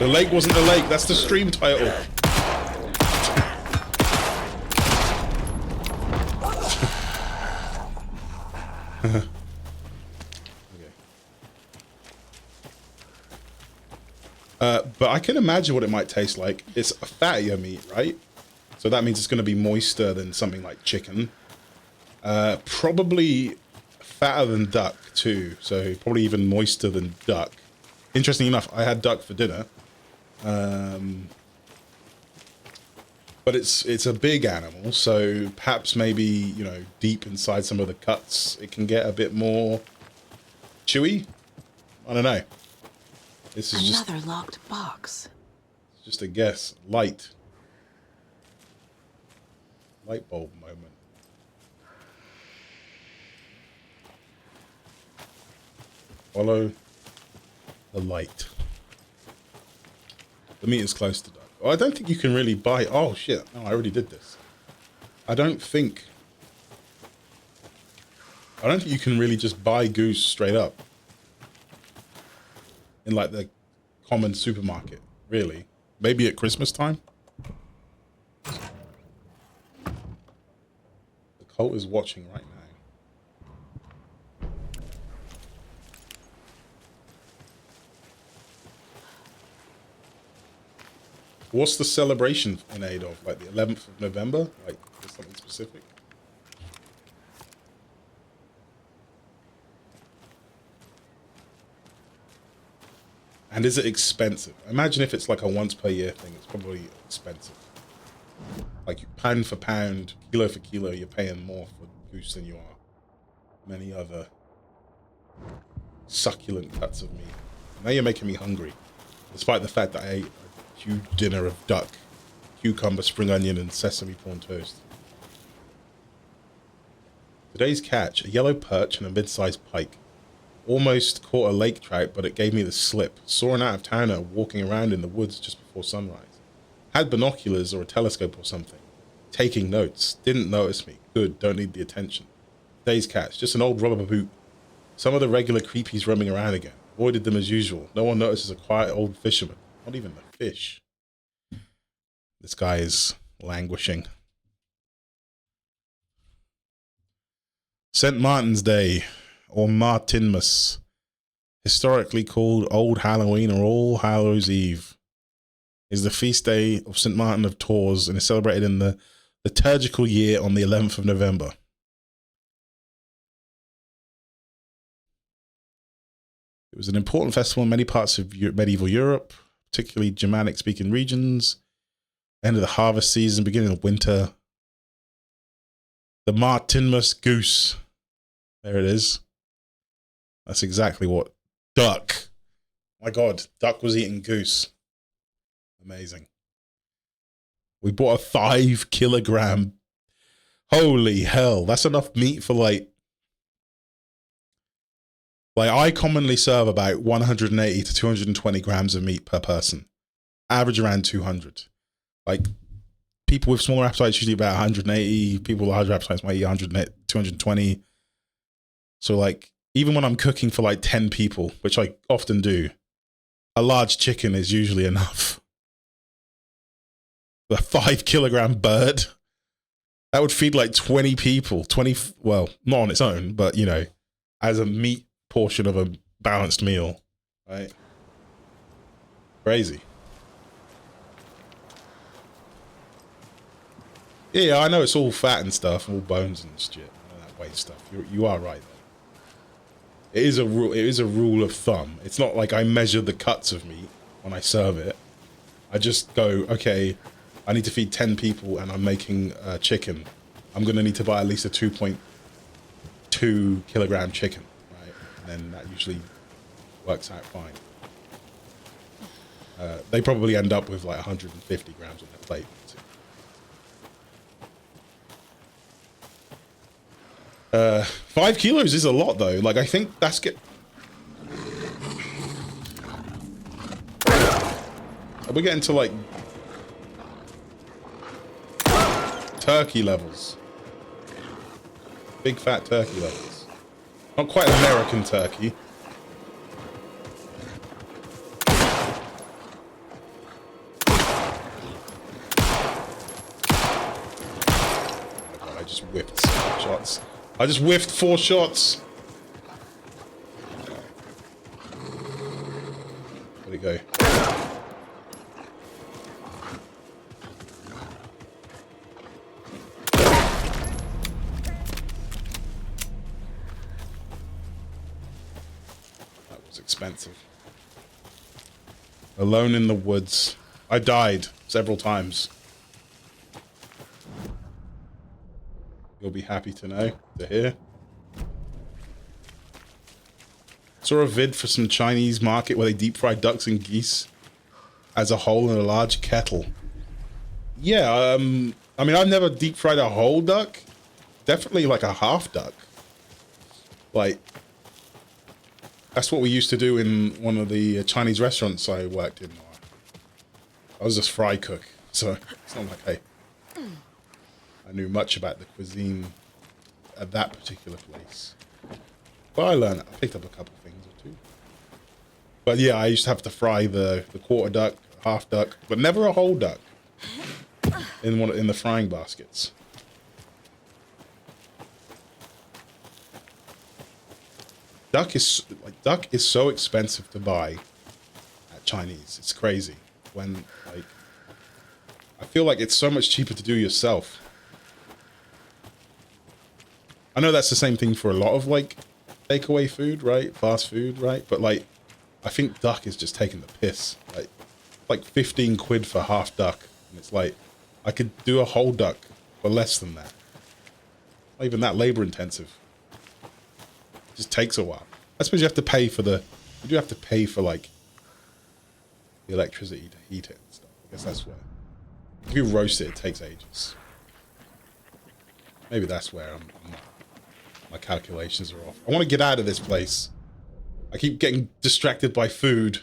B: The lake wasn't the lake, that's the stream title. But I can imagine what it might taste like. It's a fattier meat, right? So that means it's going to be moister than something like chicken. Probably fatter than duck too, so probably even moister than duck. Interesting enough, I had duck for dinner. But it's a big animal, so perhaps maybe, you know, deep inside some of the cuts, it can get a bit more chewy. I don't know. This is
C: Another locked box.
B: Just a guess. Light bulb moment. Follow the light. The meat is close to duck. Oh, I don't think you can really buy. Oh shit! No, I already did this. I don't think you can really just buy goose straight up in like the common supermarket. Really, maybe at Christmas time. The cult is watching right now. What's the celebration in aid of? Like the 11th of November? Like something specific? And is it expensive? Imagine if it's like a once per year thing, it's probably expensive. Like pound for pound, kilo for kilo, you're paying more for goose than you are many other succulent cuts of meat. Now you're making me hungry, despite the fact that I ate a huge dinner of duck, cucumber, spring onion, and sesame prawn toast. Today's catch, a yellow perch and a mid-sized pike. Almost caught a lake trout, but it gave me the slip. Saw an out-of-towner walking around in the woods just before sunrise. Had binoculars or a telescope or something. Taking notes. Didn't notice me. Good, don't need the attention. Today's catch, just an old rubber boot. Some of the regular creepies roaming around again. Avoided them as usual. No one notices a quiet old fisherman. Not even a fish. This guy is languishing. St. Martin's Day, or Martinmas, historically called Old Halloween or All Hallows Eve, is the feast day of St. Martin of Tours and is celebrated in the liturgical year on the 11th of November. It was an important festival in many parts of medieval Europe, particularly Germanic-speaking regions. End of the harvest season, beginning of winter. The Martinmas goose. There it is. That's exactly what. Duck. My God, duck was eating goose. Amazing. We bought a 5 kilogram. Holy hell. That's enough meat for like I commonly serve about 180 to 220 grams of meat per person. Average around 200. Like, people with smaller appetites usually about 180. People with larger appetites might eat 220. So, like, even when I'm cooking for like 10 people, which I often do, a large chicken is usually enough. A 5 kilogram bird, that would feed like 20 people. 20, well, not on its own, but, you know, as a meat portion of a balanced meal, right? Crazy. Yeah, I know it's all fat and stuff, all bones and shit, all that weight stuff. You are right though. It is a rule. It is a rule of thumb. It's not like I measure the cuts of meat when I serve it. I just go, okay, I need to feed 10 people, and I'm making chicken. I'm gonna need to buy at least a 2.2 kilogram chicken, right? And then that usually works out fine. They probably end up with like 150 grams on their plate. 5 kilos is a lot though. Like I think that's we're getting to like turkey levels. Big fat turkey levels. Not quite American turkey. Oh my god, I just whiffed 7 shots. I just whiffed 4 shots. Where'd it go? That was expensive. Alone in the woods. I died several times. You'll be happy to know, to hear. Saw a vid for some Chinese market where they deep fry ducks and geese as a whole in a large kettle. Yeah, I mean, I've never deep fried a whole duck. Definitely like a half duck. Like, that's what we used to do in one of the Chinese restaurants I worked in. I was just fry cook, so it's not like, hey, I knew much about the cuisine at that particular place. But I learned, I picked up a couple things or two. But yeah, I used to have to fry the quarter duck, half duck, but never a whole duck in the frying baskets. Duck is so expensive to buy at Chinese. It's crazy. When like I feel like it's so much cheaper to do yourself. I know that's the same thing for a lot of like takeaway food, right? Fast food, right? But like, I think duck is just taking the piss. Like 15 quid for half duck. And it's like, I could do a whole duck for less than that. Not even that labor intensive. It just takes a while. I suppose you have to pay for you do have to pay for like the electricity to heat it and stuff. I guess that's where. If you roast it, it takes ages. Maybe that's where my calculations are off. I want to get out of this place. I keep getting distracted by food.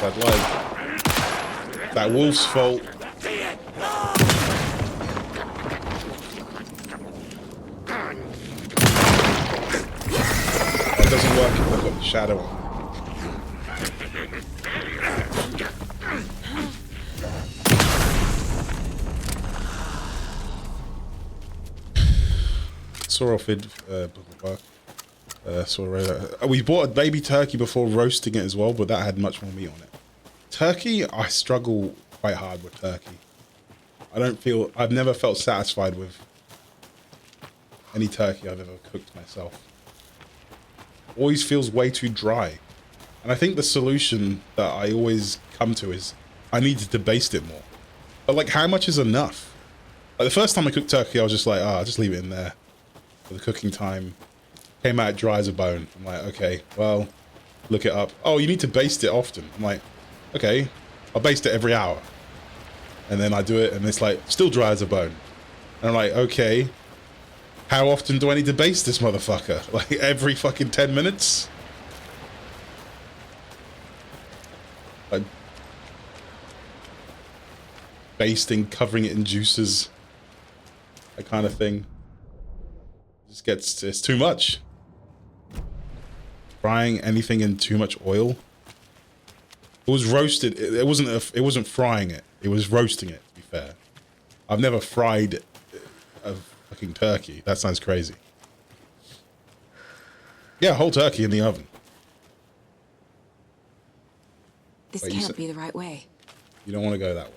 B: I'd like. That wolf's fault. Oh, it doesn't work if I've got the shadow on. Saw off it. We bought a baby turkey before roasting it as well, but that had much more meat on it. Turkey, I struggle quite hard with turkey. I've never felt satisfied with any turkey I've ever cooked myself. Always feels way too dry. And I think the solution that I always come to is I need to baste it more. But like, how much is enough? Like the first time I cooked turkey, I was just like, I'll just leave it in there for the cooking time. Came out dry as a bone. I'm like, okay, well, look it up. Oh, you need to baste it often. I'm like, okay, I'll baste it every hour. And then I do it and it's like, still dry as a bone. And I'm like, okay, how often do I need to baste this motherfucker? Like every fucking 10 minutes? like basting, covering it in juices, that kind of thing. Just gets, it's too much. Frying anything in too much oil. It was roasted. It wasn't frying it. It was roasting it, to be fair. I've never fried a fucking turkey. That sounds crazy. Yeah, whole turkey in the oven.
C: This
B: Wait,
C: can't be the right way.
B: You don't want to go that way.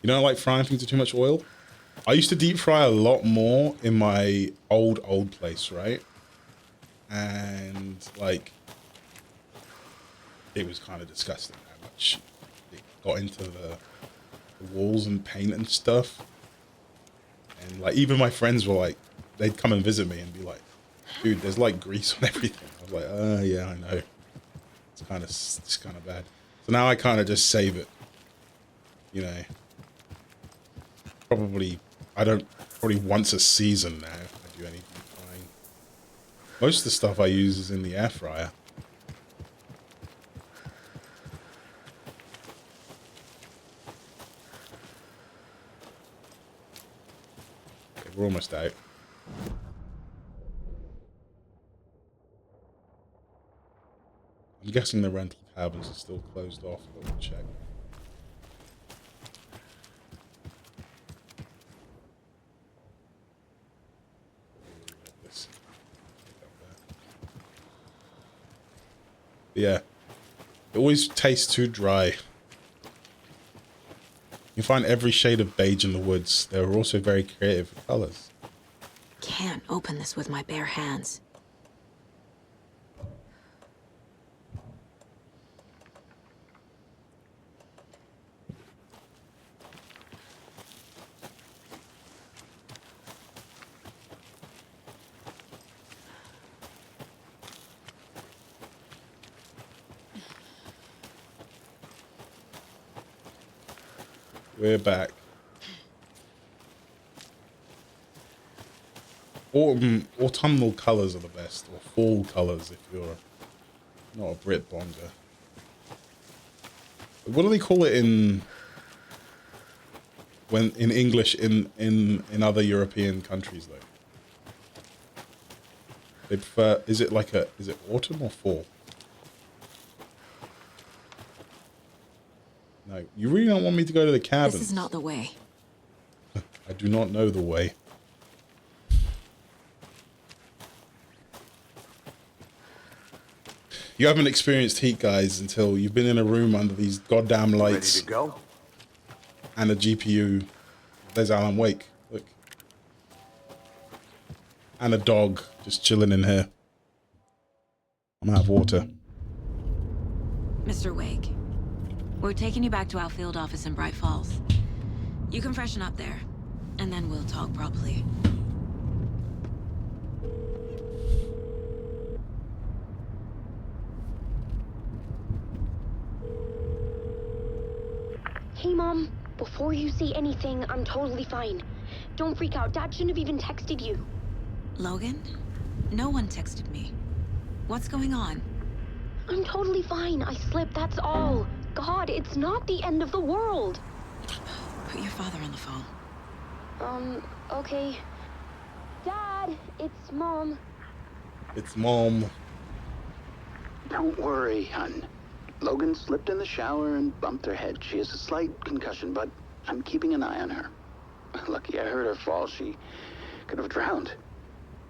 B: You don't like frying things with too much oil? I used to deep fry a lot more in my old place, right? And like, it was kind of disgusting how much it got into the walls and paint and stuff. And like, even my friends were like, they'd come and visit me and be like, dude, there's like grease on everything. I was like, yeah, I know. It's kind of bad. So now I kind of just save it, you know. Probably once a season now if I do any deep frying. Most of the stuff I use is in the air fryer. Okay, we're almost out. I'm guessing the rental cabins are still closed off. I'll check. Yeah, it always tastes too dry. You find every shade of beige in the woods. They're also very creative with colors.
C: Can't open this with my bare hands.
B: We're back. Autumnal colors are the best, or fall colors if you're not a Brit bonga. What do they call it in English in other European countries though? They prefer, is it autumn or fall? No, you really don't want me to go to the cabins.
C: This is not the way.
B: I do not know the way. You haven't experienced heat, guys, until you've been in a room under these goddamn lights.
I: Ready to go?
B: And a GPU. There's Alan Wake. Look. And a dog just chilling in here. I'm out of water.
C: Mr. Wake, we're taking you back to our field office in Bright Falls. You can freshen up there, and then we'll talk properly.
P: Hey, Mom. Before you say anything, I'm totally fine. Don't freak out. Dad shouldn't have even texted you.
C: Logan? No one texted me. What's going on?
P: I'm totally fine. I slipped, that's all. God, it's not the end of the world.
C: Put your father on the phone.
P: Okay. Dad, it's Mom.
B: It's Mom.
Q: Don't worry, hun. Logan slipped in the shower and bumped her head. She has a slight concussion, but I'm keeping an eye on her. Lucky I heard her fall. She could have drowned.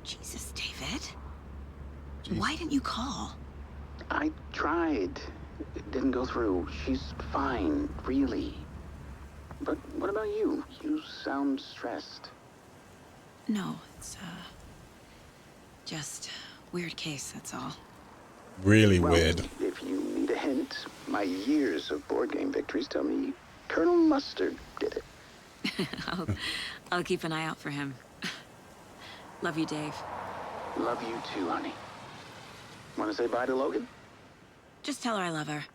C: Jesus, David. Jeez. Why didn't you call?
Q: I tried. It didn't go through. She's fine, really. But what about you? You sound stressed.
C: No, it's, just weird case, that's all.
B: Really weird.
Q: If you need a hint, my years of board game victories tell me Colonel Mustard did it.
C: I'll keep an eye out for him. Love you, Dave.
Q: Love you too, honey. Want to say bye to Logan?
C: Just tell her I love her.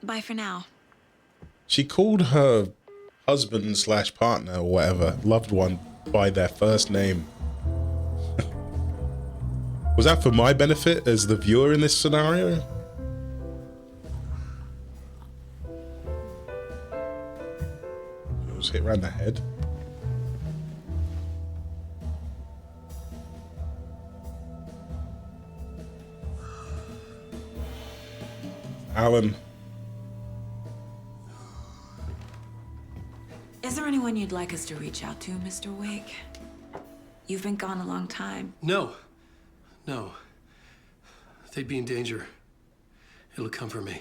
C: Bye for now.
B: She called her husband / partner or whatever, loved one, by their first name. Was that for my benefit as the viewer in this scenario? It was hit around the head. Alan.
C: Is there anyone you'd like us to reach out to, Mr. Wake? You've been gone a long time.
A: No. No. They'd be in danger. It'll come for me.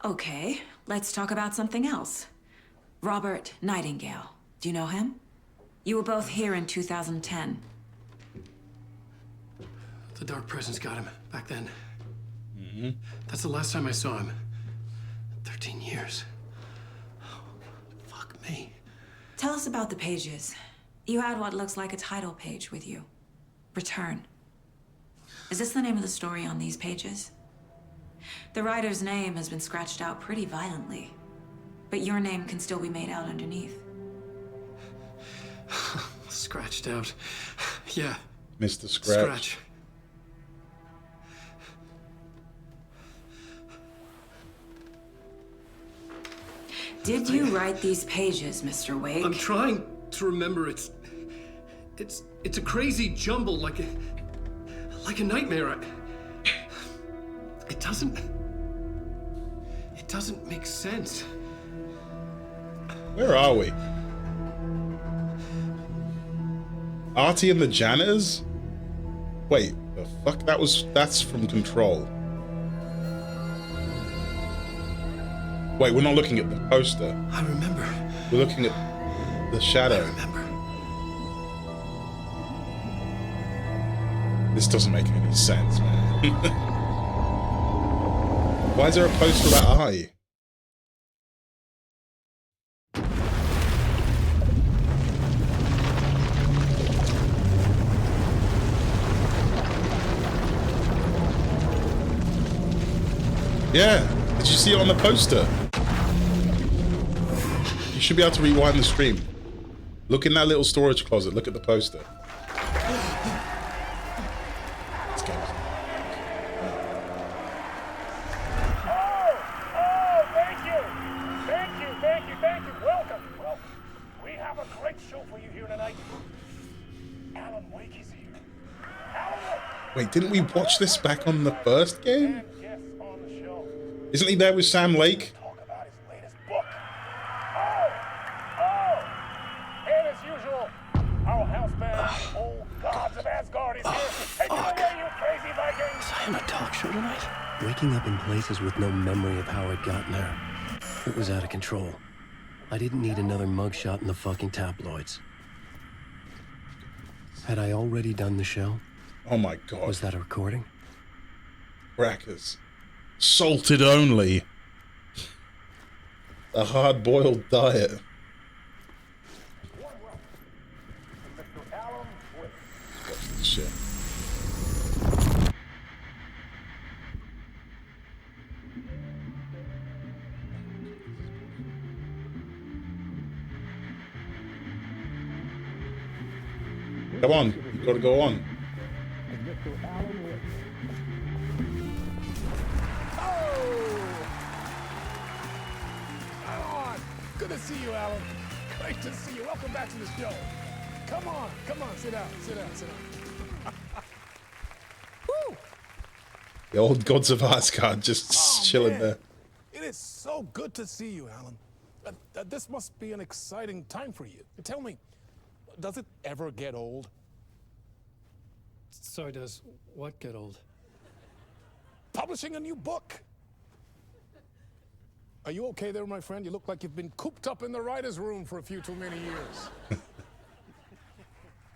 C: Okay, let's talk about something else. Robert Nightingale. Do you know him? You were both here in 2010.
A: The Dark Presence got him back then. That's the last time I saw him. 13 years. Oh, fuck me.
C: Tell us about the pages. You had what looks like a title page with you. Return. Is this the name of the story on these pages? The writer's name has been scratched out pretty violently, but your name can still be made out underneath.
A: Scratched out. Yeah.
B: Mr. Scratch.
A: Scratch.
C: Did you write these pages, Mr. Wake?
A: I'm trying to remember. It's a crazy jumble, like a nightmare. It doesn't make sense.
B: Where are we? Artie and the Janitors? Wait, the fuck? That's from Control. Wait, we're not looking at the poster.
A: I remember.
B: We're looking at the shadow.
A: I remember.
B: This doesn't make any sense, man. Why is there a poster of that eye? Yeah, did you see it on the poster? You should be able to rewind the stream. Look in that little storage closet, look at the poster. Wait, didn't we watch this back on the first game? Isn't he there with Sam Lake?
R: And as usual, our house band, old gods of Asgard, is here. Take it away, you crazy Vikings!
A: Was I in a talk show tonight? Waking up in places with no memory of how I'd gotten there. It was out of control. I didn't need another mugshot in the fucking tabloids. Had I already done the show?
B: Oh my god.
A: Was that a recording?
B: Crackers. Salted only. A hard-boiled diet. Shit. Come on, you gotta go on.
R: Good to see you, Alan. Great to see you. Welcome back to the show. Come on, sit down. Woo!
B: The old gods of Asgard just chilling there.
R: It is so good to see you, Alan. This must be an exciting time for you. Tell me, does it ever get old?
A: Sorry, does what get old?
R: Publishing a new book. Are you okay there, my friend? You look like you've been cooped up in the writer's room for a few too many years.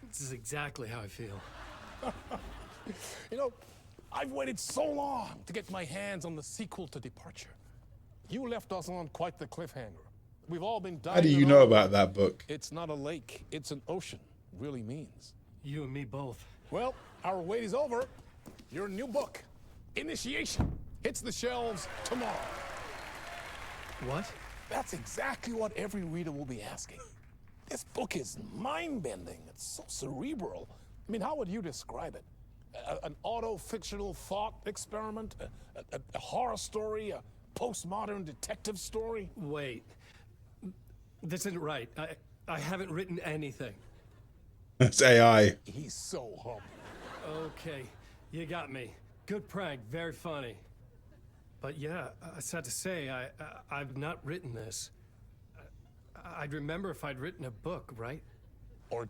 A: This is exactly how I feel.
R: You know, I've waited so long to get my hands on the sequel to Departure. You left us on quite the cliffhanger. We've all been dying.
B: How do you know about that book?
R: It's not a lake, it's an ocean. Really means.
A: You and me both.
R: Well, our wait is over. Your new book, Initiation, hits the shelves tomorrow.
A: What?
R: That's exactly what every reader will be asking. This book is mind-bending. It's so cerebral. I mean, how would you describe it? An auto-fictional thought experiment? A horror story? A postmodern detective story?
A: Wait. This isn't right. I haven't written anything.
B: It's AI.
R: He's so humble.
A: Okay, you got me. Good prank, very funny. But yeah, sad to say, I've not written this. I'd remember if I'd written a book, right?
R: Or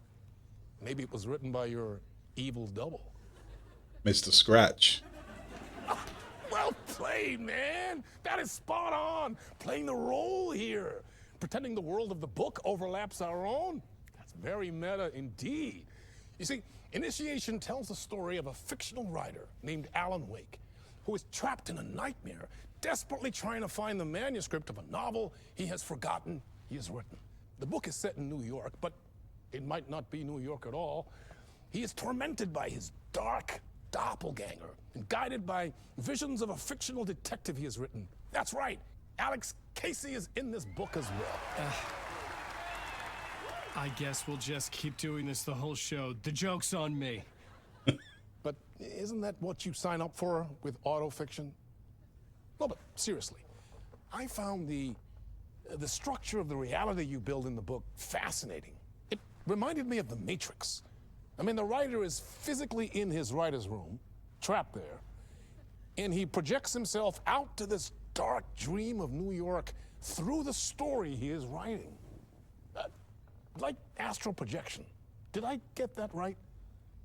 R: maybe it was written by your evil double.
B: Mr. Scratch.
R: Well played, man. That is spot on. Playing the role here. Pretending the world of the book overlaps our own. That's very meta indeed. You see, Initiation tells the story of a fictional writer named Alan Wake, who is trapped in a nightmare, desperately trying to find the manuscript of a novel he has forgotten he has written. The book is set in New York, but it might not be New York at all. He is tormented by his dark doppelganger and guided by visions of a fictional detective he has written. That's right, Alex Casey is in this book as well.
A: I guess we'll just keep doing this the whole show. The joke's on me.
R: But isn't that what you sign up for with autofiction? No, but seriously, I found the structure of the reality you build in the book fascinating. It reminded me of The Matrix. I mean, the writer is physically in his writer's room, trapped there, and he projects himself out to this dark dream of New York through the story he is writing. Like astral projection. Did I get that right?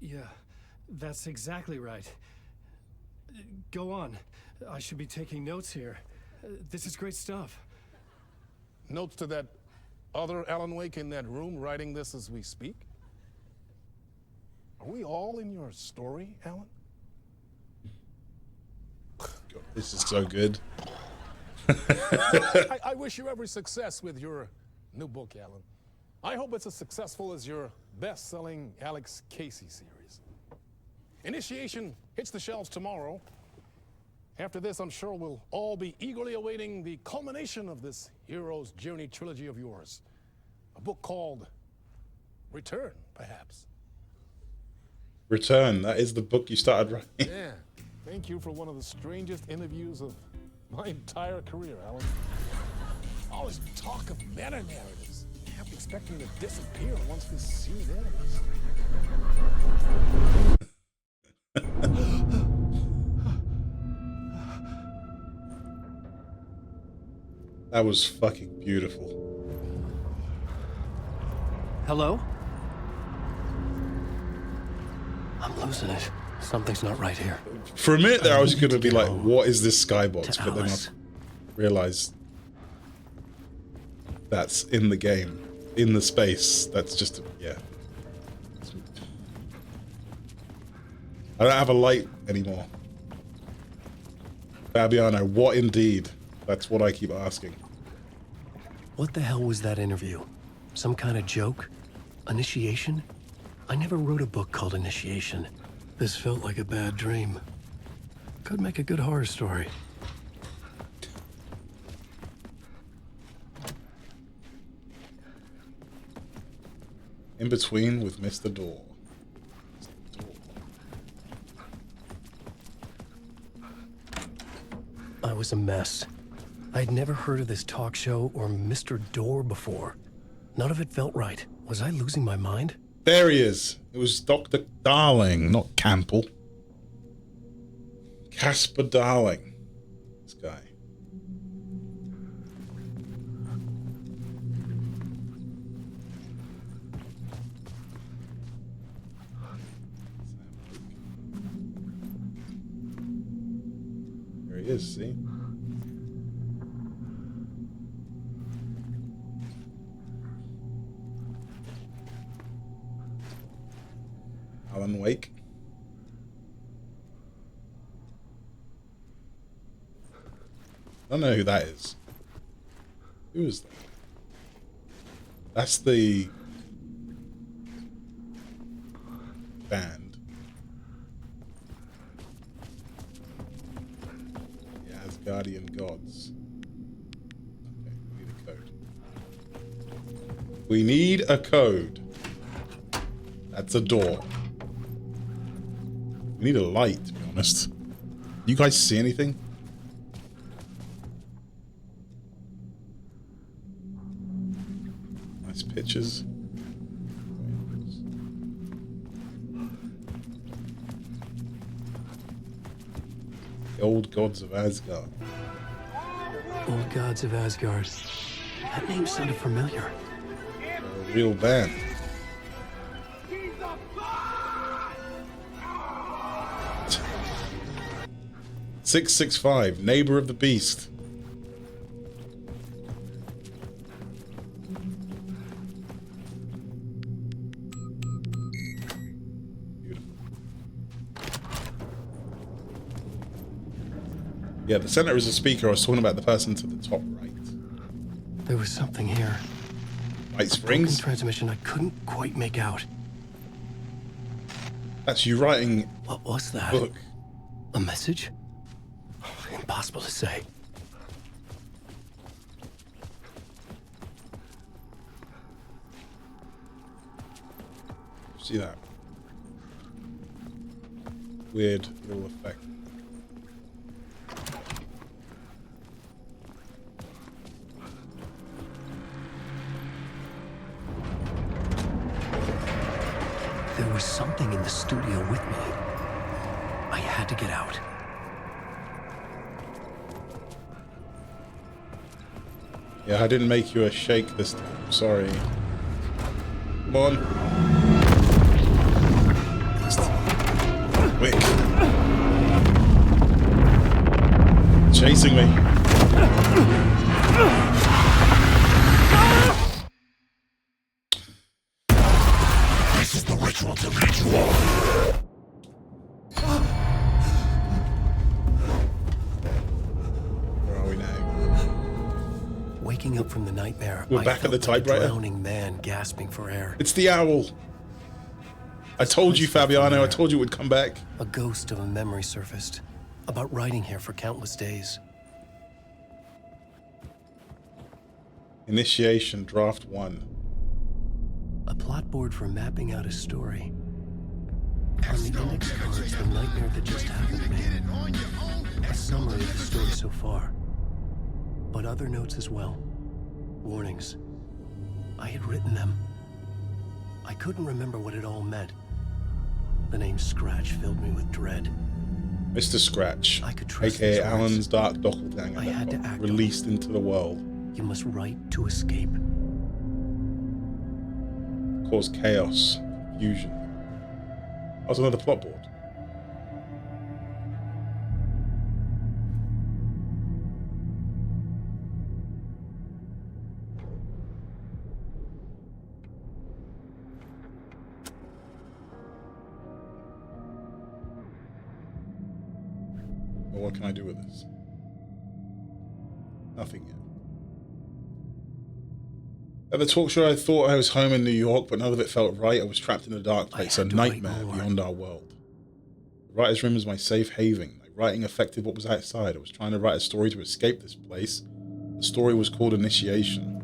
A: Yeah, that's exactly right. Go on. I should be taking notes here. This is great stuff.
R: Notes to that other Alan Wake in that room writing this as we speak? Are we all in your story, Alan?
B: God, this is so good.
R: I wish you every success with your new book, Alan. I hope it's as successful as your best-selling Alex Casey series. Initiation hits the shelves tomorrow. After this, I'm sure we'll all be eagerly awaiting the culmination of this hero's journey trilogy of yours. A book called Return, perhaps.
B: Return, that is the book you started writing.
R: Yeah, thank you for one of the strangest interviews of my entire career, Alan. All this talk of meta-narratives. Kept expecting to disappear once this scene ends.
B: That was fucking beautiful.
A: Hello? I'm losing it. Something's not right here.
B: For a minute there, I was going to be like, what is this skybox? But then I realized that's in the game. In the space. That's just, yeah. I don't have a light anymore. Fabiano, what indeed? That's what I keep asking.
A: What the hell was that interview? Some kind of joke? Initiation? I never wrote a book called Initiation. This felt like a bad dream. Could make a good horror story.
B: In between with Mr. Door.
A: I was a mess. I'd never heard of this talk show or Mr. Door before. None of it felt right. Was I losing my mind?
B: There he is. It was Dr. Darling, not Campbell. Casper Darling. This guy. There he is, see? Alan Wake. I don't know who that is. Who is that? That's the band. The Asgardian gods. Okay, we need a code. We need a code. That's a door. We We need a light, to be honest. You guys see anything? Nice pictures. The old gods of Asgard.
A: Old gods of Asgard. That name sounded familiar.
B: They're a real band. 665, neighbor of the beast. Beautiful. Yeah, the center is a speaker. I was talking about the person to the top right.
A: There was something here.
B: Light springs?
A: Transmission I couldn't quite make out.
B: That's you writing.
A: What was that?
B: Book.
A: A message? Impossible to say.
B: See that? Weird little effect.
A: There was something in the studio with me. I had to get out.
B: Yeah, I didn't make you a shake this time. Sorry. Come on. Quick. Chasing me.
M: This is the ritual to ritual.
B: Where are we now?
A: Waking up from the nightmare,
B: We're back at the typewriter.
A: A drowning man gasping for air.
B: It's the owl. I told you, Fabiano. I told you it would come back.
A: A ghost of a memory surfaced about riding here for countless days.
B: Initiation, draft 1.
A: A plot board for mapping out a story. On the index cards, the nightmare that just happened to me. A summary of the story so far. But other notes as well. Warnings. I had written them. I couldn't remember what it all meant. The name Scratch filled me with dread.
B: Mr. Scratch, aka Alan's dark doppelganger,
A: I had to act
B: released into the world.
A: You must write to escape.
B: Cause chaos, confusion. That was another plot board. Well, what can I do with this? Nothing yet. At the talk show, I thought I was home in New York, but none of it felt right. I was trapped in a dark place, a nightmare beyond our world. The writer's room was my safe haven. My writing affected what was outside. I was trying to write a story to escape this place. The story was called Initiation.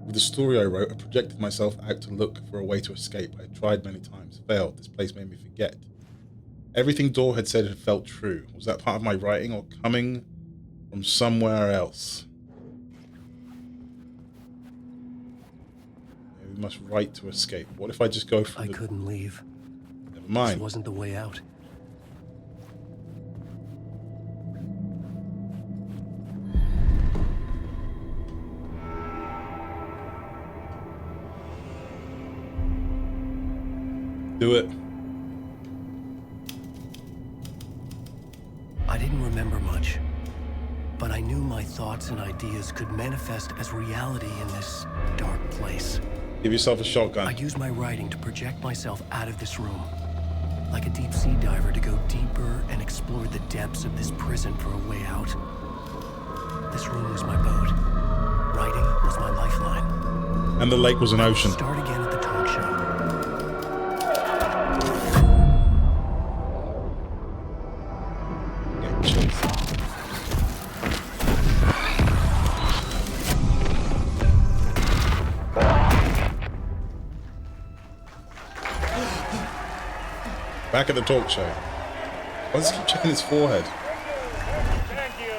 B: With the story I wrote, I projected myself out to look for a way to escape. I had tried many times, failed. This place made me forget. Everything Dor had said had felt true. Was that part of my writing or coming from somewhere else? We must write to escape. What if I just go for
A: I couldn't leave.
B: Never mind.
A: This wasn't the way out.
B: Do it.
A: I didn't remember much, but I knew my thoughts and ideas could manifest as reality in this dark place.
B: Give yourself a shotgun.
A: I used my writing to project myself out of this room, like a deep sea diver to go deeper and explore the depths of this prison for a way out. This room was my boat. Writing was my lifeline.
B: And the lake was an ocean.
A: Start again at the talk show.
B: Back at the talk show. Why does he keep checking his forehead?
R: Thank you.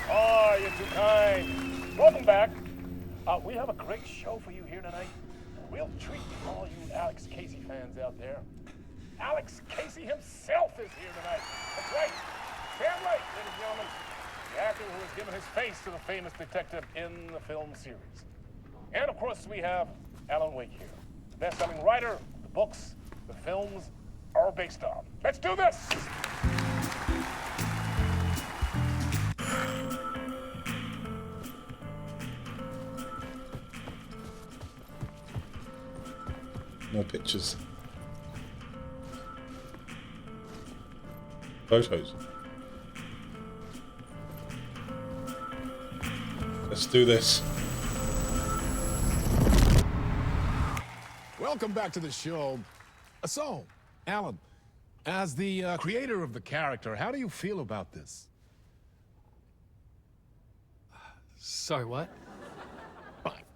R: Oh, you're too kind. Welcome back. We have a great show for you here tonight. We'll treat all you Alex Casey fans out there. Alex Casey himself is here tonight. That's right. Sam Lake, ladies and gentlemen. The actor who has given his face to the famous detective in the film series. And of course, we have Alan Wake here. The best-selling writer, the books, the films are based on. Let's do this!
B: More pictures. Photos. Let's do this.
R: Welcome back to the show. So, Alan, as the creator of the character, how do you feel about this?
J: Sorry, what?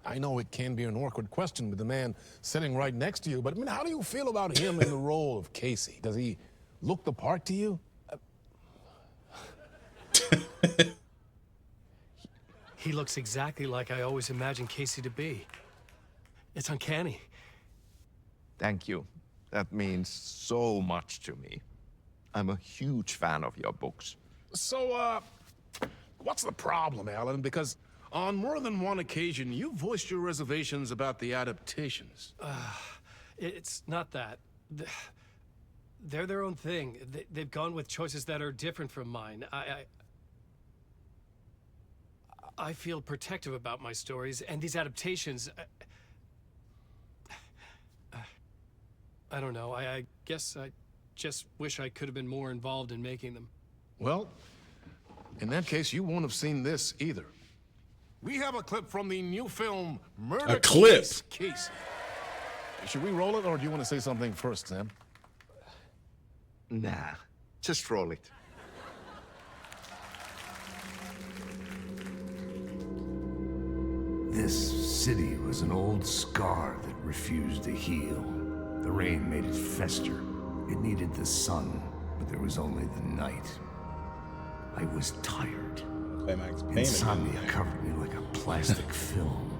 R: I know it can be an awkward question with the man sitting right next to you, but I mean, how do you feel about him in the role of Casey? Does he look the part to you?
J: He looks exactly like I always imagined Casey to be. It's uncanny.
S: Thank you. That means so much to me. I'm a huge fan of your books.
R: So, what's the problem, Alan? Because on more than one occasion, you voiced your reservations about the adaptations.
J: It's not that. They're their own thing. They've gone with choices that are different from mine. I feel protective about my stories, and these adaptations... I don't know. I guess I just wish I could have been more involved in making them.
R: Well, in that case, you won't have seen this either. We have a clip from the new film, Murder
B: A clip?
R: Case. Should we roll it, or do you want to say something first, Sam?
S: Nah, just roll it.
I: This city was an old scar that refused to heal. The rain made it fester. It needed the sun, but there was only the night. I was tired. Insomnia covered me like a plastic film.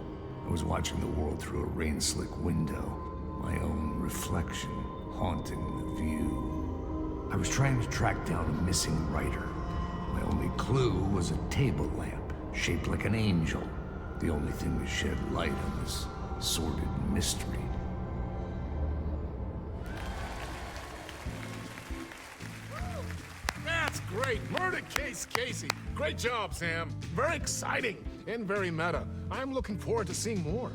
I: I was watching the world through a rain-slick window, my own reflection haunting the view. I was trying to track down a missing writer. My only clue was a table lamp, shaped like an angel. The only thing to shed light on this sordid mystery.
R: That's great. Murder Case Casey. Great job, Sam. Very exciting and very meta. I'm looking forward to seeing more.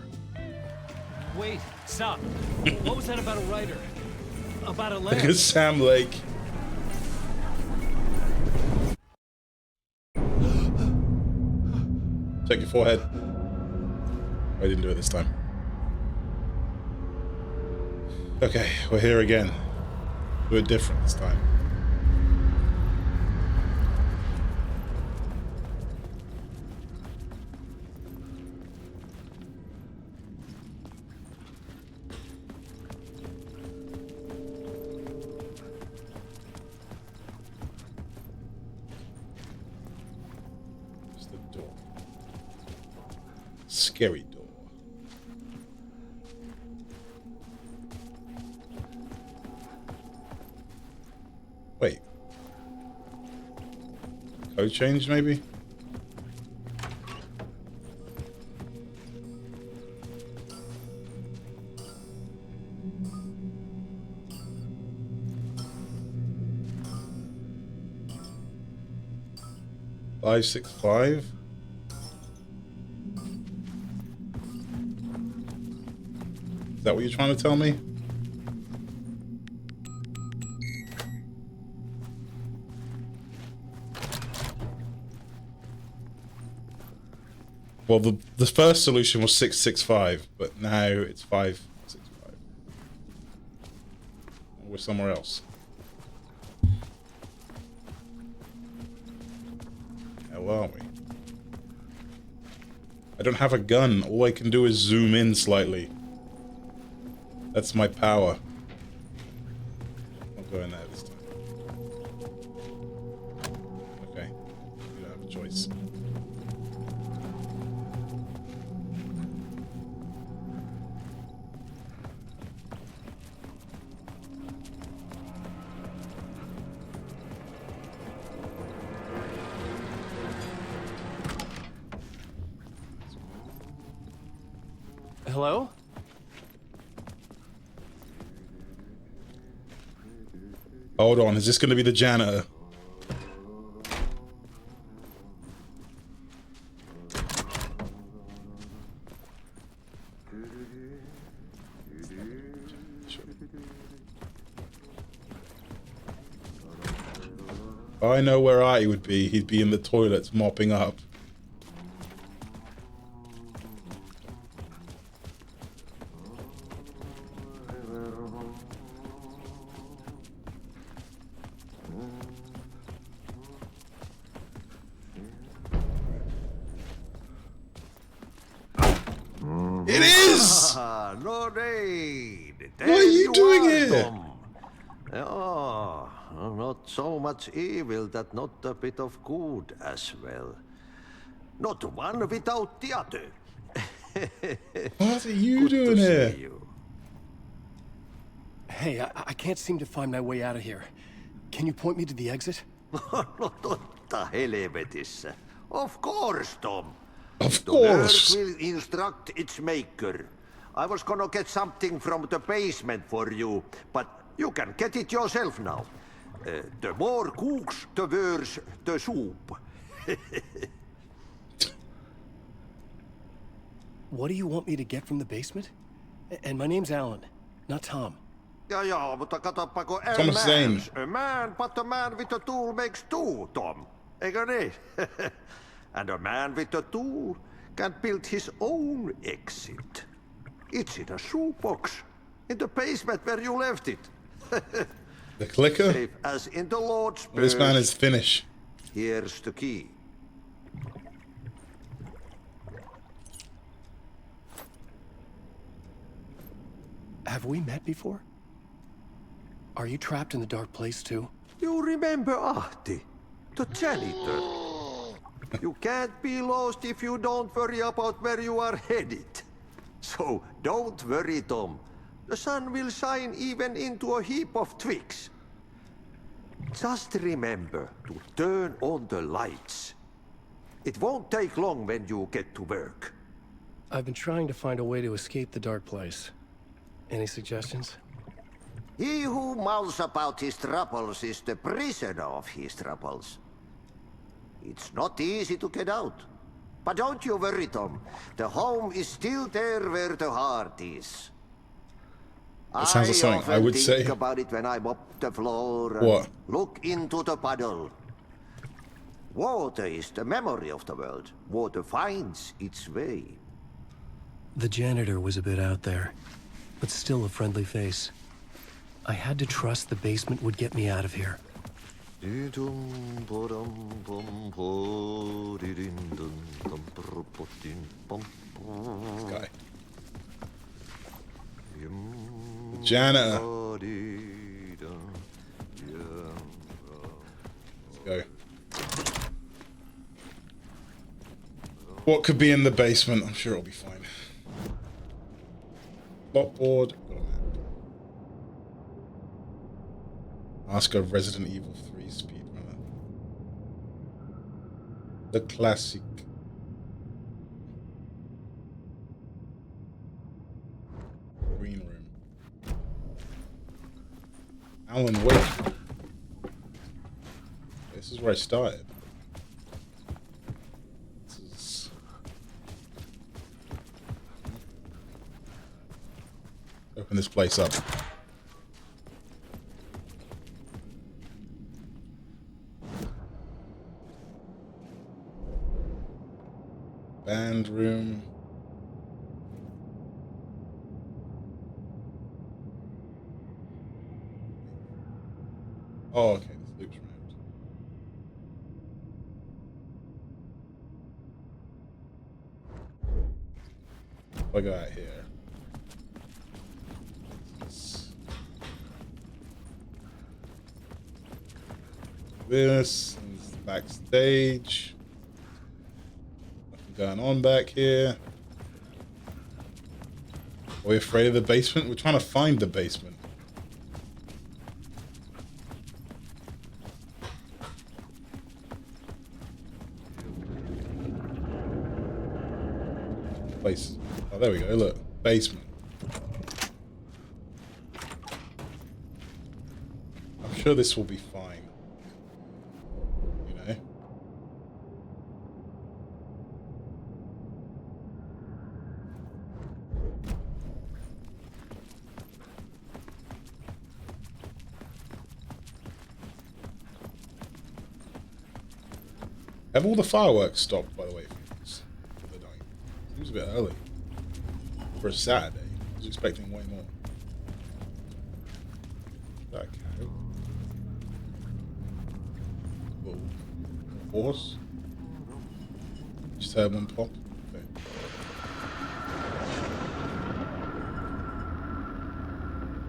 J: Wait, stop. What was that about a writer? About a
B: Look
J: lamp?
B: at Sam Lake. Check your forehead. I didn't do it this time. Okay, we're here again. Do it different this time. It's the door. Scary door. Wait. Code change, maybe? Five, 6, 5. Is that what you're trying to tell me? Well, the first solution was 665, but now it's 565. We're somewhere else. How are we? I don't have a gun. All I can do is zoom in slightly. That's my power. I'll go in there this time.
J: Hello?
B: Hold on, is this going to be the janitor? I know where I would be. He'd be in the toilets mopping up. It is!
T: No raid.
B: What are you doing here?
T: Tom. Oh, not so much evil that not a bit of good as well. Not one without the other.
B: What are you
T: Good
B: doing
T: to see
B: here?
T: you.
J: Hey, I can't seem to find my way out of here. Can you point me to the exit?
T: No totta helvetissä. Of course, Tom.
B: Of
T: The work
B: course.
T: will instruct its maker. I was gonna get something from the basement for you, but you can get it yourself now. The more cooks, the worse the soup.
J: What do you want me to get from the basement? And my name's Alan, not Tom.
T: Ja, mutta katoppa kun
B: Thomas Zane.
T: a man, but a man with a tool makes two, Tom. Eikö niin? And a man with a tool can build his own exit. It's in a shoebox, in the basement where you left it.
B: The clicker?
T: Safe as in the Lord's
B: Well, this man
T: purse.
B: is Finnish.
T: Here's the key.
J: Have we met before? Are you trapped in the dark place too?
T: You remember Ahti, the janitor. You can't be lost if you don't worry about where you are headed. So don't worry, Tom. The sun will shine even into a heap of twigs. Just remember to turn on the lights. It won't take long when you get to work.
J: I've been trying to find a way to escape the dark place. Any suggestions?
T: He who mouths about his troubles is the prisoner of his troubles. It's not easy to get out. But don't you worry, Tom. The home is still there where the heart is.
B: That sounds like something I would say.
T: Think about it when I mop the floor.
B: What?
T: Look into the puddle. Water is the memory of the world. Water finds its way.
A: The janitor was a bit out there, but still a friendly face. I had to trust the basement would get me out of here.
B: This guy. The janitor. Let's go. What could be in the basement? I'm sure it'll be fine. Lockboard. Ask a Resident Evil 3 speedrunner. The classic. Green room. Alan Wake. This is where I started. This is... Open this place up. Band room. Oh, okay, this loops around. What I got here? This is the backstage. Nothing going on back here. Are we afraid of the basement? We're trying to find the basement. Place. Oh, there we go. Look. basement. I'm sure this will be fine. You know? Have all the fireworks stopped, by the way? Seems a bit early for a Saturday. I was expecting way more. That cow. Bull. Horse. Just heard one pop. Okay.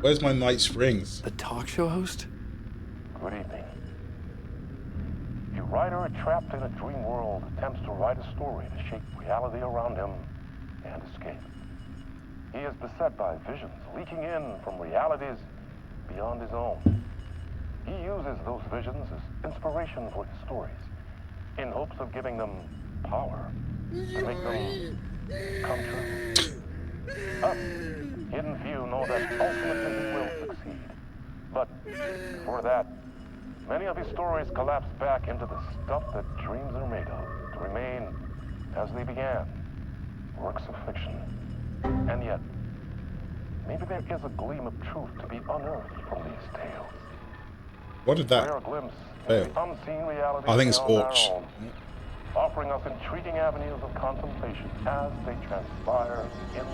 B: Where's my Night Springs?
A: The talk show host?
U: Good evening. A writer trapped in a dream world attempts to write a story to shape reality around him and escape. He is beset by visions leaking in from realities beyond his own. He uses those visions as inspiration for his stories, in hopes of giving them power to make them come true. Us, hidden few, know that ultimately he will succeed. But before that, many of his stories collapse back into the stuff that dreams are made of, to remain as they began, works of fiction. And yet, maybe there is a gleam of truth to be unearthed from these tales.
B: What did that
U: Rare glimpse
B: fail?
U: into the unseen reality
B: I think it's
U: beyond our
B: Orch.
U: own, offering us intriguing avenues of contemplation as they transpire in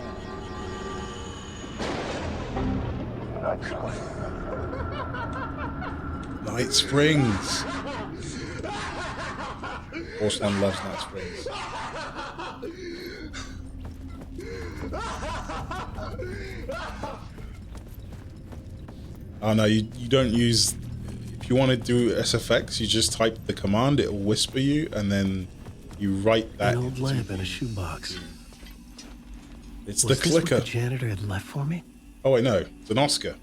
U: Night Springs.
B: Night Springs. Horseland loves Night Springs. Oh no, you don't use... If you want to do SFX, you just type the command, it'll whisper you, and then you write that.
A: An old lamp in a shoebox.
B: It's
A: Was
B: the
A: this what
B: clicker.
A: the janitor had left for me?
B: Oh wait, no, it's an Oscar.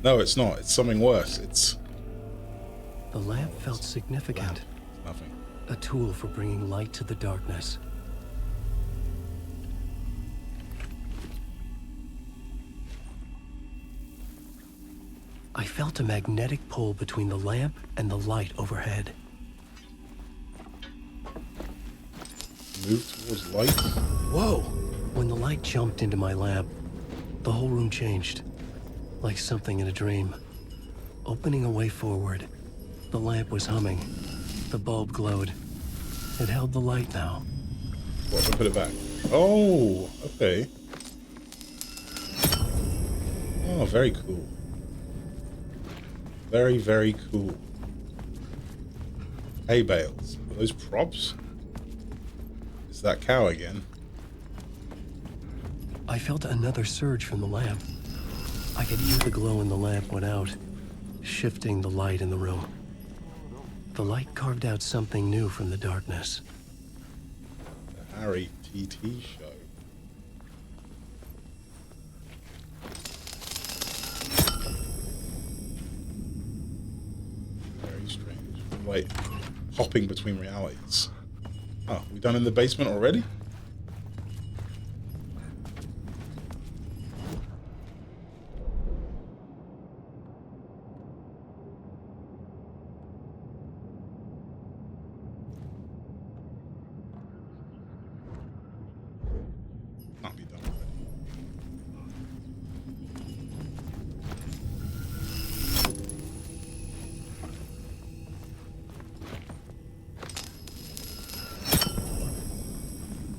B: No, it's not. It's something worse. It's...
A: The lamp felt significant.
B: Nothing.
A: A tool for bringing light to the darkness. I felt a magnetic pull between the lamp and the light overhead.
B: Move towards light.
A: Whoa! When the light jumped into my lamp, the whole room changed. Like something in a dream. Opening a way forward, the lamp was humming. The bulb glowed. It held the light now.
B: What if I put it back? Oh, okay. Oh, very cool. Very, very cool. Hay bales. Are those props? Is that cow again?
A: I felt another surge from the lamp. I could hear the glow in the lamp went out, shifting the light in the room. The light carved out something new from the darkness.
B: The Harry TT show. Very strange. Like, hopping between realities. Oh, we done in the basement already? Can't be done already.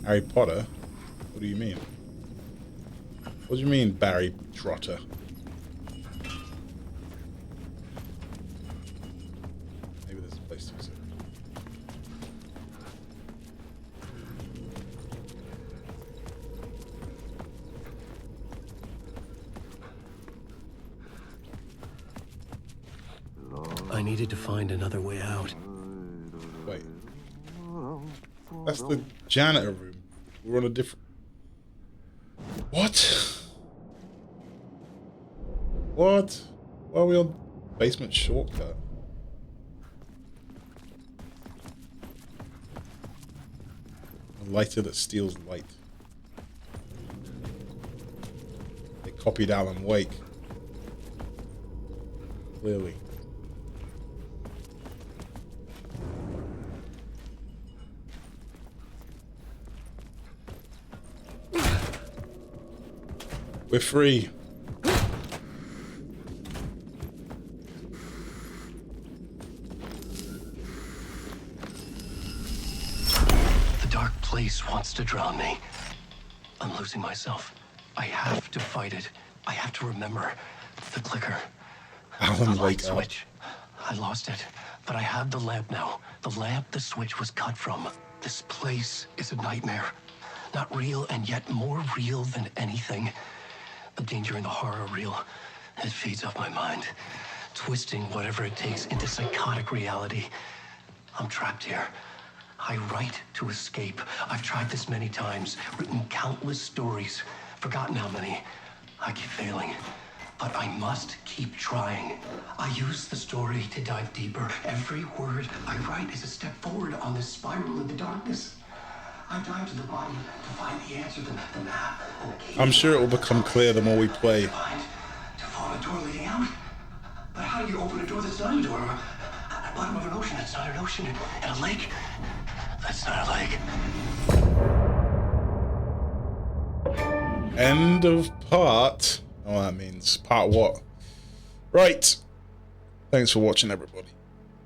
B: Harry Potter? What do you mean? What do you mean, Barry Trotter? Maybe there's a place to sit.
A: I needed to find another way out.
B: Wait. That's the janitor room. We're on a different... What? What? Why are we on basement shortcut? A lighter that steals light. copied Alan Wake. Clearly. We're free.
D: The dark place wants to drown me. I'm losing myself. I have to fight it. I have to remember the clicker.
B: Alan Wake
D: switch. I lost it, but I have the lamp now. The lamp the switch was cut from. This place is a nightmare. Not real, and yet more real than anything. The danger and the horror real. It feeds off my mind, twisting whatever it takes into psychotic reality. I'm trapped here. I write to escape. I've tried this many times, written countless stories, forgotten how many. I keep failing, but I must keep trying. I use the story to dive deeper. Every word I write is a step forward on this spiral in the darkness. I dive to the body to find the answer, the map, and the key.
B: I'm sure it will become clear the more we play.
D: To find a door leading out. But how do you open a door that's not a door? At the bottom of an ocean that's not an ocean, and a lake that's not a lake.
B: End of part. Oh, that means part what? Right. Thanks for watching, everybody.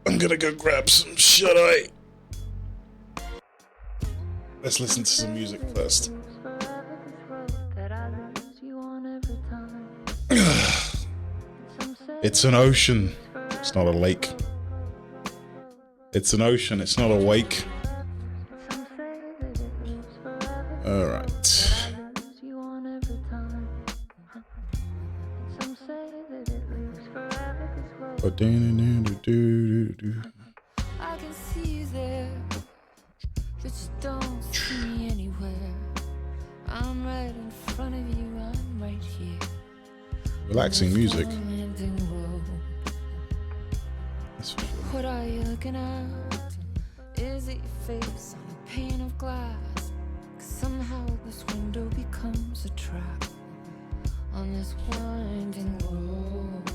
B: I'm gonna go grab some shut-eye. Let's listen to some music first. It's an ocean. It's not a lake. It's an ocean. It's not a wake. Alright.
V: I can see you there, but you don't see me anywhere. I'm right in front of you, I'm right here.
B: Relaxing music.
V: What are you looking at? Is it your face on a pane of glass? 'Cause somehow this window becomes a trap on this winding road.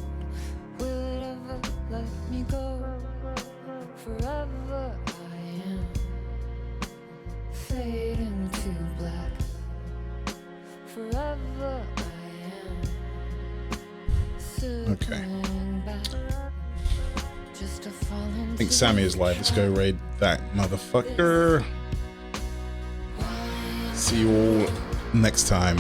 V: Will it ever let me go? Forever I am fading to black. Forever I am
B: Okay.
V: back. Just a falling
B: I think Sammy is live. Let's go raid that motherfucker. See you all next time.